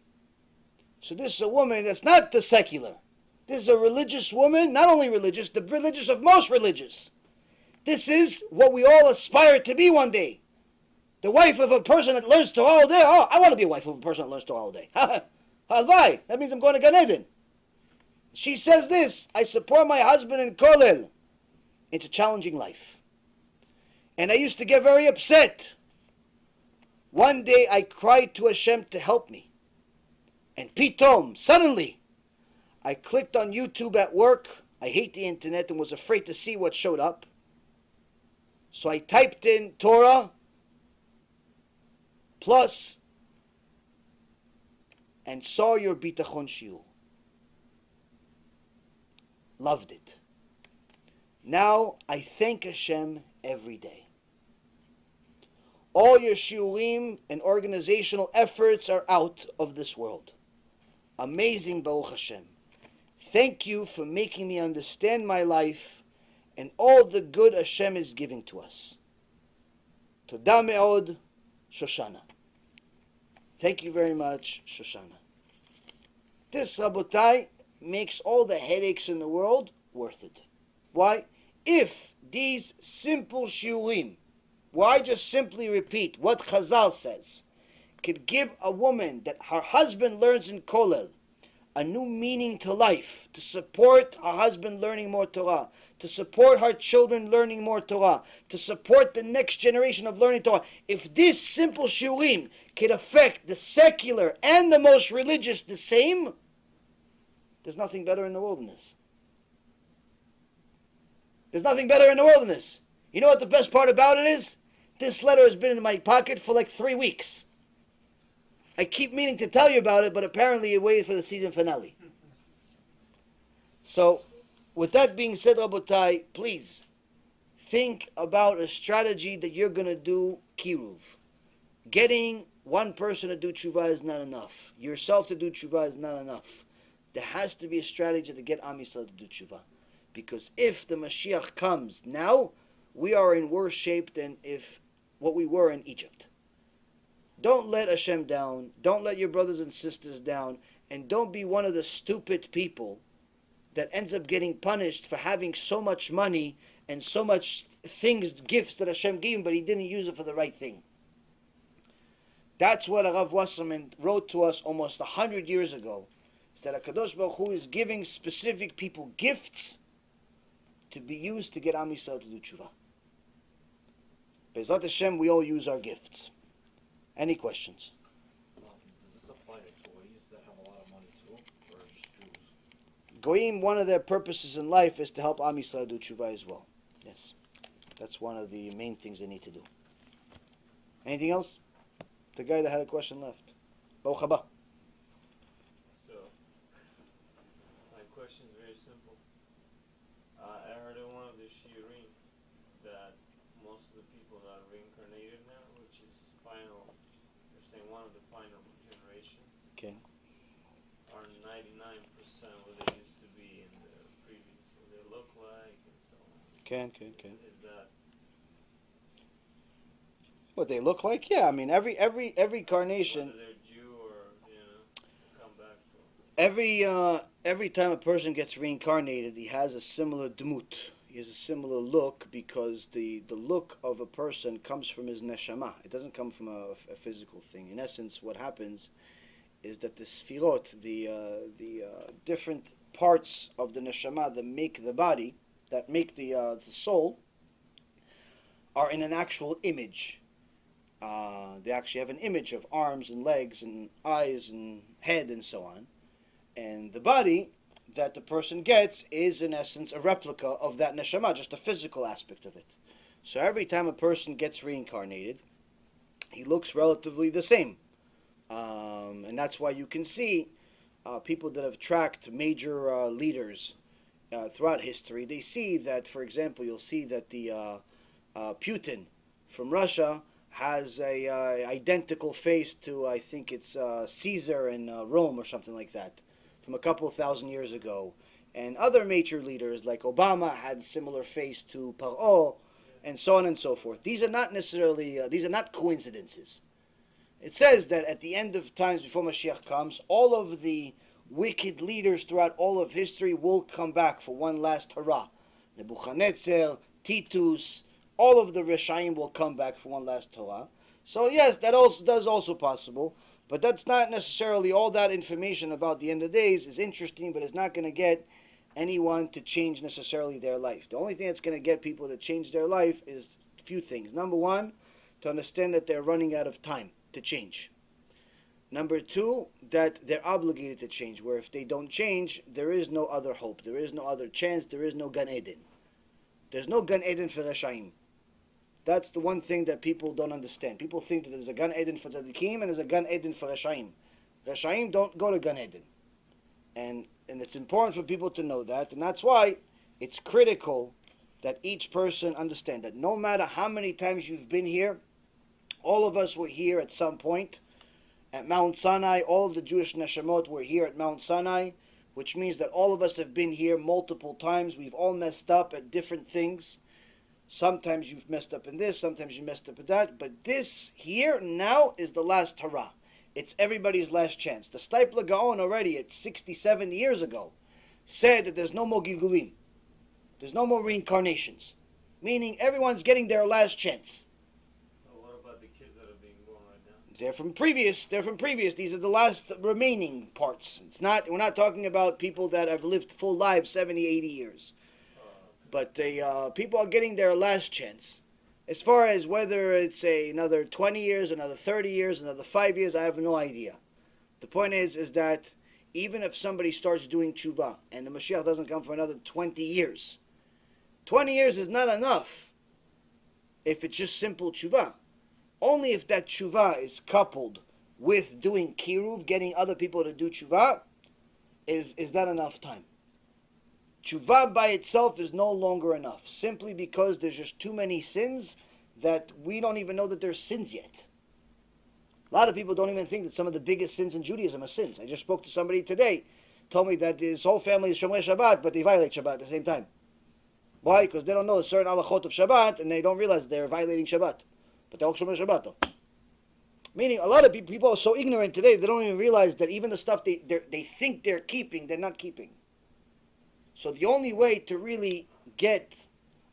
So this is a woman that's not the secular. This is a religious woman, not only religious, the religious of most religious. This is what we all aspire to be one day. The wife of a person that learns Torah all day. Oh, I want to be a wife of a person that learns Torah all day. Halvai, that means I'm going to Gan Eden. She says this, I support my husband in Kollel. It's a challenging life. And I used to get very upset. One day I cried to Hashem to help me. And pitom, suddenly, I clicked on YouTube at work. I hate the internet and was afraid to see what showed up. So I typed in Torah plus and saw your bitachon shiur. Loved it. Now I thank Hashem every day. All your shiurim and organizational efforts are out of this world. Amazing, Baruch Hashem. Thank you for making me understand my life and all the good Hashem is giving to us. Todah me'od, Shoshana. Thank you very much, Shoshana. This, Rabotai, makes all the headaches in the world worth it. Why? If these simple shiurim, where I just simply repeat what Chazal says, could give a woman that her husband learns in Kollel a new meaning to life, to support her husband learning more Torah, to support her children learning more Torah, to support the next generation of learning Torah. If this simple shiurim could affect the secular and the most religious the same, there's nothing better in the world than this. There's nothing better in the world than this. You know what the best part about it is? This letter has been in my pocket for like 3 weeks. I keep meaning to tell you about it, but apparently you waited for the season finale. So, with that being said, Rabotai, please think about a strategy that you're going to do kiruv. Getting one person to do tshuva is not enough. Yourself to do tshuva is not enough. There has to be a strategy to get Am Yisrael to do tshuva. Because if the Mashiach comes now, we are in worse shape than if what we were in Egypt. Don't let Hashem down. Don't let your brothers and sisters down. And don't be one of the stupid people that ends up getting punished for having so much money and so much things, gifts that Hashem gave him, but he didn't use it for the right thing. That's what Rav Wasserman wrote to us almost 100 years ago. Is that HaKadosh Baruch Hu is giving specific people gifts to be used to get Am Yisrael to do tshuva. Be'ezrat Hashem, we all use our gifts. Any questions? Does this apply to goyim that have a lot of money too, or just Jews? Goyim, one of their purposes in life is to help Am Yisrael do tshuva as well. Yes. That's one of the main things they need to do. Anything else? The guy that had a question left. Baruch haba. So, my question is very simple. I heard in one of the shiurim that most of the people that are reincarnated now, which is final, they're saying one of the final generations, Okay. are 99% what they used to be in the previous, what they look like, and so on. Okay. Is that What they look like? Yeah, I mean every carnation, whether they're Jew or, come back to every time a person gets reincarnated, he has a similar dmut. He has a similar look because the look of a person comes from his neshama. It doesn't come from a physical thing. In essence, what happens is that the sfirot, the different parts of the neshama that make the body, that make the soul, are in an actual image. They actually have an image of arms and legs and eyes and head and so on. And the body that the person gets is in essence a replica of that neshama, just a physical aspect of it. So every time a person gets reincarnated, he looks relatively the same. And that's why you can see people that have tracked major leaders throughout history. They see that, for example, you'll see that the Putin from Russia has a identical face to, I think it's Caesar in Rome or something like that, from a couple thousand years ago. And other major leaders like Obama had similar face to Paro, and so on and so forth. These are not necessarily, these are not coincidences. It says that at the end of times before Mashiach comes, all of the wicked leaders throughout all of history will come back for one last hurrah. Nebuchadnezzar, Titus, all of the Reshaim will come back for one last hurrah. So yes, that is also possible, but that's not necessarily all that information about the end of days is interesting, but it's not going to get anyone to change necessarily their life. The only thing that's going to get people to change their life is a few things. Number one, to understand that they're running out of time to change. Number two, that they're obligated to change, where if they don't change, there is no other hope, there is no other chance, there is no Gan Eden. There's no Gan Eden for Reshaim. That's the one thing that people don't understand. People think that there's a Gan Eden for Tzadikim and there's a Gan Eden for Reshaim. Reshaim don't go to Gan Eden. And it's important for people to know that, and that's why it's critical that each person understand that no matter how many times you've been here, all of us were here at some point at Mount Sinai. All of the Jewish neshamot were here at Mount Sinai, which means that all of us have been here multiple times. We've all messed up at different things. Sometimes you've messed up in this, sometimes you messed up at that, but this here now is the last hurrah. It's everybody's last chance. The Steipler Gaon already at 60, 70 years ago said that there's no more Gilgulim. There's no more reincarnations. Meaning everyone's getting their last chance. Well, what about the kids that are being born right now? They're from previous. These are the last remaining parts. We're not talking about people that have lived full lives, 70, 80 years. But people are getting their last chance. As far as whether it's another 20 years, another 30 years, another 5 years, I have no idea. The point is that even if somebody starts doing tshuva and the Mashiach doesn't come for another 20 years, 20 years is not enough if it's just simple tshuva. Only if that tshuva is coupled with doing kiruv, getting other people to do tshuva, is not enough time. Tshuva by itself is no longer enough, simply because there's just too many sins that we don't even know that there's sins yet. A lot of people don't even think that some of the biggest sins in Judaism are sins. I just spoke to somebody today, told me that his whole family is Shomer Shabbat, but they violate Shabbat at the same time. Why? Because they don't know a certain halachot of Shabbat, and they don't realize they're violating Shabbat. But they're all Shomer Shabbat though. Meaning, a lot of people are so ignorant today, they don't even realize that even the stuff they think they're keeping, they're not keeping. So the only way to really get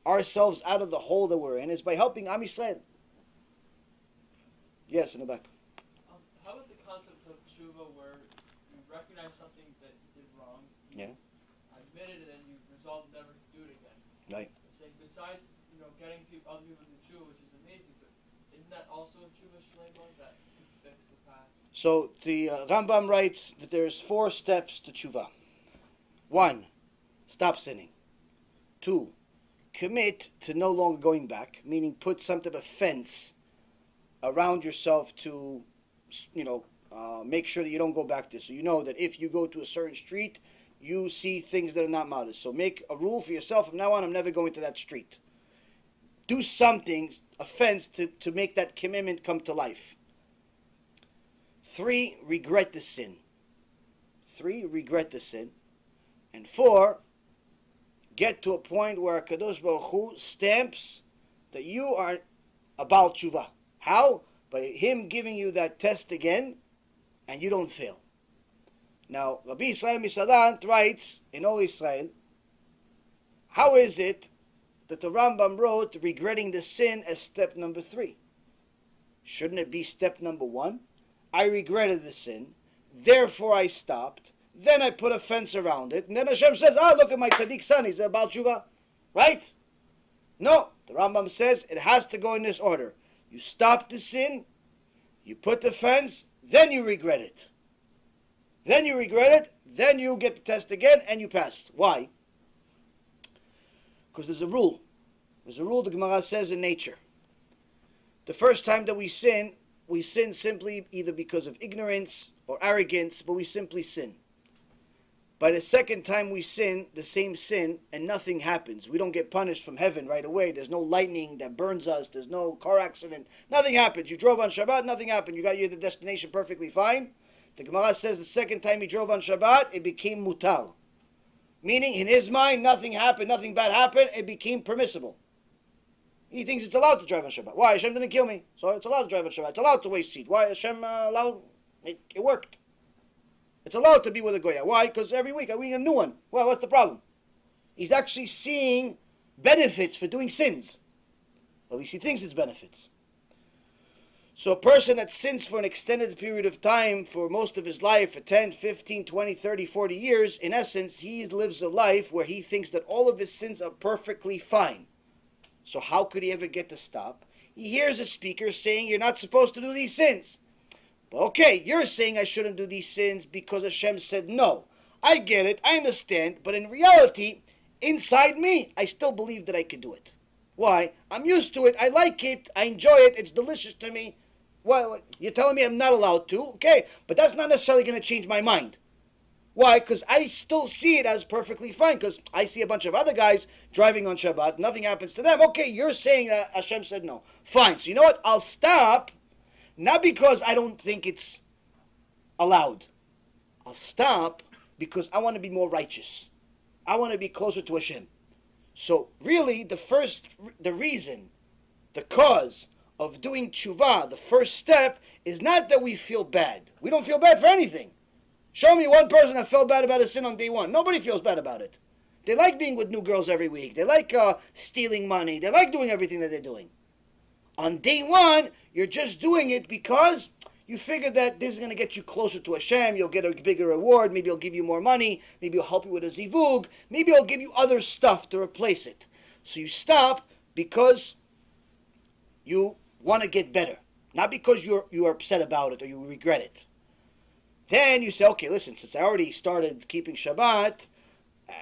ourselves out of the hole that we're in is by helping Am Yisrael. Yes, in the back. How about the concept of tshuva, where you recognize something that you did wrong, you admit it, and then you resolve never to do it again? Right. I'm saying besides, getting other people to do tshuva, which is amazing, but isn't that also a tshuva shlema that can fix the past? So the Rambam writes that there's 4 steps to tshuva. 1, stop sinning. 2, commit to no longer going back, meaning put some type of fence around yourself to, make sure that you don't go back there. So you know that if you go to a certain street, you see things that are not modest. So make a rule for yourself. From now on, I'm never going to that street. Do something, a fence, to make that commitment come to life. 3, regret the sin. 3, regret the sin. And 4, get to a point where Kadosh Baruch Hu stamps that you are a Baal Tshuva. How? By him giving you that test again, and you don't fail. Now, Rabbi Israel Misalant writes in Or Israel, how is it that the Rambam wrote regretting the sin as step number 3? Shouldn't it be step number 1? I regretted the sin, therefore I stopped, then I put a fence around it, and then Hashem says, look at my tzaddik son, he's a Baal Tshuva. Right? No, the Rambam says it has to go in this order. You stop the sin, you put the fence, then you regret it. Then you regret it, then you get the test again, and you pass. Why? Because there's a rule. There's a rule the Gemara says in nature. The first time that we sin simply either because of ignorance or arrogance, but we simply sin. By the second time we sin, the same sin, and nothing happens. We don't get punished from heaven right away. There's no lightning that burns us. There's no car accident. Nothing happens. You drove on Shabbat, nothing happened. You got you to the destination perfectly fine. The Gemara says the second time he drove on Shabbat, it became mutal. Meaning, in his mind, nothing happened, nothing bad happened, it became permissible. He thinks it's allowed to drive on Shabbat. Why? Hashem didn't kill me, so it's allowed to drive on Shabbat. It's allowed to waste seed. Why? Hashem allowed it. It worked. It's allowed to be with a Goya. Why? Because every week I win a new one. Well, what's the problem? He's actually seeing benefits for doing sins. At least he thinks it's benefits. So a person that sins for an extended period of time, for most of his life, for 10, 15, 20, 30, 40 years, in essence, he lives a life where he thinks that all of his sins are perfectly fine. So how could he ever get to stop? He hears a speaker saying, you're not supposed to do these sins. Okay, you're saying I shouldn't do these sins because Hashem said no. I get it, I understand, but in reality, inside me, I still believe that I can do it. Why? I'm used to it, I like it, I enjoy it, it's delicious to me. Well, you're telling me I'm not allowed to? Okay, but that's not necessarily going to change my mind. Why? Because I still see it as perfectly fine, because I see a bunch of other guys driving on Shabbat, nothing happens to them. Okay, you're saying that Hashem said no. Fine, so you know what? I'll stop. Not because I don't think it's allowed. I'll stop because I want to be more righteous. I want to be closer to Hashem. So really, the reason, the cause of doing tshuva, the first step, is not that we feel bad. We don't feel bad for anything. Show me one person that felt bad about a sin on day 1. Nobody feels bad about it. They like being with new girls every week. They like stealing money. They like doing everything that they're doing. On day 1, you're just doing it because you figure that this is going to get you closer to Hashem. You'll get a bigger reward. Maybe He'll give you more money. Maybe He'll help you with a zivug. Maybe He'll give you other stuff to replace it. So you stop because you want to get better. Not because you're upset about it or you regret it. Then you say, okay, listen, since I already started keeping Shabbat,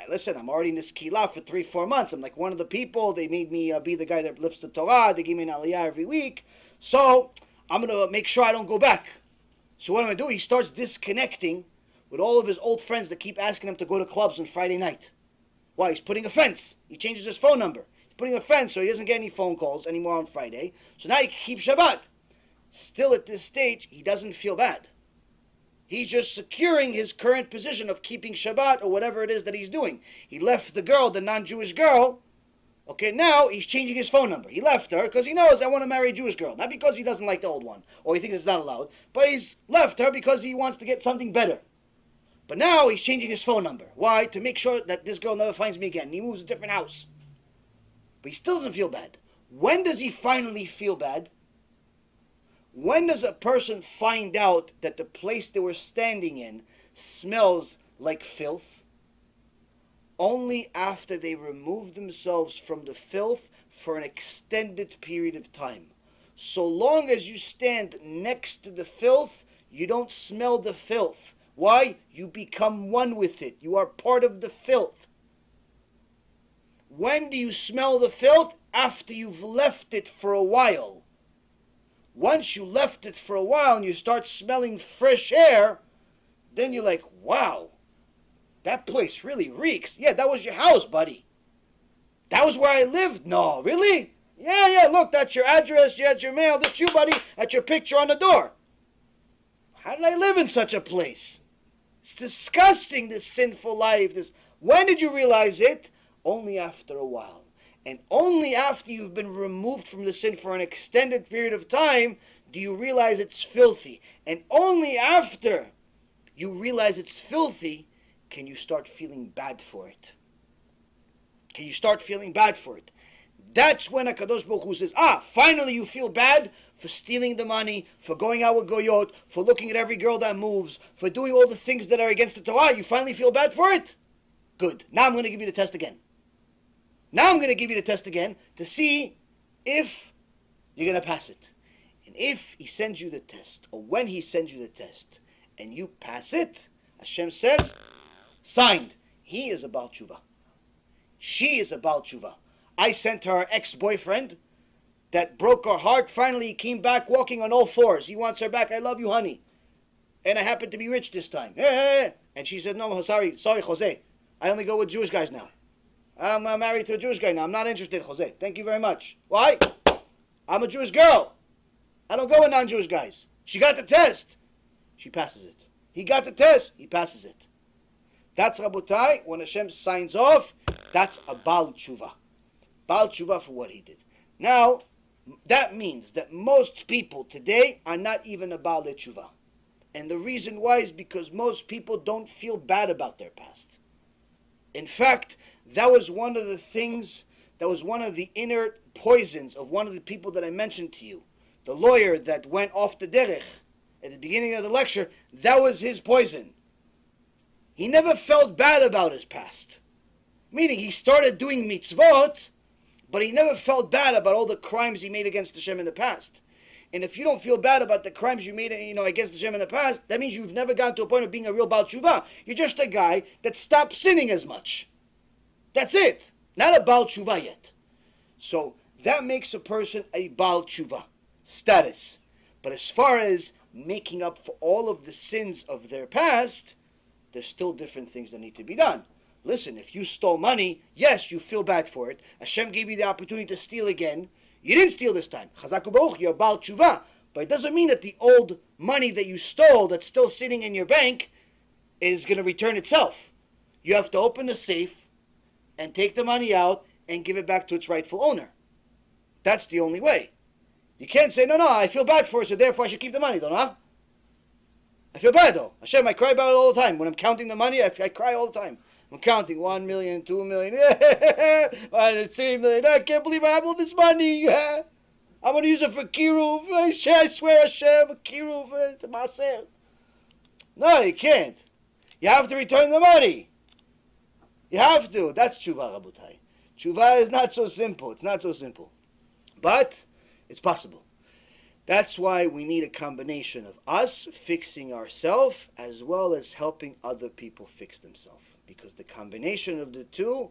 listen, I'm already in this Keilah for 3-4 months. I'm like one of the people. They made me be the guy that lifts the Torah. They give me an aliyah every week. So I'm going to make sure I don't go back. So what am I doing? He starts disconnecting with all of his old friends that keep asking him to go to clubs on Friday night. Why? He's putting a fence. He changes his phone number. He's putting a fence so he doesn't get any phone calls anymore on Friday. So now he keeps Shabbat. still at this stage, he doesn't feel bad. He's just securing his current position of keeping Shabbat or whatever it is that he's doing. He left the girl, the non-Jewish girl. Okay, now he's changing his phone number. He left her because he knows I want to marry a Jewish girl. Not because he doesn't like the old one or he thinks it's not allowed. But he's left her because he wants to get something better. But now he's changing his phone number. Why? To make sure that this girl never finds me again. He moves to a different house. But he still doesn't feel bad. When does he finally feel bad? When does a person find out that the place they were standing in smells like filth? Only after they remove themselves from the filth for an extended period of time. So long as you stand next to the filth, you don't smell the filth. Why? You become one with it. You are part of the filth. When do you smell the filth? After you've left it for a while. Once you left it for a while and you start smelling fresh air, then you're like, wow, that place really reeks. Yeah, that was your house, buddy. That was where I lived. No, really? Yeah, look, that's your address, that's your mail, that's you, buddy, that's your picture on the door. How did I live in such a place? It's disgusting, this sinful life. When did you realize it? Only after a while. And only after you've been removed from the sin for an extended period of time do you realize it's filthy. And only after you realize it's filthy can you start feeling bad for it. Can you start feeling bad for it? That's when HaKadosh Baruch Hu says, finally you feel bad for stealing the money, for going out with goyot, for looking at every girl that moves, for doing all the things that are against the Torah. You finally feel bad for it? Good. Now I'm going to give you the test again. Now I'm going to give you the test again to see if you're going to pass it. And if he sends you the test, or when he sends you the test, and you pass it, Hashem says, signed. He is a Baal Tshuva. She is a Baal Tshuva. I sent her ex-boyfriend that broke her heart. Finally, he came back walking on all fours. He wants her back. I love you, honey. And I happen to be rich this time. And she said, no, sorry, Jose. I only go with Jewish guys now. I'm married to a Jewish guy now. I'm not interested, Jose. Thank you very much. Why? I'm a Jewish girl. I don't go with non-Jewish guys. She got the test. She passes it. He got the test. He passes it. That's Rabotai. When Hashem signs off, that's a Baal Tshuva. Baal Tshuva for what he did. Now, that means that most people today are not even a Baal Tshuva. And the reason why is because most people don't feel bad about their past. In fact, that was one of the things, that was one of the inner poisons of one of the people that I mentioned to you. The lawyer that went off the derech at the beginning of the lecture, that was his poison. He never felt bad about his past. Meaning he started doing mitzvot, but he never felt bad about all the crimes he made against Hashem in the past. And if you don't feel bad about the crimes you made, against Hashem in the past, that means you've never gotten to a point of being a real Baal Tshuva. You're just a guy that stopped sinning as much. That's it. Not a Baal Tshuva yet. So that makes a person a Baal Tshuva status. But as far as making up for all of the sins of their past, there's still different things that need to be done. Listen, if you stole money, yes, you feel bad for it. Hashem gave you the opportunity to steal again. You didn't steal this time. Chazaku Baruch, you're a Baal Tshuva. But it doesn't mean that the old money that you stole that's still sitting in your bank is going to return itself. You have to open the safe and take the money out and give it back to its rightful owner. That's the only way. You can't say, no, I feel bad for it, so therefore I should keep the money, though, huh? I feel bad, though. Hashem, I cry about it all the time. When I'm counting the money, I cry all the time. I'm counting 1 million, 2 million, 3 million. I can't believe I have all this money. I'm going to use it for kiruv. I swear, Hashem, kiruv to myself. No, you can't. You have to return the money. You have to. That's tshuva, Rabotai. Tshuva is not so simple. It's not so simple. But it's possible. That's why we need a combination of us fixing ourselves as well as helping other people fix themselves. Because the combination of the two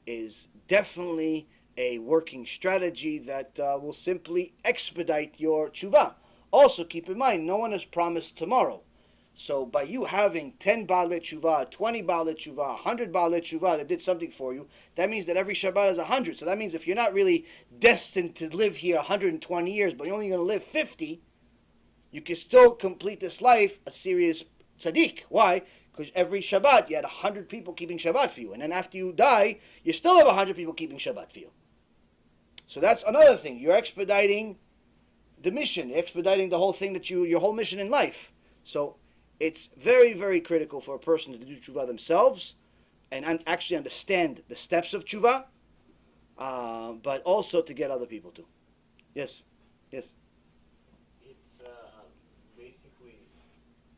is definitely a working strategy that will simply expedite your tshuva. Also, keep in mind, no one is promised tomorrow. So by you having 10 Baalei Tshuva, 20 Baalei Tshuva, 100 Baalei Tshuva that did something for you, that means that every Shabbat is 100. So that means if you're not really destined to live here 120 years, but you're only going to live 50, you can still complete this life a serious tzaddik. Why? Because every Shabbat you had 100 people keeping Shabbat for you, and then after you die, you still have 100 people keeping Shabbat for you. So that's another thing. You're expediting the mission, expediting the whole thing your whole mission in life. So it's very, very critical for a person to do tshuva themselves and actually understand the steps of tshuva, but also to get other people to. Yes, yes. It's basically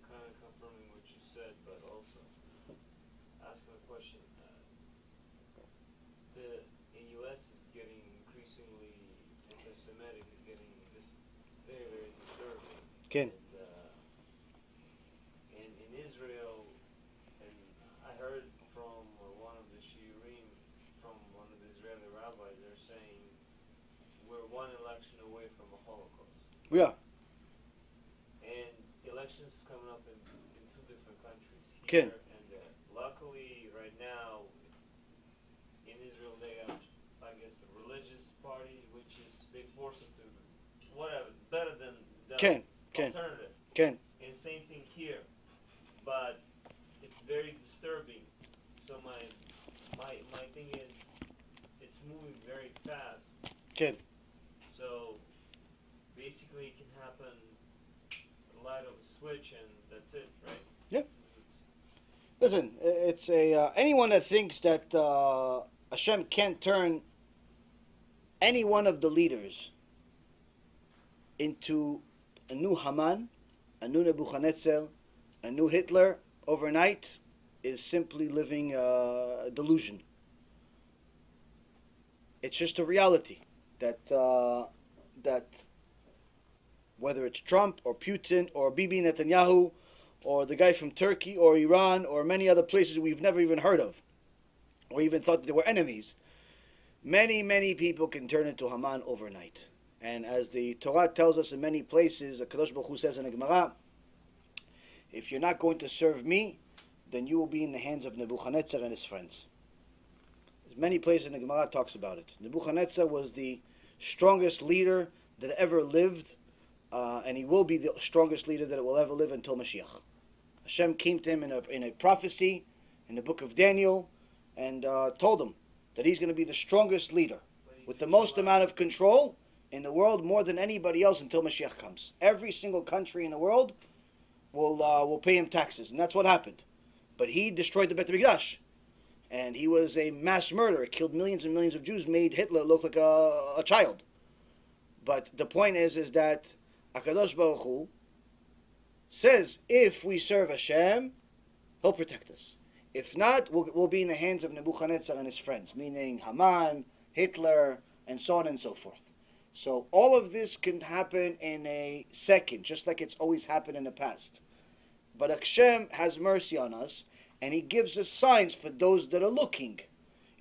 kind of confirming what you said, but also asking a question. The U.S. is getting increasingly anti-Semitic, is getting this very, very disturbing. Ken. And in Israel, and I heard from one of the shiurim, from one of the Israeli rabbis, they're saying we're one election away from a Holocaust. Yeah. And elections coming up in two different countries Ken. here and there. Luckily, right now, in Israel, they got, I guess, a religious party, which is, they force them to, whatever, better than the alternative. Ken. And same thing here. But it's very disturbing. So my thing is, it's moving very fast. Ken. So basically, it can happen light of a switch, and that's it, right? Yeah. Listen, it's anyone that thinks that Hashem can't turn any one of the leaders into a new Haman, a new Nebuchadnezzar, a new Hitler overnight is simply living a delusion. It's just a reality that whether it's Trump or Putin or Bibi Netanyahu or the guy from Turkey or Iran or many other places we've never even heard of or even thought that they were enemies, many, many people can turn into Haman overnight. And as the Torah tells us in many places, HaKadosh Baruch Hu says in the Gemara, if you're not going to serve me, then you will be in the hands of Nebuchadnezzar and his friends. There's many places in the Gemara talks about it. Nebuchadnezzar was the strongest leader that ever lived, and he will be the strongest leader that will ever live until Moshiach. Hashem came to him in a prophecy in the book of Daniel and told him that he's going to be the strongest leader with the most amount of control in the world, more than anybody else until Mashiach comes. Every single country in the world will pay him taxes, and that's what happened. But he destroyed the Beit HaMikdash, and he was a mass murderer, killed millions and millions of Jews, made Hitler look like a child. But the point is that HaKadosh Baruch Hu says if we serve Hashem, He'll protect us. If not, we'll be in the hands of Nebuchadnezzar and his friends, meaning Haman, Hitler, and so on and so forth. So all of this can happen in a second, just like it's always happened in the past. But Hashem has mercy on us, and He gives us signs for those that are looking.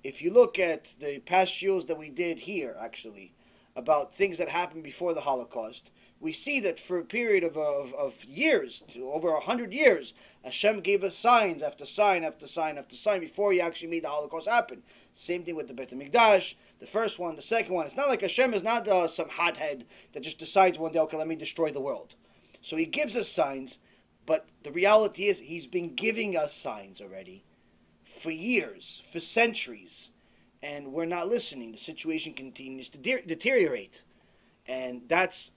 If you look at the past shows that we did here, actually, about things that happened before the Holocaust, we see that for a period of years, to over 100 years, Hashem gave us signs after sign after sign after sign before He actually made the Holocaust happen. Same thing with the Beit HaMikdash, the first one, the second one. It's not like Hashem is not some hothead that just decides one day, okay, let me destroy the world. So He gives us signs, but the reality is He's been giving us signs already for years, for centuries, and we're not listening. The situation continues to deteriorate, and that's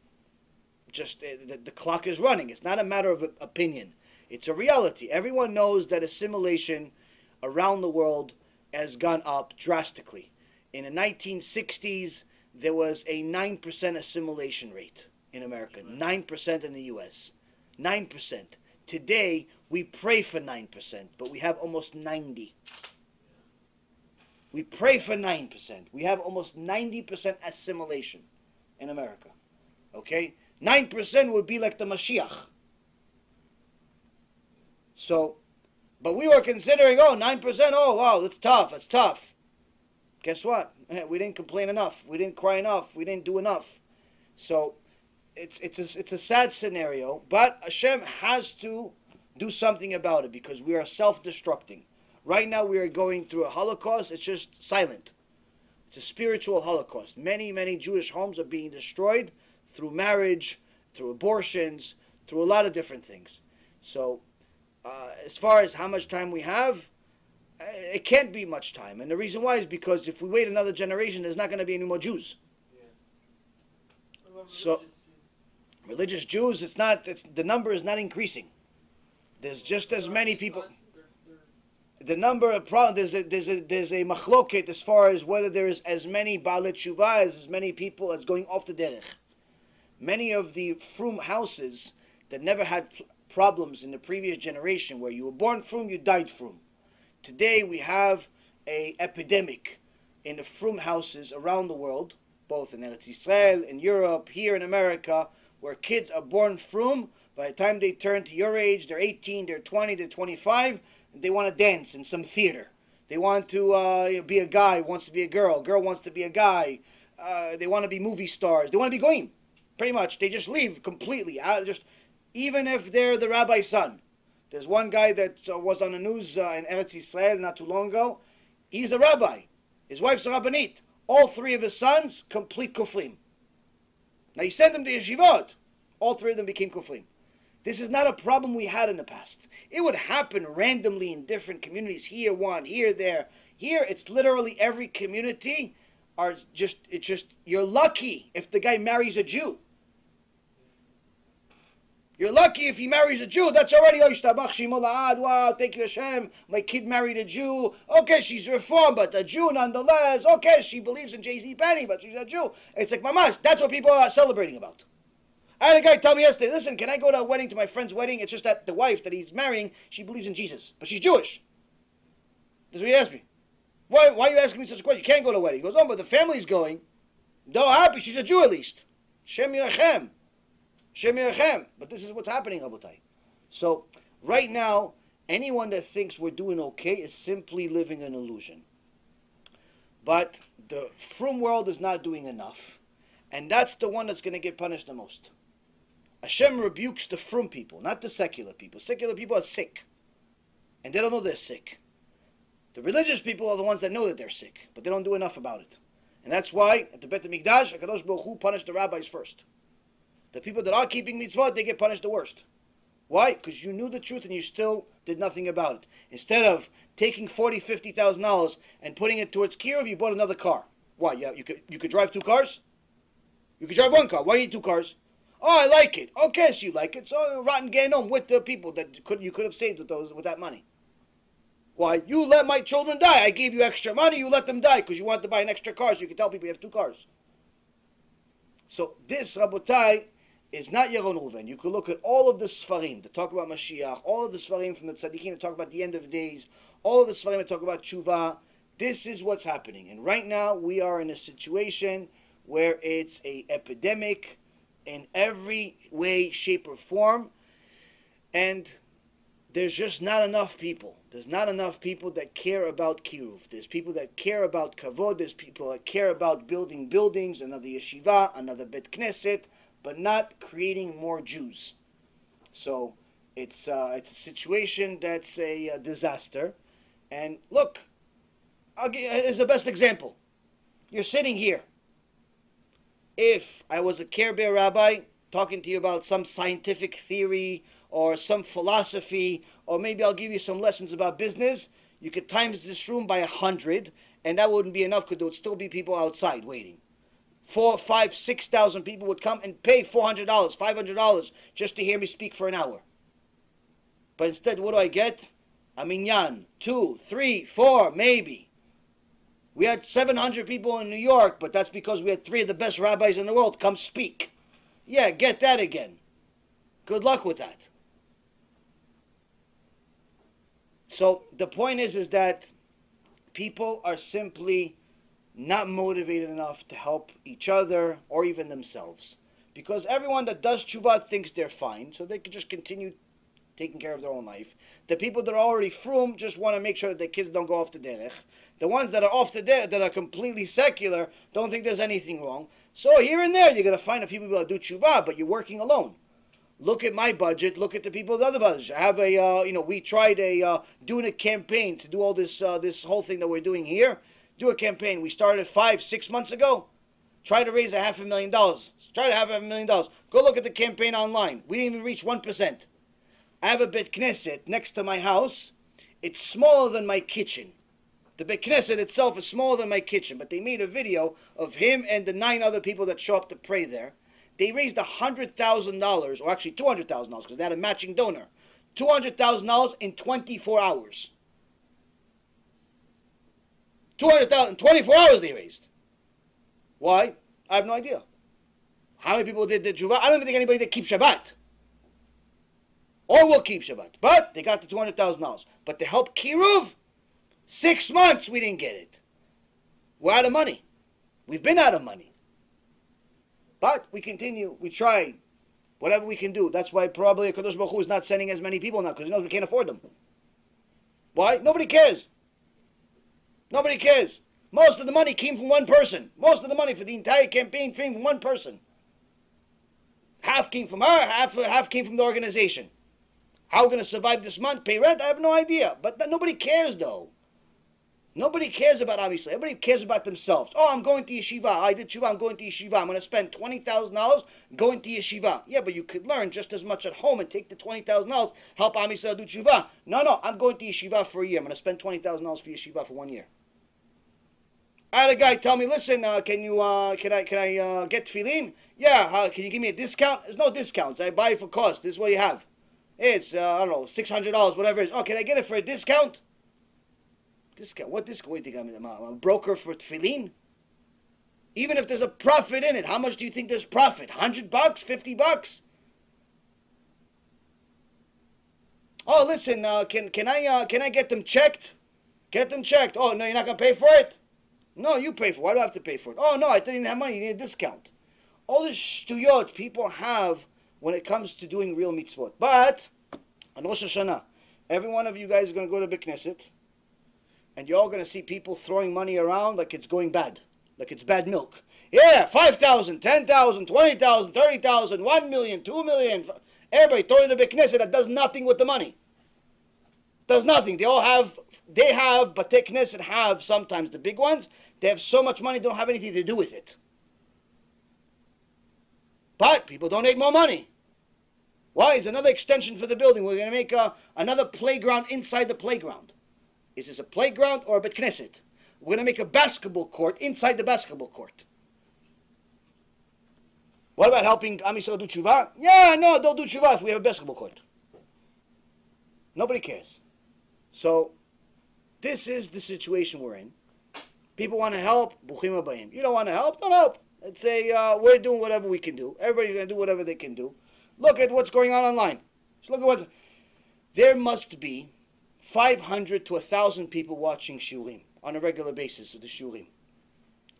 just the clock is running. It's not a matter of opinion. It's a reality. Everyone knows that assimilation around the world has gone up drastically. In the 1960s, there was a 9% assimilation rate in America, 9% in the U.S., 9%. Today, we pray for 9%, but we have almost 90%. We pray for 9%. We have almost 90% assimilation in America. Okay? 9% would be like the Moshiach. So, but we were considering, 9%, oh wow, that's tough. Guess what? We didn't complain enough. We didn't cry enough. We didn't do enough. So, it's a sad scenario, but Hashem has to do something about it because we are self-destructing. Right now we are going through a Holocaust. It's just silent. It's a spiritual Holocaust. Many, many Jewish homes are being destroyed through marriage, through abortions, through a lot of different things. So, as far as how much time we have, it can't be much time. And the reason why is because if we wait another generation, there's not going to be any more Jews. What about So, religious Jews, the number is not increasing. There's just as many people. The number of problems, there's a machloket as far as whether there is as many Baalei Tshuva as many people as going off the derech. Many of the frum houses that never had problems in the previous generation, where you were born frum, you died frum. Today we have a epidemic in the frum houses around the world, both in Eretz Israel, in Europe, here in America, where kids are born frum. By the time they turn to your age, they're 18, they're 20, they're 25, and they want to dance in some theater. They want to be a guy, wants to be a girl wants to be a guy. They want to be movie stars. They want to be goyim. Pretty much, they just leave completely. Even if they're the rabbi's son. There's one guy that was on the news in Eretz Israel not too long ago. He's a rabbi. His wife's a rabbanit. All three of his sons, complete kufrim. Now he sent them to yeshivot. All three of them became kufrim. This is not a problem we had in the past. It would happen randomly in different communities. Here one, here there. Here it's literally every community you're lucky if the guy marries a Jew. You're lucky if he marries a Jew. That's already, wow, thank you Hashem. My kid married a Jew. Okay, she's reformed, but a Jew nonetheless. Okay, she believes in J.C. Penney, but she's a Jew. It's like, mamash, that's what people are celebrating about. I had a guy tell me yesterday, listen, can I go to a wedding, to my friend's wedding? It's just that the wife that he's marrying, she believes in Jesus, but she's Jewish. That's what he asked me. Why are you asking me such a question? You can't go to a wedding. He goes, oh, but the family's going. They're happy. She's a Jew at least. Shem Yerachem. Shem Yerachem. But this is what's happening, Rabotai. So, right now, anyone that thinks we're doing okay is simply living an illusion. But the frum world is not doing enough. And that's the one that's going to get punished the most. Hashem rebukes the frum people, not the secular people. Secular people are sick. And they don't know they're sick. The religious people are the ones that know that they're sick, but they don't do enough about it. And that's why, at the Bet HaMikdash, HaKadosh Baruch Hu punished the rabbis first. The people that are keeping mitzvot, they get punished the worst. Why? Because you knew the truth and you still did nothing about it. Instead of taking $40,000, $50,000 and putting it towards kiruv, you bought another car. Why? Yeah, you could drive two cars? You could drive one car. Why do you need two cars? Oh, I like it. Okay, so you like it. So rotten Gehinom with the people that you could have saved with that money. Why? You let my children die. I gave you extra money. You let them die because you wanted to buy an extra car so you can tell people you have two cars. So this, Rabotai, is not Yaron Reuven. You could look at all of the Sfarim that talk about Moshiach, all of the Sfarim from the Tzaddikim that talk about the end of the days, all of the Sfarim that talk about Tshuva. This is what's happening. And right now we are in a situation where it's a epidemic in every way, shape, or form. And there's just not enough people. There's not enough people that care about kiruv. There's people that care about kavod. There's people that care about building buildings, another yeshiva, another bet knesset, but not creating more Jews. So it's a situation that's a disaster. And look, here's the best example. You're sitting here. If I was a Care Bear rabbi talking to you about some scientific theory or some philosophy, or maybe I'll give you some lessons about business, you could times this room by 100, and that wouldn't be enough because there would still be people outside waiting. 4, 5, 6,000 people would come and pay $400, $500 just to hear me speak for an hour. But instead, what do I get? A minyan, 2, 3, 4, maybe. We had 700 people in New York, but that's because we had 3 of the best rabbis in the world come speak. Yeah, get that again. Good luck with that. So the point is that people are simply not motivated enough to help each other or even themselves. Because everyone that does tshuva thinks they're fine, so they can just continue taking care of their own life. The people that are already frum just want to make sure that their kids don't go off the derech. The ones that are off the derech, that are completely secular, don't think there's anything wrong. So here and there, you're going to find a few people that do tshuva, but you're working alone. Look at my budget. Look at the people of the other budgets. I have we tried doing a campaign to do all this this whole thing that we're doing here. Do a campaign. We started 5, 6 months ago. Try to raise $500,000. Try to have $1 million. Go look at the campaign online. We didn't even reach 1%. I have a Bet Knesset next to my house. It's smaller than my kitchen. The Bet Knesset itself is smaller than my kitchen, but they made a video of him and the 9 other people that show up to pray there. They raised $100,000, or actually $200,000, because they had a matching donor. $200,000 in 24 hours. 200,000 in 24 hours they raised. Why? I have no idea. How many people did the tshuva? I don't even think anybody did keep Shabbat. Or will keep Shabbat. But they got the $200,000. But to help Kiruv, 6 months we didn't get it. We're out of money. We've been out of money. But we continue. We try. Whatever we can do. That's why probably Kadosh Baruch Hu is not sending as many people now, because he knows we can't afford them. Why? Nobody cares. Nobody cares. Most of the money came from one person. Most of the money for the entire campaign came from one person. Half came from her, half came from the organization. How we're going to survive this month, pay rent, I have no idea. But nobody cares, though. Nobody cares about Am Yisrael. Everybody cares about themselves. Oh, I'm going to yeshiva. I did yeshiva. I'm going to yeshiva. I'm going to spend $20,000 going to yeshiva. Yeah, but you could learn just as much at home and take the $20,000, help Am Yisrael do yeshiva. No, I'm going to yeshiva for a year. I'm going to spend $20,000 for yeshiva for 1 year. I had a guy tell me, listen, can I get tefillin? Yeah, can you give me a discount? There's no discounts. I buy it for cost. This is what you have. It's, I don't know, $600, whatever it is. Oh, can I get it for a discount? Discount? What discount? What do you think I'm a broker for tefillin? Even if there's a profit in it, how much do you think there's profit? $100? $50? Oh, listen, can I get them checked? Get them checked. Oh, no, you're not going to pay for it? No, you pay for it. Why do I have to pay for it? Oh, no, I didn't have money. You need a discount. All this shtuyot people have when it comes to doing real mitzvot. But, on Rosh Hashanah, every one of you guys is going to go to the Knesset, and you're all going to see people throwing money around like it's going bad. Like it's bad milk. Yeah, 5,000, 10,000, 20,000, 30,000, 1 million, 2 million. Everybody throwing the Knesset that does nothing with the money. Does nothing. They have Batei Knesset have sometimes the big ones. They have so much money, they don't have anything to do with it. But people donate more money. Why? It's another extension for the building. We're going to make another playground inside the playground. Is this a playground or a Bet Knesset? We're going to make a basketball court inside the basketball court. What about helping Am Yisrael do tshuva? Yeah, no, don't do tshuva if we have a basketball court. Nobody cares. So, this is the situation we're in. People want to help, Buchim Habayim. You don't want to help, don't help. Let's say we're doing whatever we can do. Everybody's going to do whatever they can do. Look at what's going on online. Just look at what... There must be 500 to 1,000 people watching Shurim on a regular basis with the Shurim.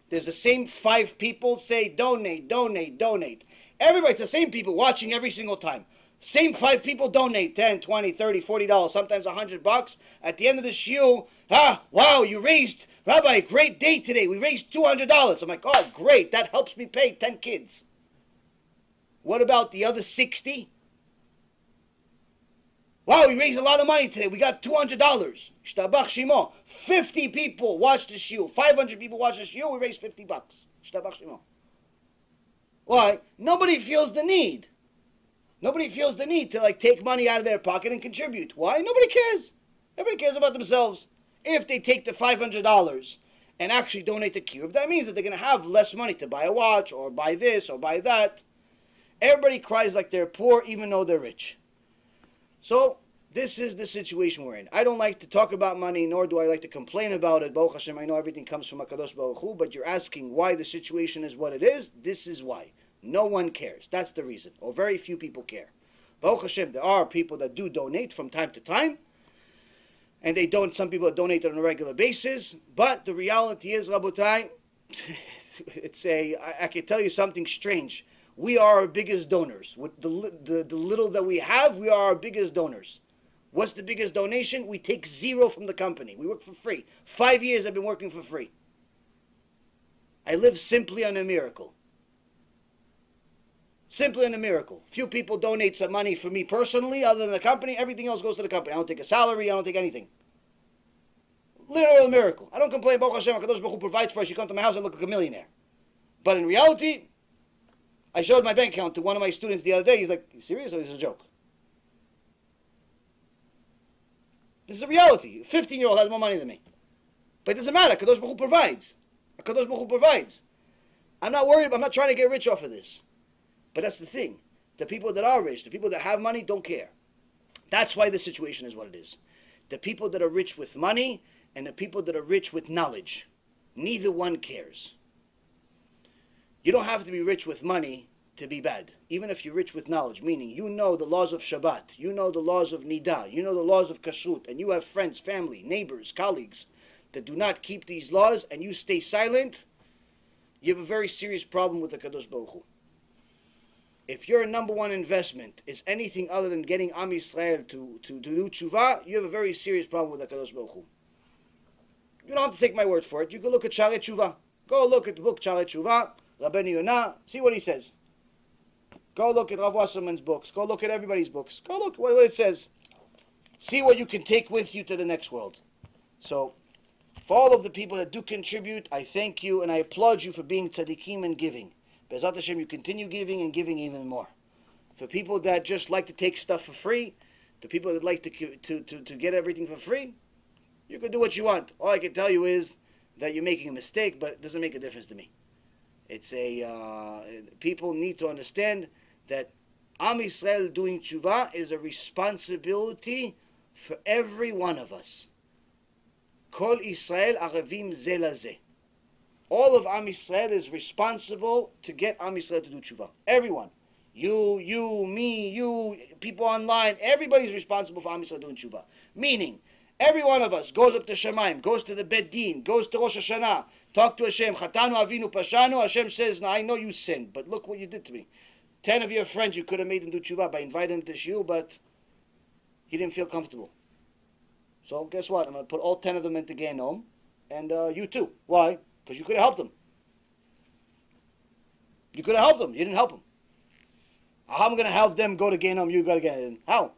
There's the same 5 people say donate, donate, donate. Everybody, it's the same people watching every single time. Same 5 people donate 10, 20, 30, $40, sometimes $100. At the end of the shiur, wow, you raised, Rabbi, great day today. We raised $200. I'm like, oh, great. That helps me pay 10 kids. What about the other 60? Wow, we raised a lot of money today. We got $200. Shtabach Shimo. 50 people watched the shiur. 500 people watched the shiur. We raised $50. Shtabach Shimo. Why? Nobody feels the need. Nobody feels the need to take money out of their pocket and contribute. Why? Nobody cares. Everybody cares about themselves. If they take the $500 and actually donate the kiruv, that means that they're going to have less money to buy a watch or buy this or buy that. Everybody cries like they're poor even though they're rich. So this is the situation we're in. I don't like to talk about money, nor do I like to complain about it. Baruch Hashem, I know everything comes from HaKadosh Baruch Hu, but you're asking why the situation is what it is. This is why. No one cares. That's the reason. Or very few people care. Baruch Hashem, there are people that do donate from time to time. And they don't. Some people donate on a regular basis. But the reality is, Rabotai, I can tell you something strange. We are our biggest donors. With the little that we have, we are our biggest donors. What's the biggest donation? We take 0 from the company. We work for free. 5 years I've been working for free. I live simply on a miracle. Simply on a miracle. Few people donate some money for me personally, other than the company. Everything else goes to the company. I don't take a salary. I don't take anything. Literal miracle. I don't complain. Baruch Hashem, HaKadosh Baruch Hu provides for us. You come to my house and look like a millionaire. But in reality, I showed my bank account to one of my students the other day. He's like, "You serious or is this a joke?" This is a reality. A 15-year-old has more money than me. But it doesn't matter. Kadosh Baruch Hu provides. Kadosh Baruch Hu provides. I'm not worried. I'm not trying to get rich off of this. But that's the thing. The people that are rich, the people that have money, don't care. That's why the situation is what it is. The people that are rich with money and the people that are rich with knowledge, neither one cares. You don't have to be rich with money to be bad. Even if you're rich with knowledge, meaning you know the laws of Shabbat, you know the laws of Nidah, you know the laws of Kashrut, and you have friends, family, neighbors, colleagues that do not keep these laws, and you stay silent, you have a very serious problem with the Kadosh Baruch Hu. If your number one investment is anything other than getting Am Yisrael to do tshuva, you have a very serious problem with the Kadosh Baruch Hu. You don't have to take my word for it. You can look at Sharet Tshuva. Go look at the book Sharet Tshuva, Rabbi Yonah, see what he says. Go look at Rav Wasserman's books. Go look at everybody's books. Go look at what it says. See what you can take with you to the next world. So, for all of the people that do contribute, I thank you and I applaud you for being tzaddikim and giving. Be'ezrat Hashem, you continue giving and giving even more. For people that just like to take stuff for free, the people that like to get everything for free, you can do what you want. All I can tell you is that you're making a mistake, but it doesn't make a difference to me. It's people need to understand that Am Yisrael doing tshuva is a responsibility for every one of us. Kol Yisrael arevim ze lazeh. All of Am Yisrael is responsible to get Am Yisrael to do tshuva. Everyone. You, me, you, people online, everybody's responsible for Am Yisrael doing tshuva. Meaning, every one of us goes up to Shemaim, goes to the Bet Din, goes to Rosh Hashanah, talk to Hashem, Chatanu Avinu Pashanu. Hashem says, "No, I know you sinned, but look what you did to me." 10 of your friends, you could have made them do tshuva by inviting them to shiur, but he didn't feel comfortable. So guess what? I'm going to put all 10 of them into Gehenom, and you too. Why? Because you could have helped them. You could have helped them. You didn't help them. How am I going to help them go to Gehenom? You got to get in. How?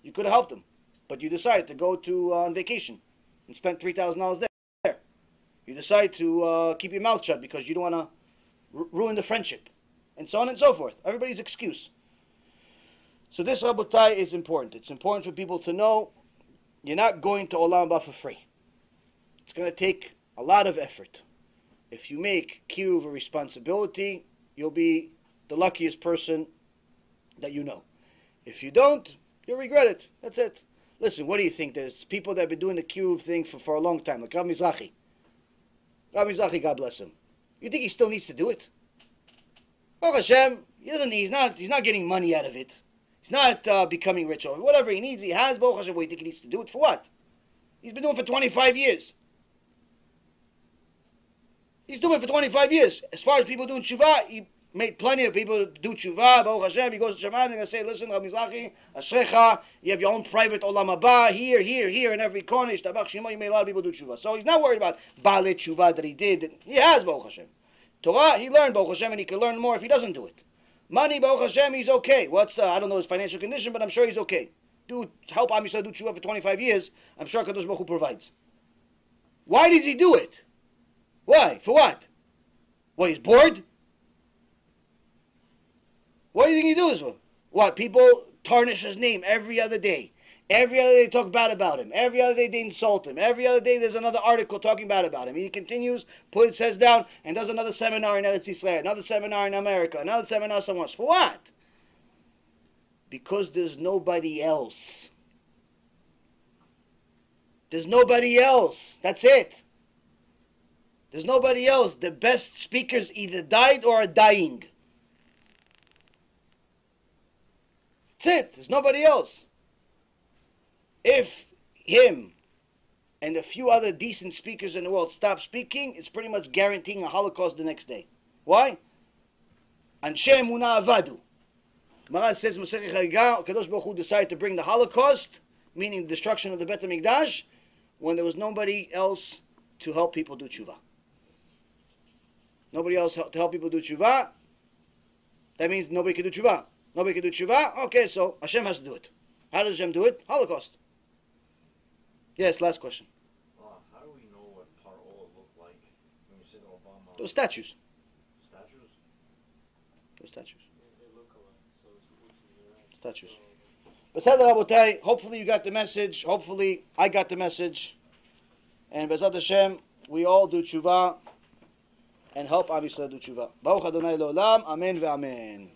You could have helped them. But you decided to go to on vacation and spend $3,000 there. You decide to keep your mouth shut because you don't want to ruin the friendship. And so on and so forth. Everybody's excuse. So this, Rabotai, is important. It's important for people to know you're not going to Olam Haba for free. It's going to take a lot of effort. If you make kiruv a responsibility, you'll be the luckiest person that you know. If you don't, you'll regret it. That's it. Listen, what do you think? There's people that have been doing the kiruv thing for a long time, like Rav Mizrahi. Rav Mizrahi, God bless him. You think he still needs to do it? Baruch Hashem, he's not getting money out of it. He's not becoming rich over it. Whatever he needs, he has. Baruch Hashem, what do you think he needs to do it for what? He's been doing it for 25 years. He's doing it for 25 years. As far as people doing tshuva, he made plenty of people do tshuva. Baruch Hashem, he goes to Shemaim and they say, "Listen, Rav Mizrahi, Ashrecha, you have your own private Olam Haba, here, in every corner. Ishtabach Shema, you made a lot of people do tshuva." So he's not worried about Baalei tshuva that he did. He has, Baruch Hashem. Torah, he learned, Baruch Hashem, and he can learn more if he doesn't do it. Money, Baruch Hashem, he's okay. I don't know his financial condition, but I'm sure he's okay. Help Am Yisrael do tshuva for 25 years, I'm sure Kadosh Baruch Hu provides. Why does he do it? Why? For what? What, he's bored? What do you think he does for? What, people tarnish his name every other day. Every other day they talk bad about him. Every other day they insult him. Every other day there's another article talking bad about him. He continues, puts his head down, and does another seminar in Eretz Yisrael, another seminar in America, another seminar somewhere else. For what? Because there's nobody else. There's nobody else. That's it. There's nobody else. The best speakers either died or are dying. That's it. There's nobody else. If him and a few other decent speakers in the world stop speaking, it's pretty much guaranteeing a Holocaust the next day. Why? Anshe Emunah Avadu. Gemara says, Masechet Chagiga, Kadosh Baruch Hu decided to bring the Holocaust, meaning the destruction of the Beit HaMikdash, when there was nobody else to help people do tshuva. Nobody else to help people do tshuva. That means nobody can do tshuva. Nobody can do tshuva. Okay, so Hashem has to do it. How does Hashem do it? Holocaust. Yes, last question. How do we know what Paro looked like when you said Obama? Those statues. Statues? They're statues. They look alike, so it's cool to be right. Statues. So, Beseder Rabotai, hopefully you got the message. Hopefully I got the message. And Bezat Hashem, we all do tshuva and help Am Yisrael do tshuva. Baruch Adonai Le'olam. Amen ve'amen.